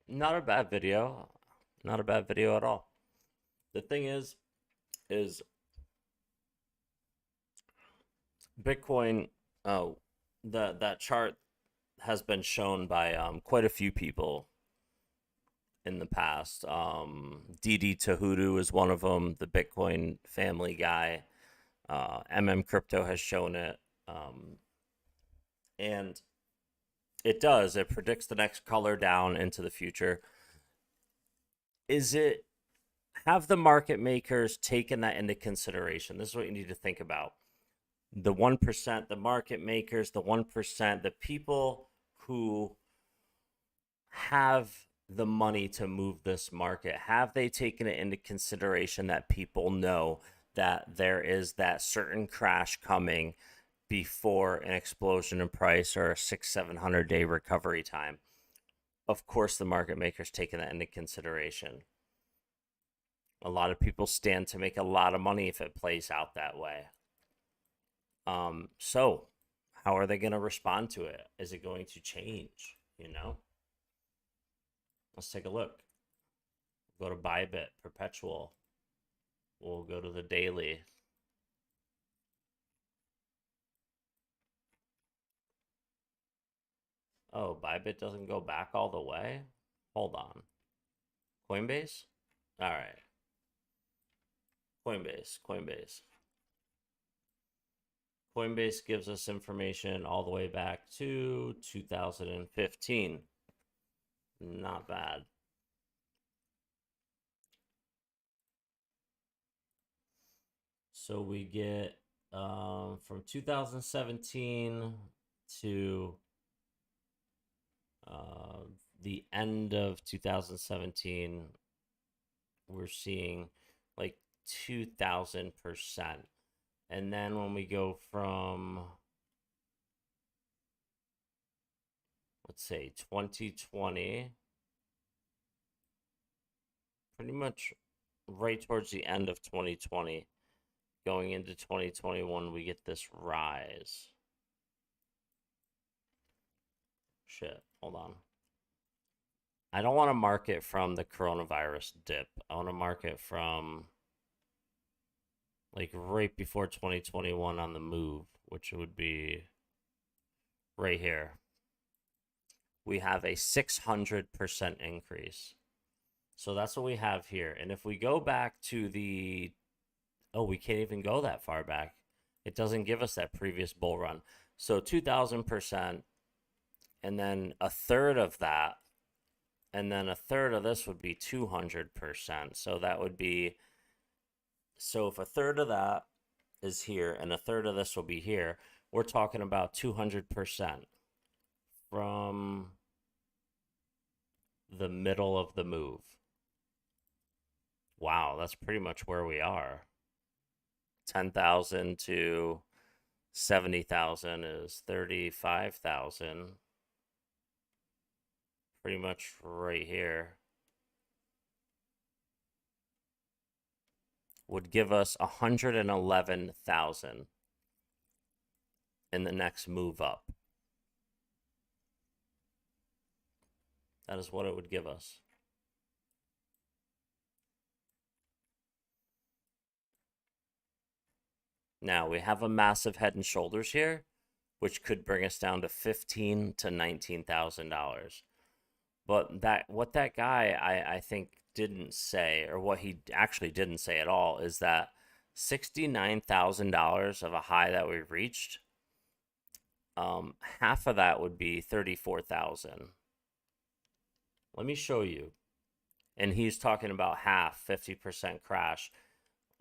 Not a bad video. Not a bad video at all. The thing is Bitcoin, that chart has been shown by quite a few people in the past. DD Tahudu is one of them, the Bitcoin family guy. MM Crypto has shown it. And it does. It predicts the next color down into the future. Have the market makers taken that into consideration? This is what you need to think about. The 1%, the market makers, the 1%, the people who have the money to move this market, have they taken it into consideration that people know that there is that certain crash coming before an explosion in price or a 600-700 day recovery time? Of course, the market makers taking that into consideration. A lot of people stand to make a lot of money if it plays out that way. So how are they going to respond to it? Is it going to change? Let's take a look. Go to Bybit, perpetual. We'll go to the daily. Oh, Bybit doesn't go back all the way? Hold on. Coinbase? All right. Coinbase. Coinbase gives us information all the way back to 2015. Not bad. So we get from 2017 to the end of 2017, we're seeing like 2,000%. And then when we go from let's say 2020, pretty much right towards the end of 2020, going into 2021, we get this rise. Shit, hold on. I don't want to mark it from the coronavirus dip. I want to mark it from like right before 2021 on the move, which would be right here. We have a 600% increase. So that's what we have here. And if we go back to the, oh, we can't even go that far back. It doesn't give us that previous bull run. So 2000%, and then a third of that, and then a third of this would be 200%. So that would be, so if a third of that is here and a third of this will be here, we're talking about 200% from the middle of the move. Wow, that's pretty much where we are. 10,000 to 70,000 is 35,000. Pretty much right here. Would give us 111,000 in the next move up. That is what it would give us. Now we have a massive head and shoulders here, which could bring us down to $15,000 to $19,000. But what that guy I think didn't say, or what he actually didn't say at all, is that $69,000 of a high that we reached, half of that would be 34,000. Let me show you. And he's talking about half, 50% crash.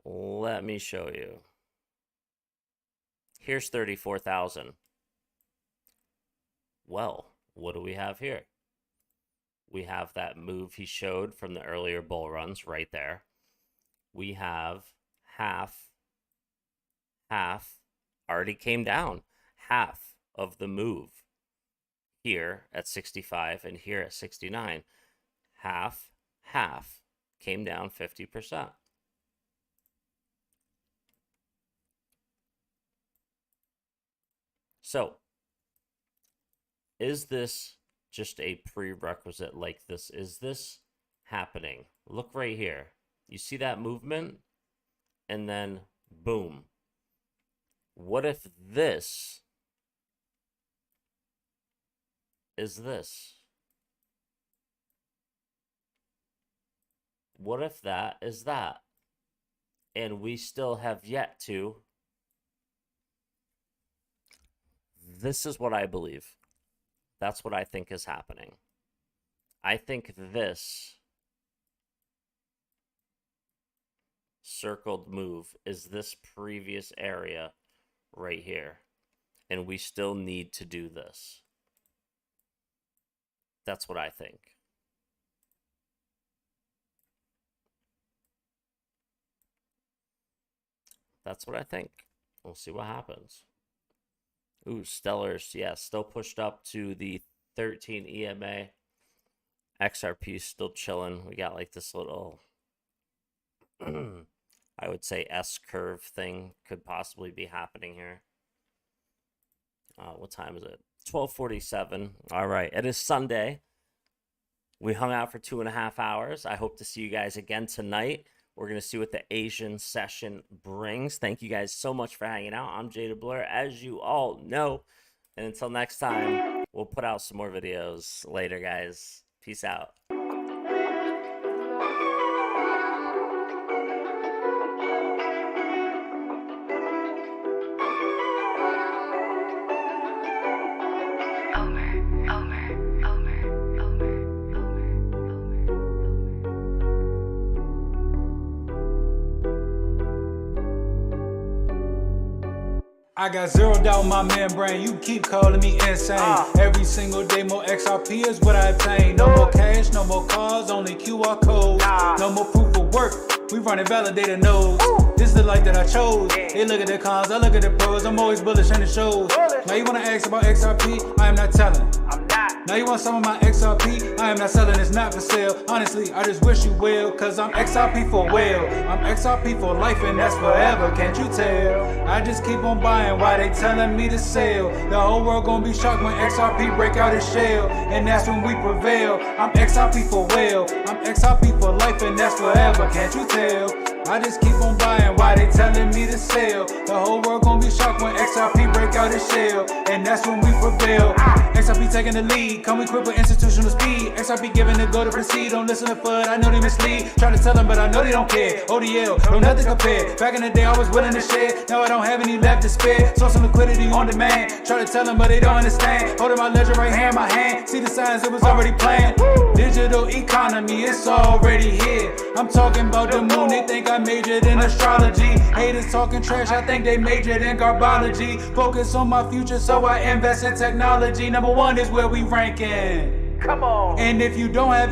Let me show you. Here's 34,000. Well, what do we have here? We have that move he showed from the earlier bull runs right there. We have half, already came down. Half of the move here at 65 and here at 69. Half came down 50%. So, is this just a prerequisite like this? Is this happening? Look right here. You see that movement? And then, boom. What if this is this? What if that is that? And we still have yet to. This is what I believe. That's what I think is happening. I think this circled move is this previous area right here. And we still need to do this. That's what I think. That's what I think. We'll see what happens. Ooh, Stellars, yeah, still pushed up to the 13 EMA. XRP is still chilling. We got like this little, I would say S-curve thing could possibly be happening here. What time is it? 12:47. All right, it is Sunday. We hung out for 2.5 hours. I hope to see you guys again tonight. We're going to see what the Asian session brings. Thank you guys so much for hanging out. I'm Jada Blur, as you all know. And until next time, we'll put out some more videos later, guys. Peace out. I got zeroed out my membrane, you keep calling me insane. Every single day more XRP is what I obtain. No more cash, no more cars, only QR codes. No more proof of work, we running validated nodes. This is the life that I chose. They look at the cons, I look at the pros. I'm always bullish on the shows. Now you wanna ask about XRP? I am not telling. I'm not. Now you want some of my XRP? I am not selling, it's not for sale. Honestly, I just wish you will, cause I'm XRP for well. I'm XRP for life and that's forever, can't you tell? I just keep on buying while they telling me to sell. The whole world gonna be shocked when XRP break out its shell, and that's when we prevail. I'm XRP for well. I'm XRP for life and that's forever, can't you tell? I just keep on buying while they telling me to sell. The whole world gonna be shocked when XRP break out its shell, and that's when we prevail. XRP taking the lead, come equipped with institutional speed. XRP giving the go to proceed. Don't listen to FUD, I know they mislead. Try to tell them, but I know they don't care. ODL, no nothing compared. Back in the day, I was willing to share. Now I don't have any left to spare. Source some liquidity on demand. Try to tell them, but they don't understand. Holding my ledger right hand, my hand. See the signs, it was already planned. Digital economy, it's already here. I'm talking about the moon, they think I majored in astrology. Haters talking trash, I think they majored in garbology. Focus on my future, so I invest in technology. Number one is where we ranking. Come on. And if you don't have